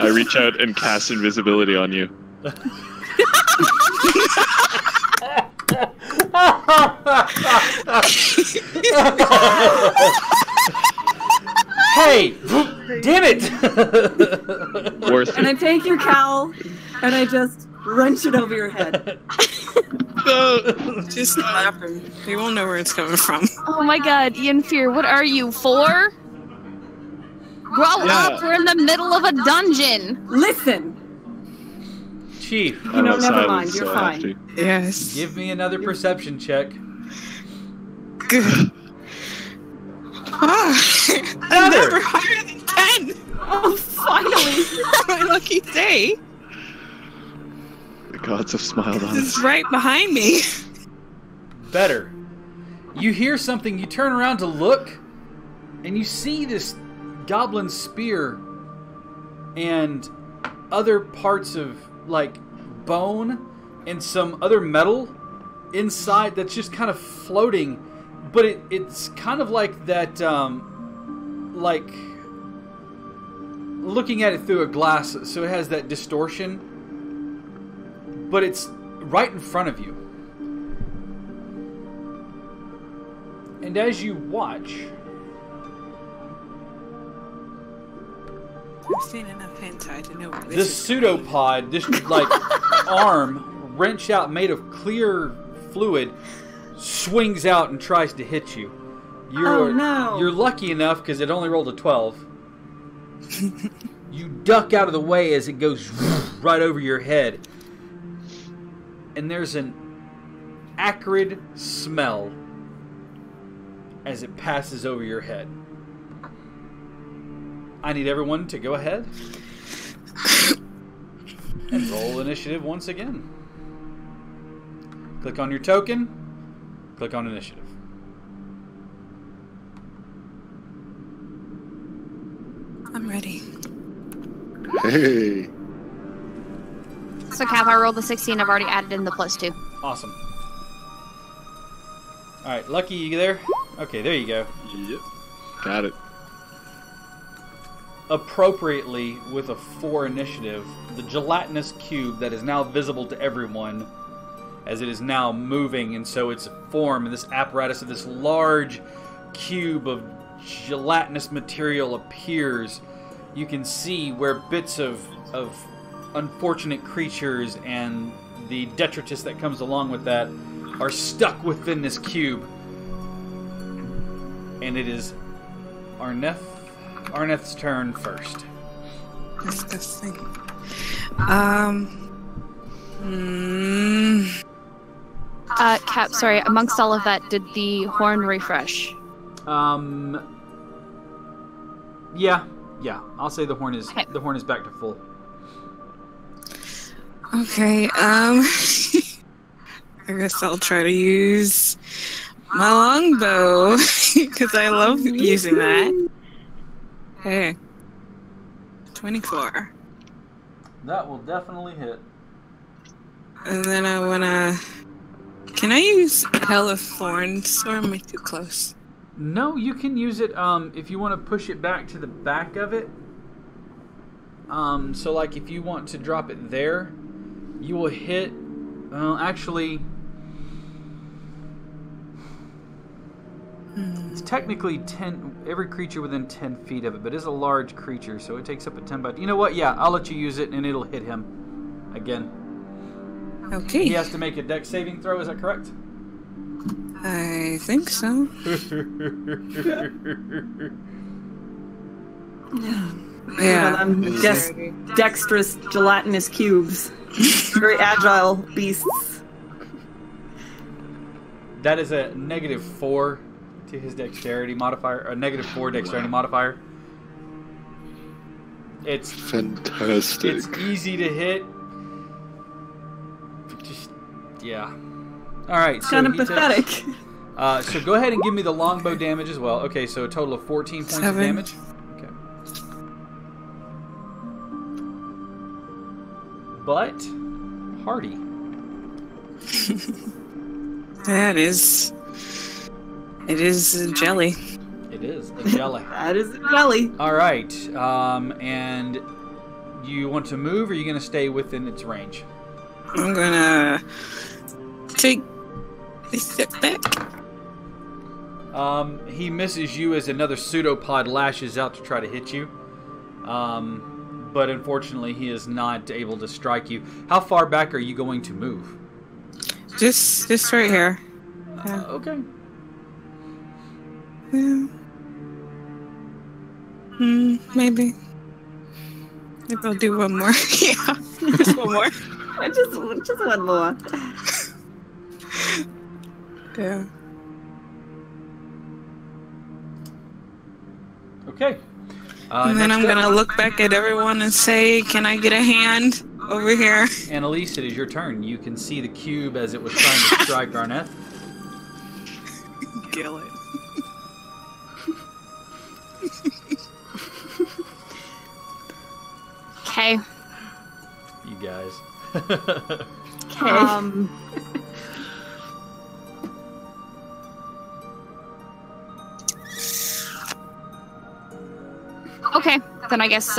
I reach out and cast invisibility on you. Hey! Damn it! Worth And I it. take your cowl and I just wrench it over your head. Just slap him. He won't know where it's coming from. Oh my god, Yenfir, what are you, 4? Grow up, we're in the middle of a dungeon. Listen, Chief, you know, never mind, you're so I have fine. to. Yes. give me another perception check. Good. Another! Never higher than 10. Oh, My lucky day. The gods have smiled on It's us. right behind me. Better. You hear something, you turn around to look, and you see this goblin spear and other parts of, like, bone and some other metal inside that's just kind of floating. But it's kind of like that, like, looking at it through a glass, so it has that distortion. But it's right in front of you. And as you watch, I've seen enough hentai to know what this this is. pseudopod, this like arm wrenched out, made of clear fluid, swings out and tries to hit you. Oh, no. You're lucky enough because it only rolled a 12. You duck out of the way as it goes right over your head. And there's an acrid smell as it passes over your head. I need everyone to go ahead and roll initiative once again. Click on your token. Click on initiative. I'm ready. Hey. So, Cap, I rolled the 16. I've already added in the +2. Awesome. Alright, Lucky, you there? Okay, there you go. Yep. Got it. Appropriately, with a 4 initiative, the gelatinous cube that is now visible to everyone, as it is now moving, and so its form and this apparatus of this large cube of gelatinous material appears. You can see where bits of unfortunate creatures and the detritus that comes along with that are stuck within this cube. And it is Arneth's turn first. Disgusting. Cap, sorry, amongst all of that, did the horn refresh? Yeah. I'll say the horn is Okay. back to full. Okay, I guess I'll try to use my longbow, because I love using that. Hey. 24. That will definitely hit. And then I wanna... Can I use Hell of Thorns, or am I too close? No, you can use it if you want to push it back to the back of it. So like if you want to drop it there, you will hit. Actually, it's technically 10. Every creature within 10 feet of it, but it's a large creature, so it takes up a 10 by. You know what? Yeah, I'll let you use it, and it'll hit him again. Okay. He has to make a dex saving throw. Is that correct? I think so. Yeah, them dexterous gelatinous cubes. Very agile beasts. That is a -4 to his dexterity modifier. A -4 dexterity modifier. It's Fantastic. It's easy to hit. Just yeah. All right. So Kind of he takes- pathetic. so go ahead and give me the longbow damage as well. Okay, so a total of 14 points of 7. damage. Okay. But hardy. That is... It is jelly. It is a jelly. That is a jelly. All right. And you want to move, or are you going to stay within its range? I'm gonna take a step back. He misses you as another pseudopod lashes out to try to hit you. But unfortunately, he is not able to strike you. How far back are you going to move? Just right here. Yeah. Okay. Yeah. Maybe. Maybe I'll do one more. Yeah, just one more. Just one more. Yeah. Okay. And then I'm next gonna up, look back at everyone and say, "Can I get a hand over here?" Annalise, it is your turn. You can see the cube as it was trying to strike Garneth. Kill it. Okay. You guys. Okay. Okay, then I guess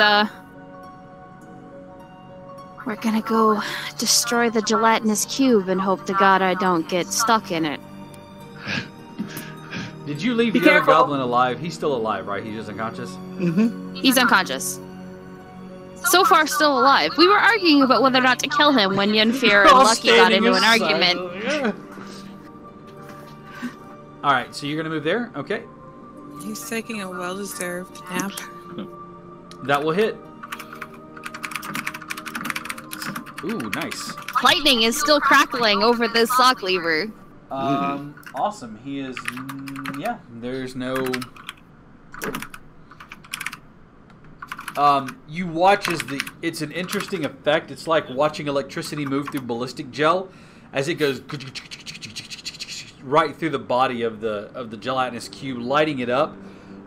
we're gonna go destroy the gelatinous cube and hope to God I don't get stuck in it. Did you leave Be the other careful. goblin alive? He's still alive, right? He's just unconscious? He's unconscious. So far, still alive. We were arguing about whether or not to kill him when Yenfear and All Lucky got standing into an aside. argument. Yeah. Alright, so you're going to move there? Okay. He's taking a well-deserved nap. That will hit. Ooh, nice. Lightning is still crackling over this sock lever. Awesome. He is... yeah, there's no... you watch as it's an interesting effect. It's like watching electricity move through ballistic gel as it goes right through the body of the gelatinous cube, lighting it up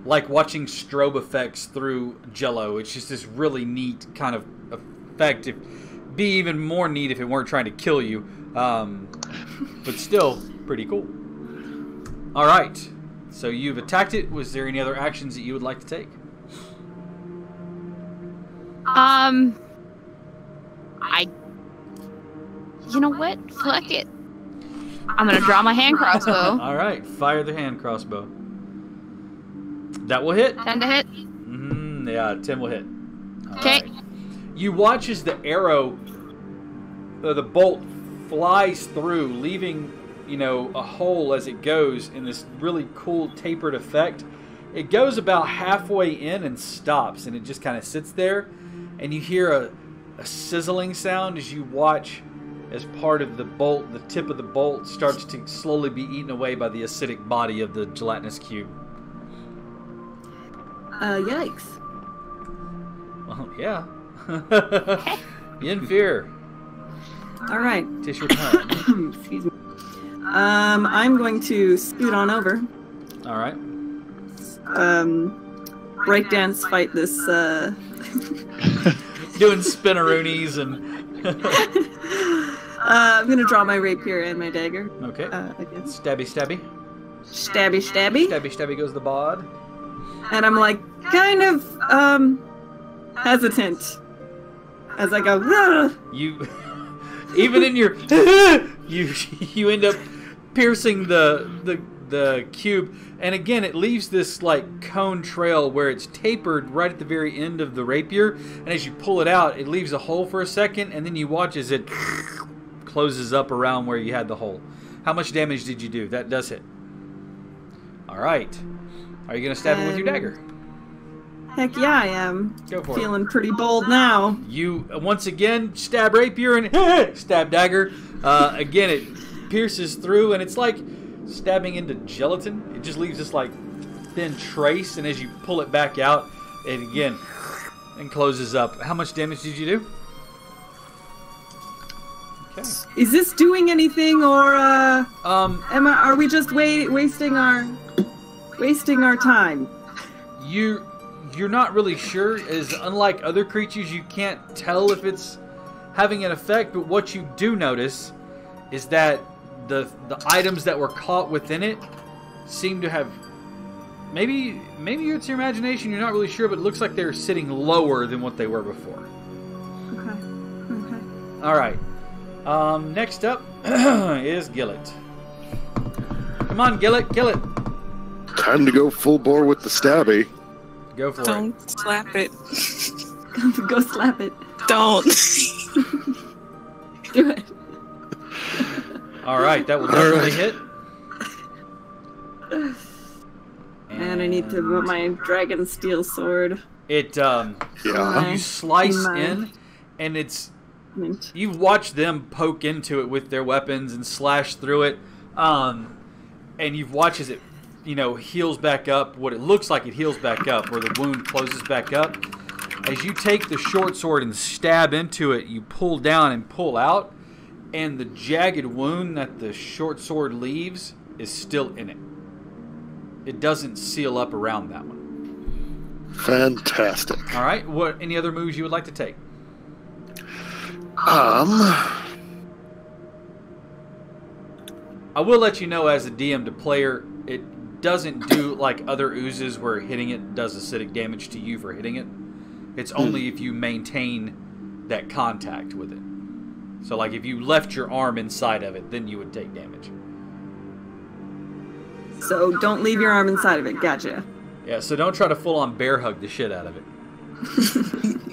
like watching strobe effects through Jello. It's just this really neat kind of effect. It'd be even more neat if it weren't trying to kill you, but still pretty cool. All right, so you've attacked it. Was there any other actions that you would like to take? You know what? Fuck it. I'm gonna draw my hand crossbow. All right, fire the hand crossbow. That will hit. 10 to hit. Yeah, 10 will hit. All Okay. right. You watch as the arrow, the bolt flies through, leaving, a hole as it goes in this really cool tapered effect. It goes about halfway in and stops, and it just kind of sits there, and you hear a sizzling sound as you watch as part of the bolt, the tip of the bolt starts to slowly be eaten away by the acidic body of the gelatinous cube. Yikes. Well, yeah. Yenfear, All right. tis your turn. Excuse me. I'm going to scoot on over. All right. Breakdance fight this, Doing spinneroonies and... I'm gonna draw my rapier and my dagger. Okay. Again. Stabby, stabby. Stabby, stabby. Stabby, stabby goes the bod. And I'm like, kind of, hesitant. As I go, "Ugh." You... Even in your... you end up piercing the cube, and again it leaves this like cone trail where it's tapered right at the very end of the rapier, and as you pull it out it leaves a hole for a second, and then you watch as it closes up around where you had the hole. How much damage did you do? That does hit. Alright. Are you going to stab it with your dagger? Heck yeah, I am. Go for it. Feeling pretty bold now. You, once again, stab rapier and stab dagger. Again, it pierces through, and it's like stabbing into gelatin. It just leaves this, like, thin trace, and as you pull it back out, it again and closes up. How much damage did you do? Okay. Is this doing anything, or are we just wasting our time? You're not really sure. As unlike other creatures, you can't tell if it's having an effect, but what you do notice is that the items that were caught within it seem to have maybe it's your imagination, you're not really sure, but it looks like they're sitting lower than what they were before. Okay. All right. Next up is Gillet. Come on, Gillet, kill it. Time to go full bore with the stabby. Go for it. Don't slap it. Go slap it. Don't. Do it. All right, that will definitely hit. And I need to put my dragon steel sword. It Yeah. you slice My- in, and it's Mint. you watch them poke into it with their weapons and slash through it, and you've watched as it heals back up. What it looks like it heals back up, where the wound closes back up. As you take the short sword and stab into it, you pull down and pull out, and the jagged wound that the short sword leaves is still in it. It doesn't seal up around that one. Fantastic. All right. Any other moves you would like to take? I will let you know as a DM to player, it doesn't do like other oozes where hitting it does acidic damage to you for hitting it. It's only if you maintain that contact with it. So like if you left your arm inside of it, then you would take damage. So don't leave your arm inside of it. Gotcha. Yeah, so don't try to full-on bear hug the shit out of it.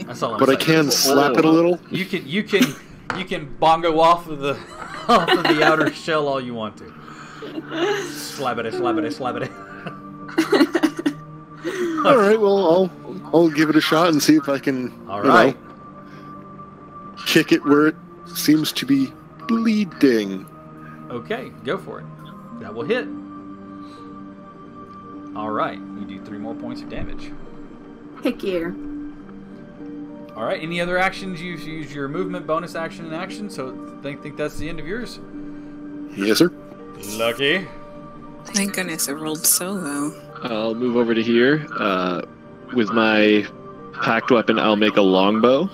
That's all I'm saying. But I can slap it a little. You can bongo off of the outer shell all you want to. Slap it. All right, well, I'll give it a shot and see if I can. All right. Kick it where it seems to be bleeding. Okay, go for it. That will hit. All right, you do 3 more points of damage. Heck yeah. All right, any other actions? You use your movement, bonus action, and action. So think that's the end of yours. Yes, sir. Lucky. Thank goodness it rolled so low. I'll move over to here. With my packed weapon, I'll make a longbow.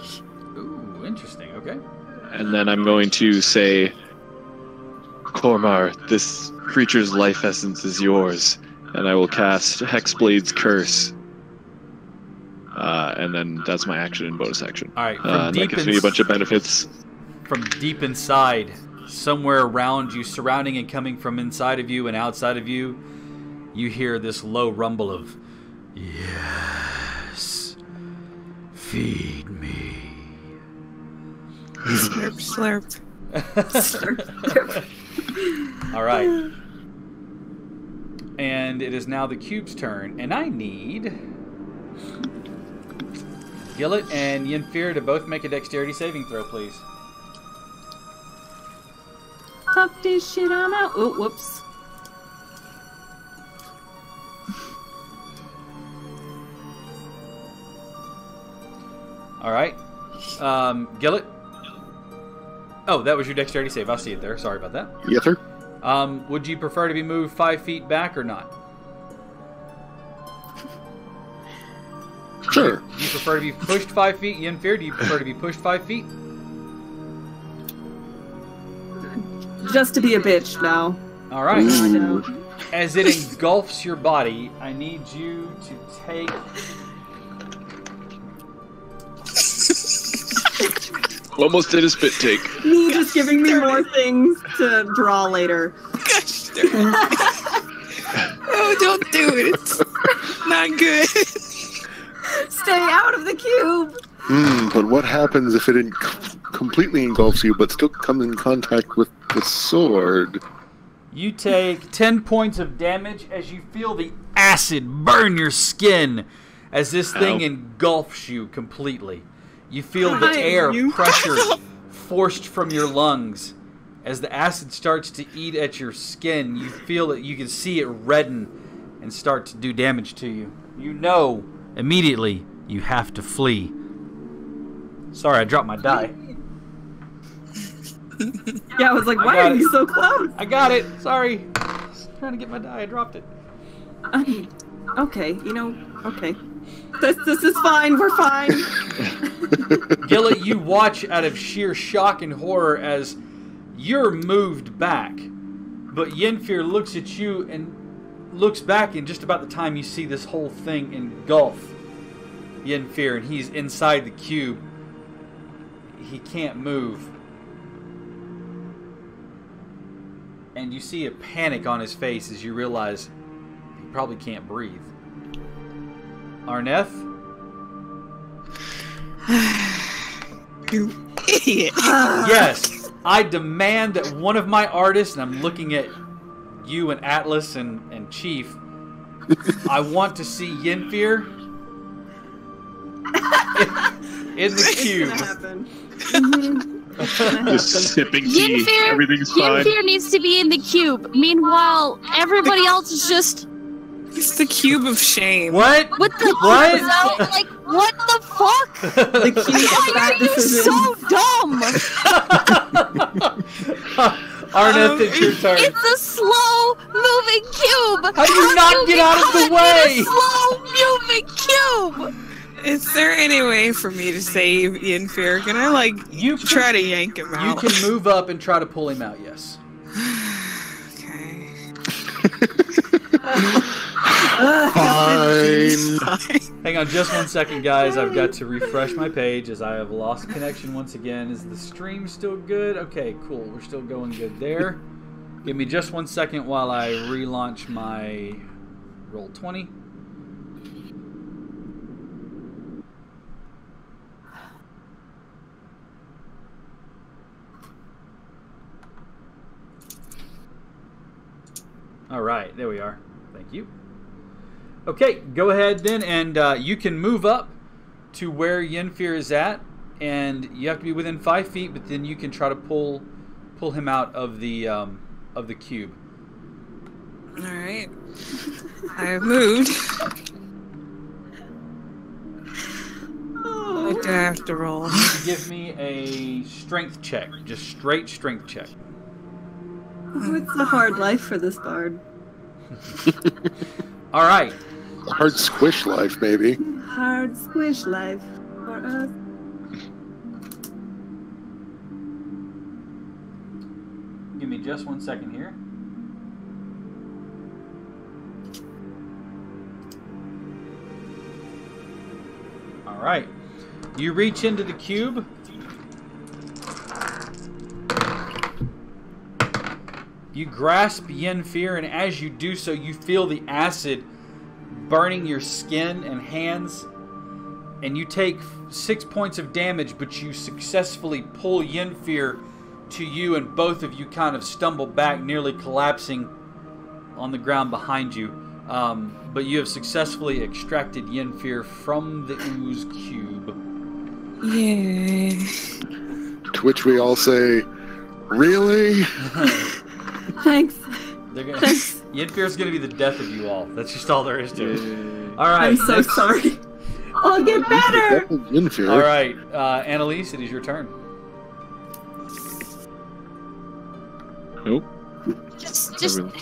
Ooh, interesting. Okay. And then I'm going to say, Cormar, this creature's life essence is yours. And I will cast Hexblade's Curse. And then that's my action and bonus action. All right. That gives me a bunch of benefits. From deep inside, somewhere around you, surrounding and coming from inside of you and outside of you, you hear this low rumble of, yes, feed me. Slurp, slurp. All right. And it is now the cube's turn, and I need Gillet and Yenfir to both make a dexterity saving throw, please. Fuck this shit, I'm out. Oh, whoops. All right. Gillet? Oh, that was your dexterity save. I see it there. Sorry about that. Yes, sir. Would you prefer to be moved 5 feet back or not? Sure. Do you prefer to be pushed 5 feet? Yenfir, do you prefer to be pushed 5 feet? Just to be a bitch now. All right. Ooh. As it engulfs your body, I need you to take... Almost did a spit take. Me just giving me more things to draw later. Gosh, oh, don't do it. It's not good. Stay out of the cube. But what happens if it completely engulfs you, but still comes in contact with the sword? You take 10 points of damage as you feel the acid burn your skin as this thing engulfs you completely. You feel the air pressure forced from your lungs. As the acid starts to eat at your skin, you feel that you can see it redden and start to do damage to you. You know immediately you have to flee. Sorry, I dropped my die. Yeah, I was like, why are you so close? I got it. Sorry. I was trying to get my die. I dropped it. Okay, okay. This is fine. We're fine. Gillet, you watch out of sheer shock and horror as you're moved back. But Yenfir looks at you and looks back, and just about the time you see this whole thing engulf Yenfir, and he's inside the cube. He can't move. And you see a panic on his face as you realize he probably can't breathe. Arneth? You idiot. Yes, I demand that one of my artists, and I'm looking at you and Atlas and Chief, I want to see Yenfir in the cube. Just sipping tea. Everything's fine. Yenfir needs to be in the cube. Meanwhile, everybody else is just It's the cube of shame. What? What the What? fuck? Like, what the fuck? The key of Why bad are you decisions. so dumb? Arnett, it's your turn. It's a slow-moving cube. How do you not get out of the way? Slow-moving cube. Is there any way for me to save Yenfear? Can I, like, You try to yank him You out? can move up and try to pull him out, yes. Okay. Fine. Hang on just 1 second, guys. I've got to refresh my page as I have lost connection once again. Is the stream still good? Okay, cool. We're still going good there. Give me just 1 second while I relaunch my Roll20. All right, there we are. Thank you. Okay, go ahead then, and you can move up to where Yenfear is at, and you have to be within 5 feet. But then you can try to pull him out of the cube. All right. I have moved. What do I have to roll? Give me a strength check, just straight strength check. Oh, it's a hard life for this bard. All right. A hard squish life, maybe. Hard squish life for us. Give me just 1 second here. All right. You reach into the cube. You grasp Yenfear, and as you do so, you feel the acid burning your skin and hands, and you take 6 points of damage, but you successfully pull Yenfear to you, and both of you kind of stumble back, nearly collapsing on the ground behind you. But you have successfully extracted Yenfear from the ooze cube. Yay. To which we all say, really? Thanks. Yenfear's gonna be the death of you all. That's just all there is to it. All right. I'm so sorry. I'll get better. All right, Annalise, it is your turn. Nope. Just. Okay.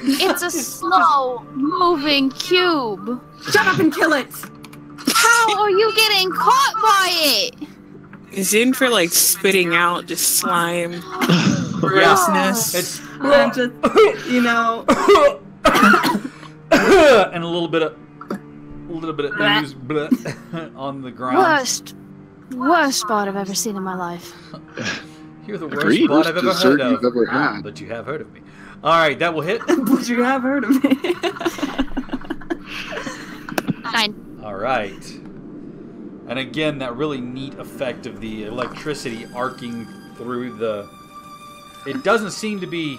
It's a slow-moving cube. Shut up and kill it. How are you getting caught by it? Is Yenfear, like, spitting out just slime? Grossness. It's I'm just, you know. and a little bit of ooze on the ground. Worst spot I've ever seen in my life. You're the worst Agreed. bot I've ever Worst heard dessert of. you've ever had. But you have heard of me. All right, that will hit. But you have heard of me. 9. All right. And again, that really neat effect of the electricity arcing through the... It doesn't seem to be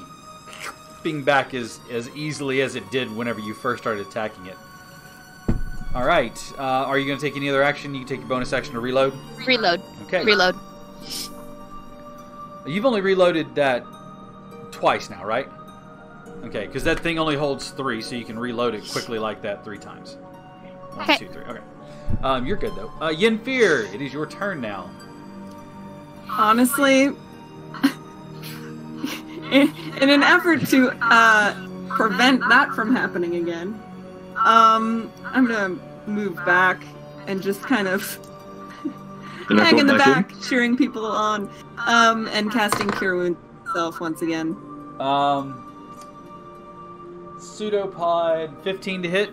being back as easily as it did whenever you first started attacking it. All right. Are you going to take any other action? You can take your bonus action to reload. Reload. Okay. Reload. You've only reloaded that twice now, right? Okay, because that thing only holds 3, so you can reload it quickly like that 3 times. 1, Okay. 2, 3. Okay. You're good, though. Yenfear, it is your turn now. Honestly, in an effort to prevent that from happening again, I'm gonna move back and just kind of You're not hang in going the back back, cheering people on, and casting Cure Wounds myself once again. Pseudopod, 15 to hit.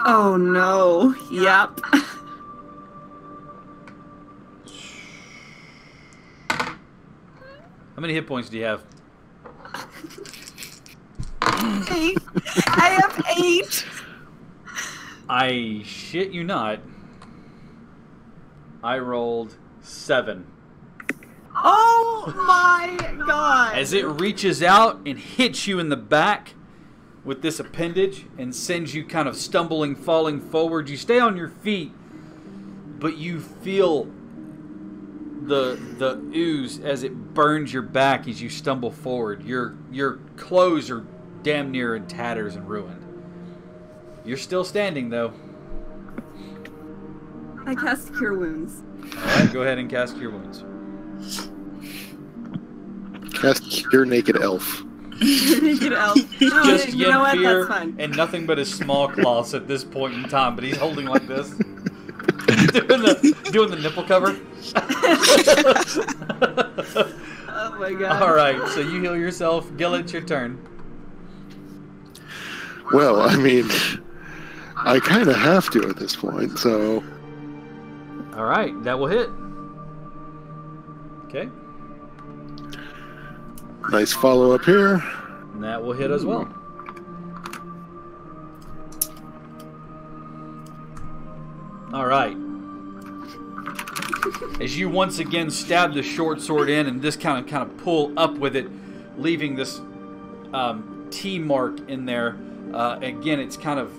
Oh no! Yep. How many hit points do you have? 8. I have 8. I shit you not. I rolled 7. Oh my god! As it reaches out and hits you in the back with this appendage and sends you kind of stumbling, falling forward. You stay on your feet, but you feel the ooze as it burns your back as you stumble forward. Your clothes are damn near in tatters and ruined. You're still standing, though. I cast Cure Wounds. Alright, go ahead and cast Cure Wounds. Cast Cure Naked Elf. Naked elf. No, Just you know what? Yennefer That's fine. and nothing but his small claws at this point in time, but he's holding like this. doing the nipple cover. Oh my god. Alright, so you heal yourself. Gillet, it's your turn. Well, I mean, I kind of have to at this point, so... Alright, that will hit. Okay. Nice follow-up here. And that will hit as well. Alright. As you once again stab the short sword in and just kind of pull up with it, leaving this T mark in there. Again, it's kind of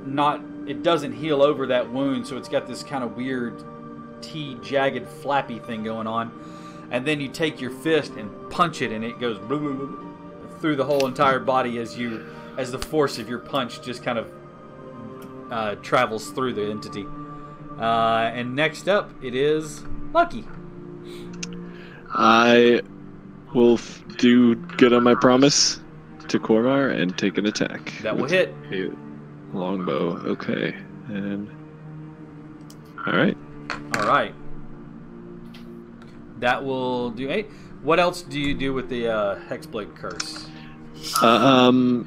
not... It doesn't heal over that wound, so it's got this kind of weird T jagged flappy thing going on. And then you take your fist and punch it, and it goes through the whole entire body as the force of your punch just kind of travels through the entity. And next up, it is Lucky. I will do good on my promise to Cormar and take an attack. That will hit. A longbow. Okay. And alright. Alright. That will do 8. What else do you do with the Hexblade Curse?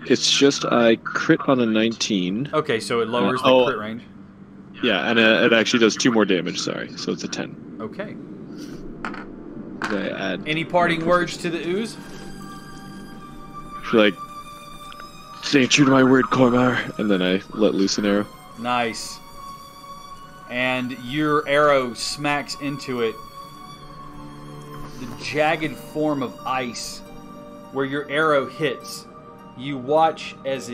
It's just I crit on a 19. Okay, so it lowers the crit range. Yeah, and it actually does 2 more damage, sorry. So it's a 10. Okay. I add... Any parting words to the ooze? Like, stay true to my word, Cormar. And then I let loose an arrow. Nice. And your arrow smacks into it. The jagged form of ice where your arrow hits. You watch as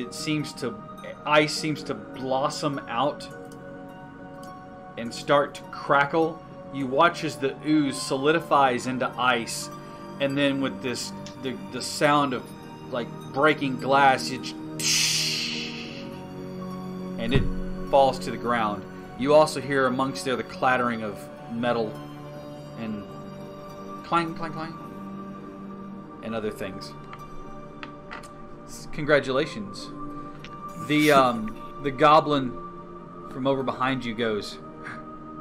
ice seems to blossom out and start to crackle. You watch as the ooze solidifies into ice, and then with the sound of like breaking glass, and it falls to the ground. You also hear amongst there the clattering of metal and clang, clang, clang, and other things. Congratulations. The goblin from over behind you goes,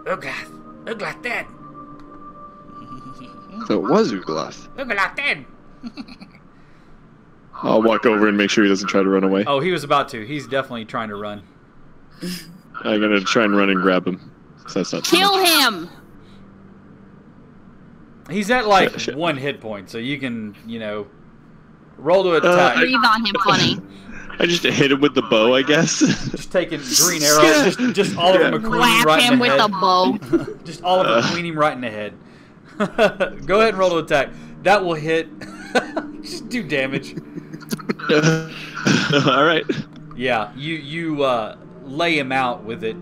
Uglath dead. So it was Uglath. Uglath dead. I'll walk over and make sure he doesn't try to run away. oh, he was about to. He's definitely trying to run. I'm gonna try and run and grab him. So that's not too Kill much. him! He's at like Shit. 1 hit point, so you can, roll to attack. Breathe on him, funny. I just hit him with the bow, I guess. Just taking green arrows, just all of them queen Whap right him in the with head. a bow. Just all of them queen him right in the head. Go ahead and roll to attack. That will hit. Just do damage. All right. Yeah, you lay him out with it,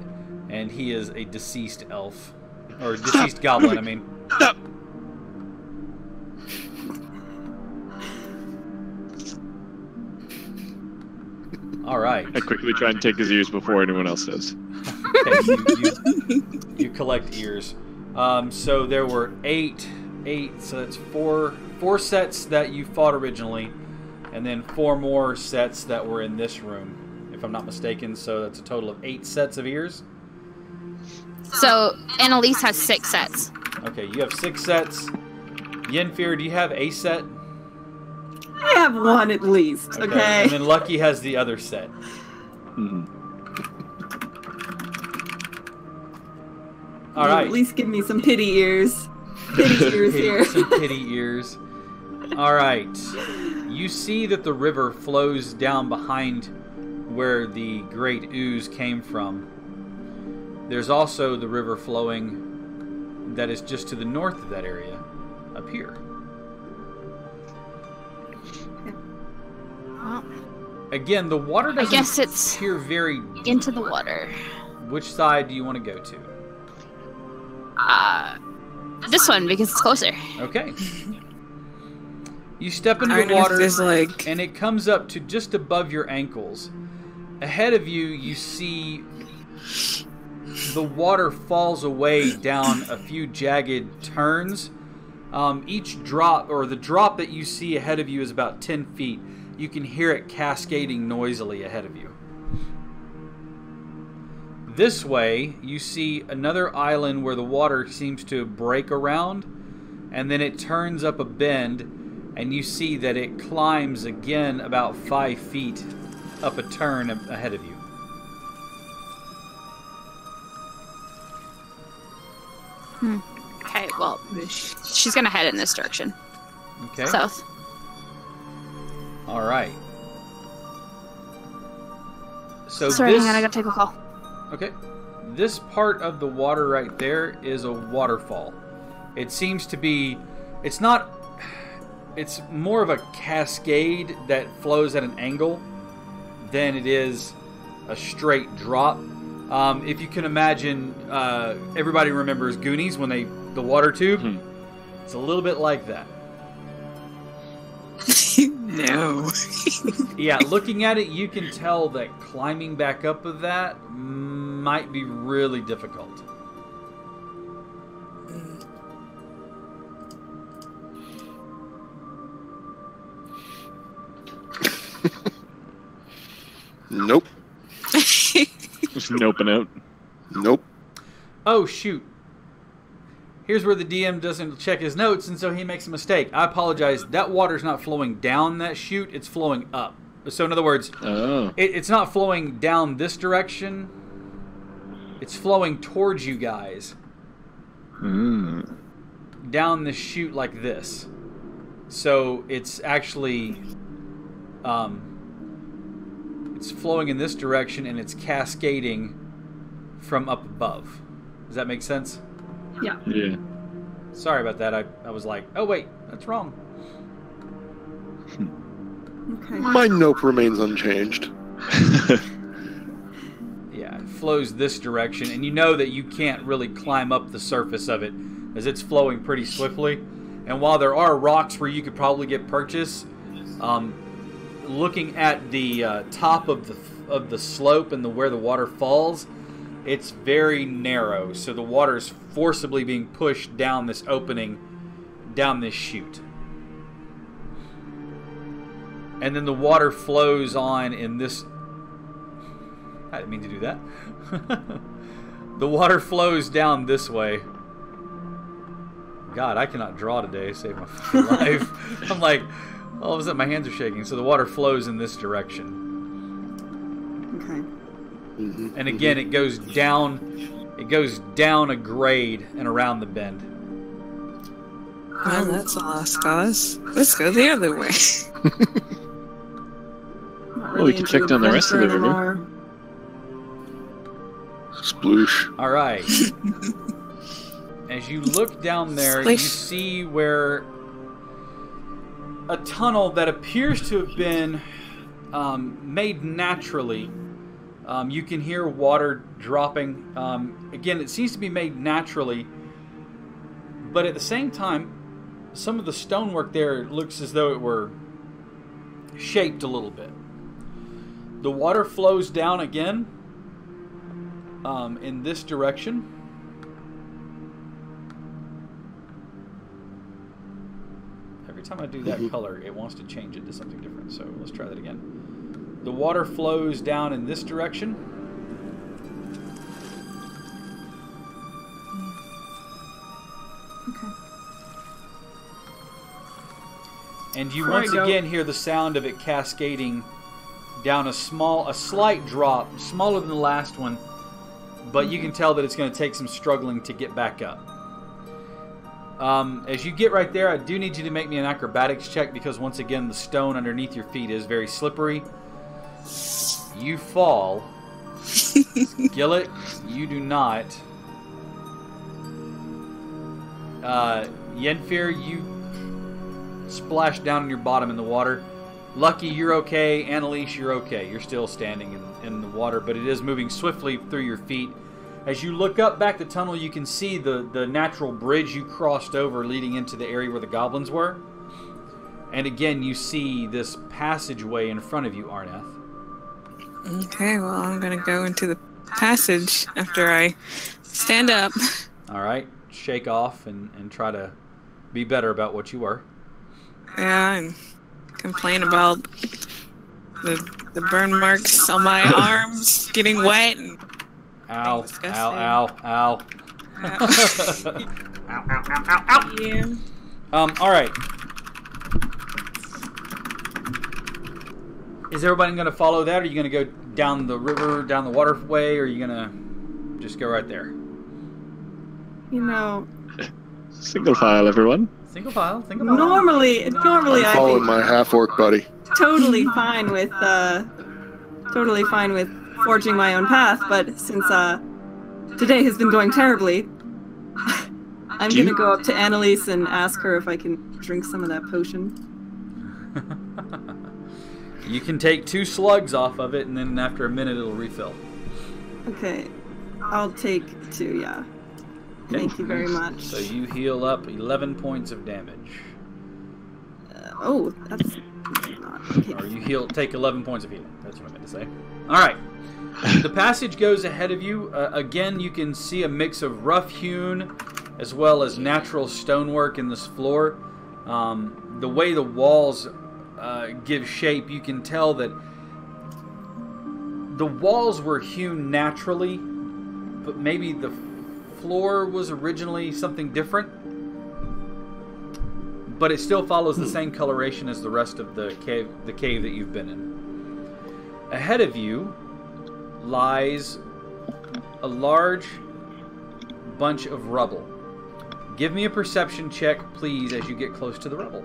and he is a deceased elf. Or deceased goblin, I mean. Stop. Alright. I quickly try and take his ears before anyone else does. Okay, you collect ears. So there were eight, so that's four sets that you fought originally, and then 4 more sets that were in this room, if I'm not mistaken. So that's a total of 8 sets of ears. So, Annalise has 6 sets. Okay, you have 6 sets. Yennefer, do you have a set? I have 1 at least, okay? And then Lucky has the other set. Mhm. All right. At least give me some pity ears. Pity ears here. Some pity ears. All right. You see that the river flows down behind where the great ooze came from. There's also the river flowing that is just to the north of that area, up here. Well, Again, the water doesn't I guess it's appear very deep. into the water. Which side do you want to go to? This one, because it's closer. Okay. You step into the water, and it comes up to just above your ankles. Ahead of you, you see the water falls away down a few jagged turns. Each drop, or the drop that you see ahead of you, is about 10 feet. You can hear it cascading noisily ahead of you. This way, you see another island where the water seems to break around, and then it turns up a bend, and you see that it climbs again about 5 feet up a turn ahead of you. Okay, well, she's gonna head in this direction. Okay. South. All right. So sorry, hang on, I gotta take a call. Okay. This part of the water right there is a waterfall. It seems to be... It's not... It's more of a cascade that flows at an angle than it is a straight drop. If you can imagine, everybody remembers Goonies when the water tube. It's a little bit like that. No. Yeah, looking at it, you can tell that climbing back up of that might be really difficult. Nope. Just noping out. Nope. Oh, shoot. Here's where the DM doesn't check his notes, and so he makes a mistake. I apologize. That water's not flowing down that chute. It's flowing up. So, in other words, it's not flowing down this direction. It's flowing towards you guys. Down the chute like this. So, it's actually... it's flowing in this direction, and it's cascading from up above. Does that make sense? Yeah. Yeah. Sorry about that. I was like, oh wait, that's wrong. Okay. My nope remains unchanged. Yeah, it flows this direction, and you know that you can't really climb up the surface of it, as it's flowing pretty swiftly. And while there are rocks where you could probably get purchase, looking at the top of the slope and where the water falls, it's very narrow, so the water is forcibly being pushed down this opening, down this chute. And then the water flows on in this... I didn't mean to do that. The water flows down this way. God, I cannot draw today, save my fucking life. I'm like, all of a sudden my hands are shaking, so the water flows in this direction. Okay. And again, it goes down a grade and around the bend. Well, that's a lost cause. Let's go the other way. Well, we can check down the rest of the river. Sploosh. All right. As you look down there, you see where a tunnel that appears to have been made naturally. You can hear water dropping. Again, it seems to be made naturally, but at the same time, some of the stonework there looks as though it were shaped a little bit. The water flows down again in this direction. Every time I do that color, it wants to change it to something different, so let's try that again. The water flows down in this direction. Okay. And you once again hear the sound of it cascading down a slight drop, smaller than the last one, but you can tell that it's going to take some struggling to get back up. As you get right there, I do need you to make me an acrobatics check, because once again the stone underneath your feet is very slippery. You fall. Gillet, you do not. Yenfir, you splash down on your bottom in the water. Lucky, you're okay. Annalise, you're okay. You're still standing in the water, but it is moving swiftly through your feet. As you look up back the tunnel, you can see the natural bridge you crossed over leading into the area where the goblins were. And again, you see this passageway in front of you, Arneth. Okay, well, I'm gonna go into the passage after I stand up. All right, shake off and try to be better about what you were. Yeah, and complain about the burn marks on my arms getting wet. And ow, disgusting. ow, ow, ow. Yeah. All right. Is everybody going to follow that? Or are you going to go down the river, down the waterway, or are you going to just go right there? You know, Single file, everyone. Single file, single file. normally I'm I'd following be my half-orc buddy. totally fine with forging my own path, but since today has been going terribly, I'm Do you- gonna go up to Annalise and ask her if I can drink some of that potion. You can take 2 slugs off of it, and then after a minute it'll refill. Okay, I'll take 2. Yeah. Thank you very much. So you heal up 11 points of damage. Oh, that's not okay. Or you take 11 points of healing. That's what I meant to say. All right. The passage goes ahead of you. Again, you can see a mix of rough-hewn as well as natural stonework in this floor. The way the walls give shape, you can tell that the walls were hewn naturally, but maybe the floor was originally something different. But it still follows the same coloration as the rest of the cave that you've been in. Ahead of you lies a large bunch of rubble. Give me a perception check, please, as you get close to the rubble.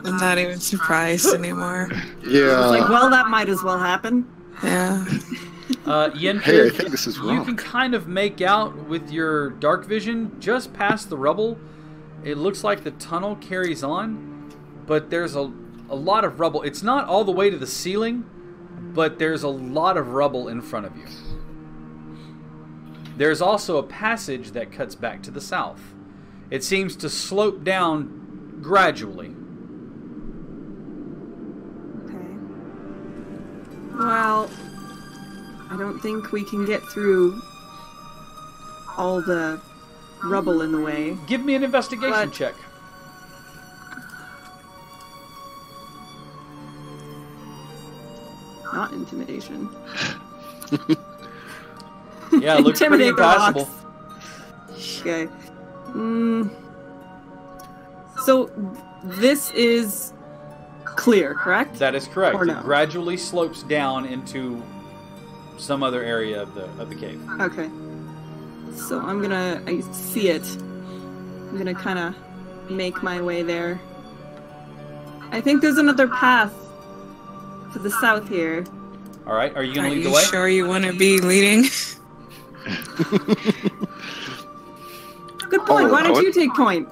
I'm not even surprised anymore. Yeah. It's like, well, that might as well happen. Yeah. Yenfid, Hey, I think this is you wrong. can kind of make out with your dark vision, just past the rubble, it looks like the tunnel carries on, but there's a lot of rubble. It's not all the way to the ceiling, but there's a lot of rubble in front of you. There's also a passage that cuts back to the south. It seems to slope down gradually. Okay. Well, I don't think we can get through all the rubble in the way. Give me an investigation But- check. Not intimidation. Yeah, it looks pretty Intimidate the impassable. rocks. Okay. So this is clear, correct? That is correct. Or no? It gradually slopes down into some other area of the cave. Okay. So I see it. I'm gonna kind of make my way there. I think there's another path to the south here. All right, are you going Are to lead you the way? sure you want to be leading? Good point. Oh, Why don't I you take point?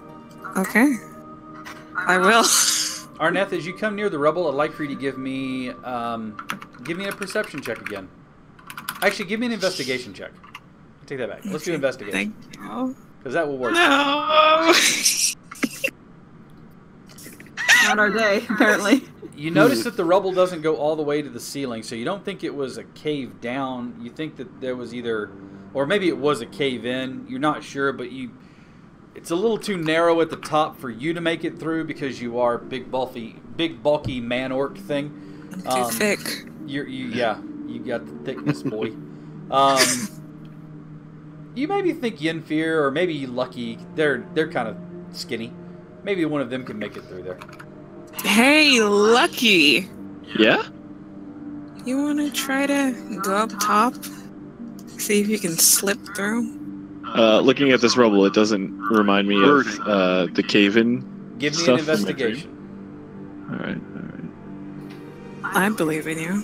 Okay. I will. Arneth, as you come near the rubble, I'd like for you to give me a perception check again. Actually, give me an investigation check. Take that back. Let's do investigation, Thank you. because that will work. No. Not our day, apparently. You notice that the rubble doesn't go all the way to the ceiling, so you don't think it was a cave down. You think that there was either, or maybe it was a cave in. You're not sure, but it's a little too narrow at the top for you to make it through because you are big bulky man orc thing. Too thick. You got the thickness, boy. You maybe think Yenfir or maybe Lucky. They're kind of skinny. Maybe one of them can make it through there. Hey, Lucky. Yeah? You want to try to go up top? See if you can slip through? Looking at this rubble, it doesn't remind me of the cave-in Give me stuff an from my dream. investigation. Alright. I believe in you.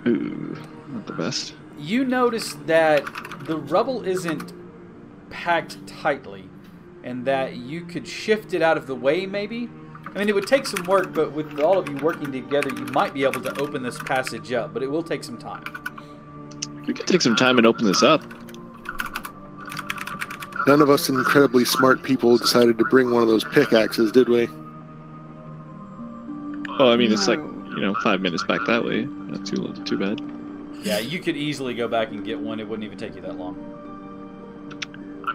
Ooh, not the best. You notice that the rubble isn't packed tightly, and that you could shift it out of the way, maybe. I mean, it would take some work, but with all of you working together, you might be able to open this passage up, but it will take some time. We could take some time and open this up. None of us incredibly smart people decided to bring one of those pickaxes, did we? Well, I mean, it's like, 5 minutes back that way. Not too bad. Yeah, you could easily go back and get one. It wouldn't even take you that long.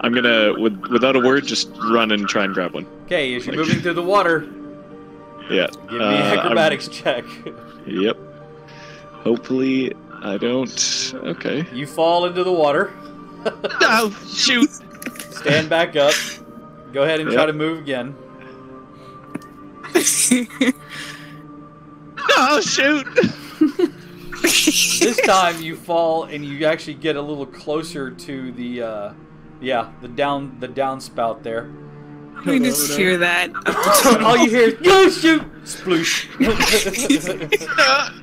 I'm gonna, without a word, just run and try and grab one. Okay, as you're moving through the water, yeah. give me an acrobatics check. Yep. Hopefully, I don't. Okay. You fall into the water. Oh, shoot! Stand back up. Go ahead and try to move again. Oh, shoot! This time you fall and you actually get a little closer to the downspout there. We just hear that. All you hear is "Go shoot!" Sploosh.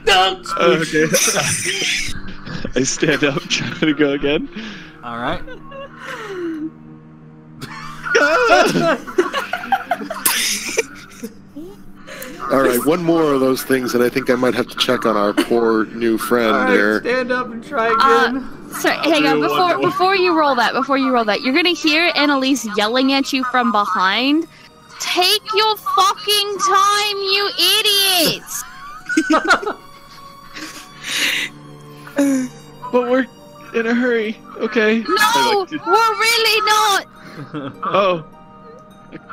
No, sploosh. Okay. I stand up, trying to go again. All right. All right, one more of those things, and I think I might have to check on our poor new friend there. Stand up and try again. Sorry, hang on. Before you roll that, you're gonna hear Annalise yelling at you from behind. Take your fucking time, you idiots! But we're in a hurry. Okay. No, we're really not. Oh.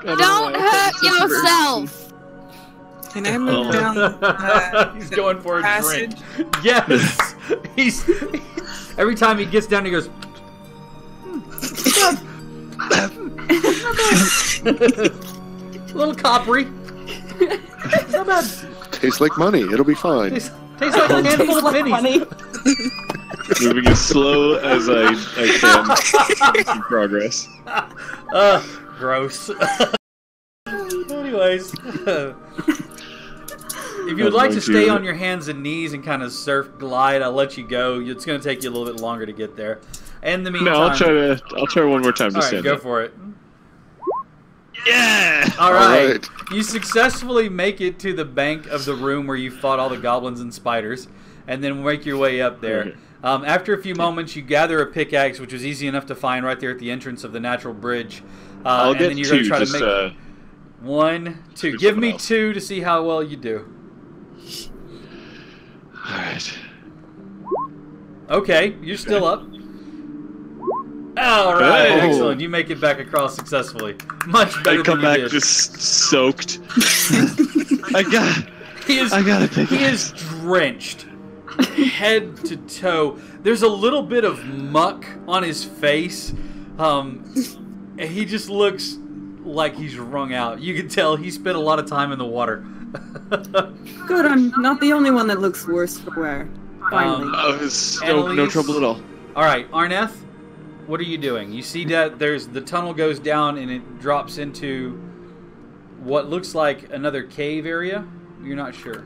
Don't hurt yourself. Can I move down? He's going for a passage? drink. Yes. He's every time he gets down, he goes. A little coppery. Not bad. Tastes like money. It'll be fine. Tastes like a handful of pennies. Moving as slow as I can. Making progress. Gross. Anyways. If you would like to stay on your hands and knees and kind of surf glide, I'll let you go. It's going to take you a little bit longer to get there. In the meantime, No, I'll try one more time to stand go up. for it. Yeah! All right. You successfully make it to the bank of the room where you fought all the goblins and spiders, and then make your way up there. After a few moments, you gather a pickaxe, which was easy enough to find right there at the entrance of the natural bridge. I'll and get then you're two. Try Just, to make 1, 2. Give me 2 to see how well you do. All right. Okay, you're still up. All right, Hey. excellent. You make it back across successfully. Much better I come than you back did. just soaked. I gotta take He is drenched, head to toe. There's a little bit of muck on his face. He just looks like he's wrung out. You can tell he spent a lot of time in the water. Good, I'm not the only one that looks worse for wear. Finally. it's no Annalise? trouble at all. All right, Arneth, what are you doing? You see that the tunnel goes down and it drops into what looks like another cave area. You're not sure.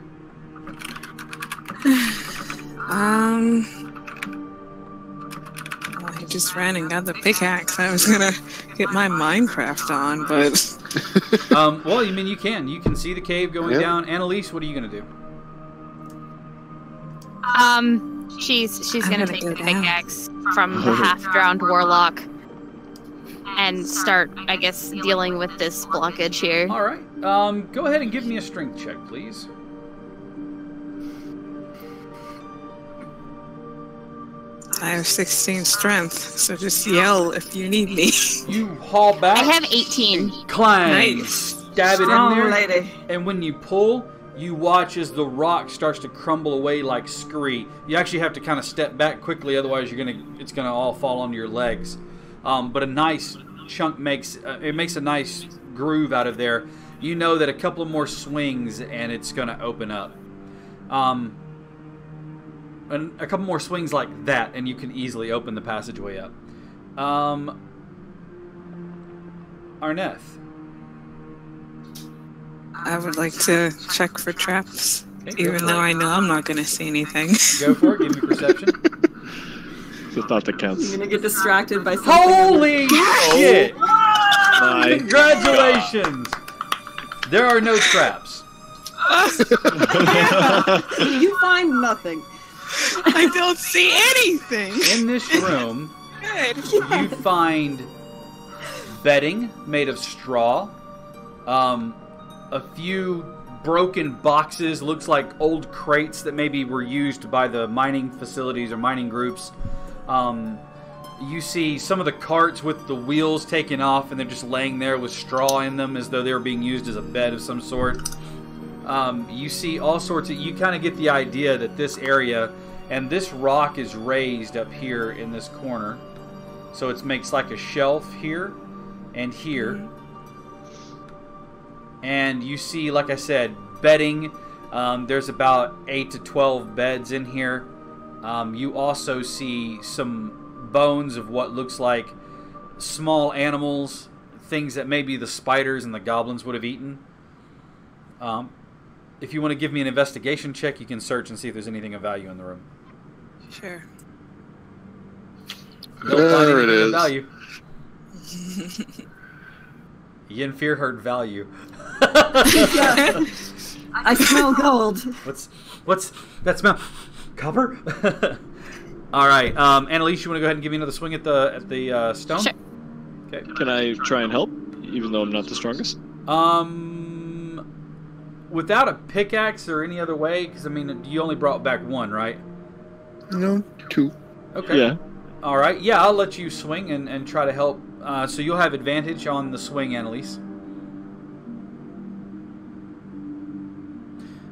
Well, he just ran and got the pickaxe. I was gonna get my Minecraft on, but Well, I mean, you can see the cave going down. Annalise, what are you gonna do? She's I'm gonna gonna take go the down. pickaxe from the half-drowned warlock and start, I guess, dealing with this blockage here. All right. Go ahead and give me a strength check, please. I have 16 strength, so just yell if you need me. You haul back. I have 18. Clang. Nice. Stab it in Strong there. lady. And when you pull, you watch as the rock starts to crumble away like scree. You actually have to kind of step back quickly, otherwise it's gonna all fall onto your legs. But a nice chunk makes a nice groove out of there. You know that a couple of more swings and it's gonna open up. And a couple more swings like that, and you can easily open the passageway up. Arneth. I would like to check for traps, Okay, go even for though it. I know I'm not gonna see anything. Go for it. Give me perception. It's a thought that counts. You're gonna get distracted by something. Holy shit! Bye. Congratulations! There are no traps. You find nothing. I don't see anything. In this room, Good. you find bedding made of straw, a few broken boxes, looks like old crates that maybe were used by the mining facilities or mining groups. You see some of the carts with the wheels taken off and they're just laying there with straw in them as though they were being used as a bed of some sort. You see all sorts of... You kind of get the idea that this area... And this rock is raised up here in this corner. So it makes like a shelf here and here. And you see, like I said, bedding. There's about 8 to 12 beds in here. You also see some bones of what looks like small animals, things that maybe the spiders and the goblins would have eaten. If you want to give me an investigation check, you can search and see if there's anything of value in the room. Sure. There it is. Value. Yenfear heard value. Yeah. I smell gold. What's that smell? Copper? All right, Annalise, you want to go ahead and give me another swing at the stone? Sure. Okay. Can I try and help, even though I'm not the strongest? Without a pickaxe or any other way, because I mean, you only brought back one, right? No, 2. Okay. Yeah. All right. Yeah, I'll let you swing and try to help. So you'll have advantage on the swing, Annalise.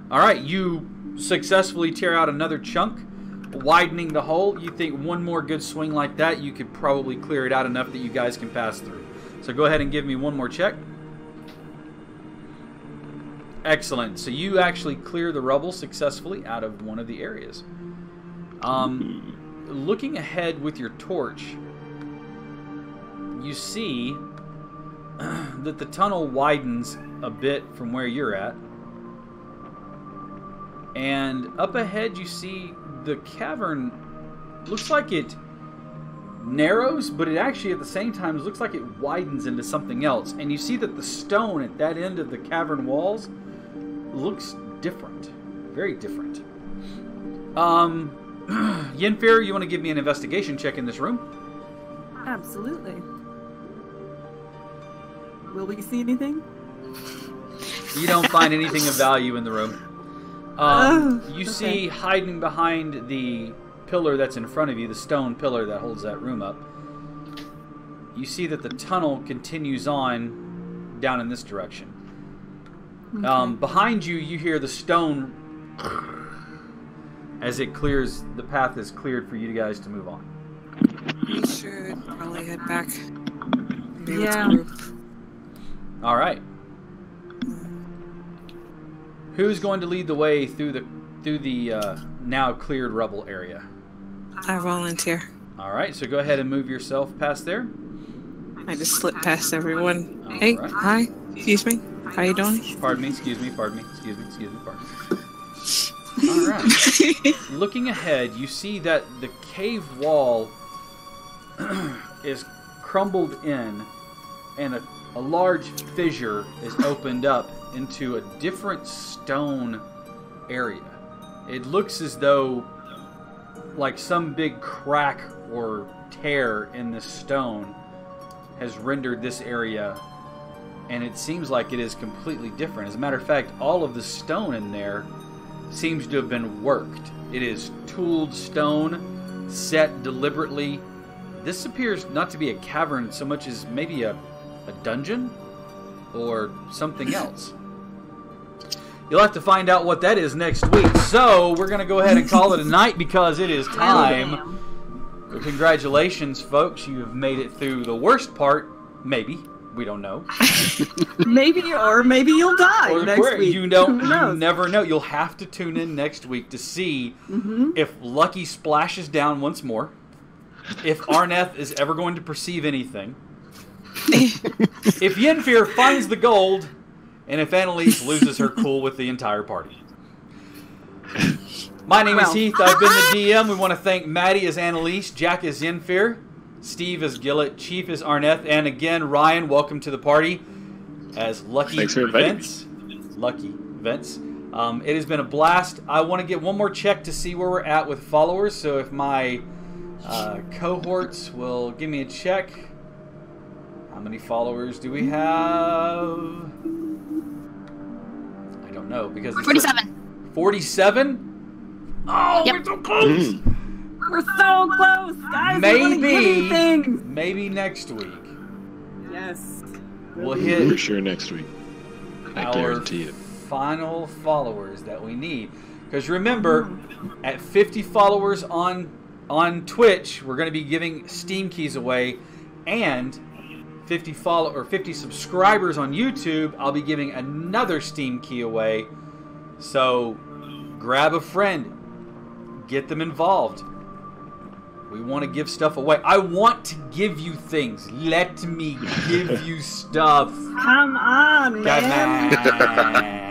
All right. You successfully tear out another chunk, widening the hole. You think one more good swing like that, you could probably clear it out enough that you guys can pass through. So go ahead and give me one more check. Excellent. So you actually clear the rubble successfully out of one of the areas. Looking ahead with your torch, you see that the tunnel widens a bit from where you're at. And up ahead you see the cavern looks like it narrows, but it actually at the same time looks like it widens into something else. And you see that the stone at that end of the cavern walls looks different. Very different. Yenfear, you want to give me an investigation check in this room? Absolutely. Will we see anything? You don't find anything of value in the room. You see hiding behind the pillar that's in front of you, the stone pillar that holds that room up, you see that the tunnel continues on down in this direction. Okay. Behind you, you hear the stone as it clears, the path is cleared for you guys to move on. We should probably head back. Be with Yeah. the group. All right. Who's going to lead the way through the now cleared rubble area? I volunteer. All right, so go ahead and move yourself past there. I just slip past everyone. All Hey, right. hi. Excuse me. How you doing? Pardon me, excuse me, pardon me, excuse me, pardon me. All right. Looking ahead, you see that the cave wall is crumbled in, and a large fissure is opened up into a different stone area. It looks as though like some big crack or tear in this stone has rendered this area, and it seems like it is completely different. As a matter of fact, all of the stone in there seems to have been worked. It is tooled stone, set deliberately. This appears not to be a cavern so much as maybe a dungeon or something else. You'll have to find out what that is next week. So we're going to go ahead and call it a night because it is time. Well, congratulations, folks. You have made it through the worst part. Maybe. We don't know. Maybe, or maybe you'll die Or next week. You Who never knows? know. You'll have to tune in next week to see if Lucky splashes down once more, if Arneth is ever going to perceive anything, if Yenfear finds the gold, and if Annalise loses her cool with the entire party. My name is Heath. I've been the DM. We want to thank Maddie as Annalise, Jack as Yenfear, Steve as Gillett, Chief as Arneth, and again, Ryan, welcome to the party as Lucky Thanks for inviting Vince. Lucky Vince. It has been a blast. I want to get one more check to see where we're at with followers, so if my cohorts will give me a check. How many followers do we have? I don't know because 47. 47? Oh, Yep. we're so close. We're so close, guys. We wanna give you things. Maybe next week Yes. we'll For hit sure next week. I our guarantee it. final followers that we need. Because remember, at 50 followers on Twitch, we're going to be giving Steam keys away, and 50 subscribers on YouTube, I'll be giving another Steam key away. So grab a friend, get them involved. We want to give stuff away. I want to give you things. Let me give you stuff. Come on, man. Come on.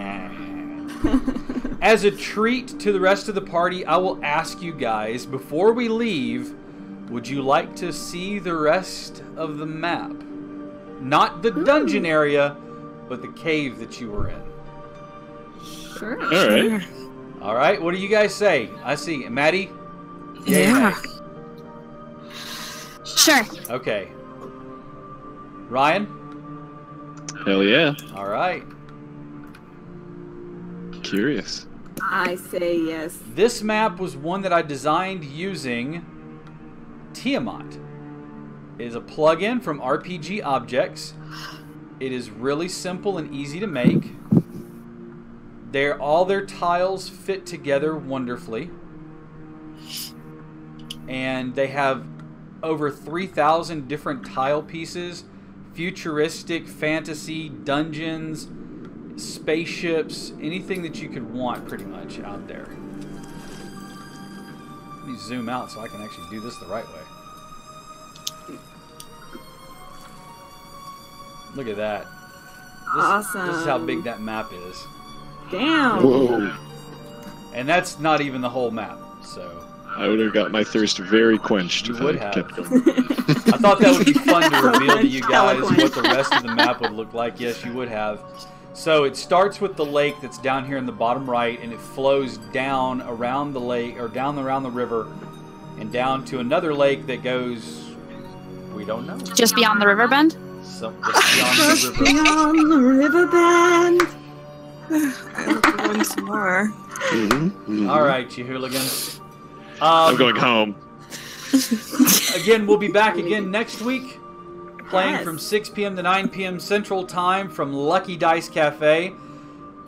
As a treat to the rest of the party, I will ask you guys, before we leave, would you like to see the rest of the map? Not the dungeon area, but the cave that you were in. Sure. All right. All right, what do you guys say? I see. Maddie? Yeah. Sure. Okay. Ryan? Hell yeah. All right. Curious. I say yes. This map was one that I designed using Tiamat. It is a plugin from RPG Objects. It is really simple and easy to make. All their tiles fit together wonderfully. And they have over 3,000 different tile pieces, futuristic, fantasy, dungeons, spaceships, anything that you could want pretty much out there. Let me zoom out so I can actually do this the right way. Look at that. Awesome. This is how big that map is. Damn. Whoa. And that's not even the whole map, so... I would have got my thirst very quenched You if would I have. kept going. I thought that would be fun to reveal to you guys Eloquent. what the rest of the map would look like. Yes, you would have. So it starts with the lake that's down here in the bottom right, and it flows down around the lake, or down around the river, and down to another lake that goes... We don't know. Just beyond the river bend? Just beyond the river. Beyond the riverbend. I hope we win some more. All right, you hooligans. I'm going home. Again, we'll be back again next week, playing Yes. from 6 p.m. to 9 p.m. Central Time from Lucky Dice Cafe.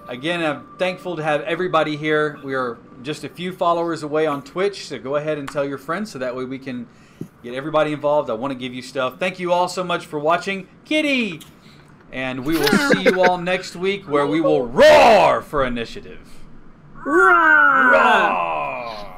Again, I'm thankful to have everybody here. We are just a few followers away on Twitch, so go ahead and tell your friends so that way we can get everybody involved. I want to give you stuff. Thank you all so much for watching. Kitty! And we will see you all next week where we will roar for initiative. Roar! Roar!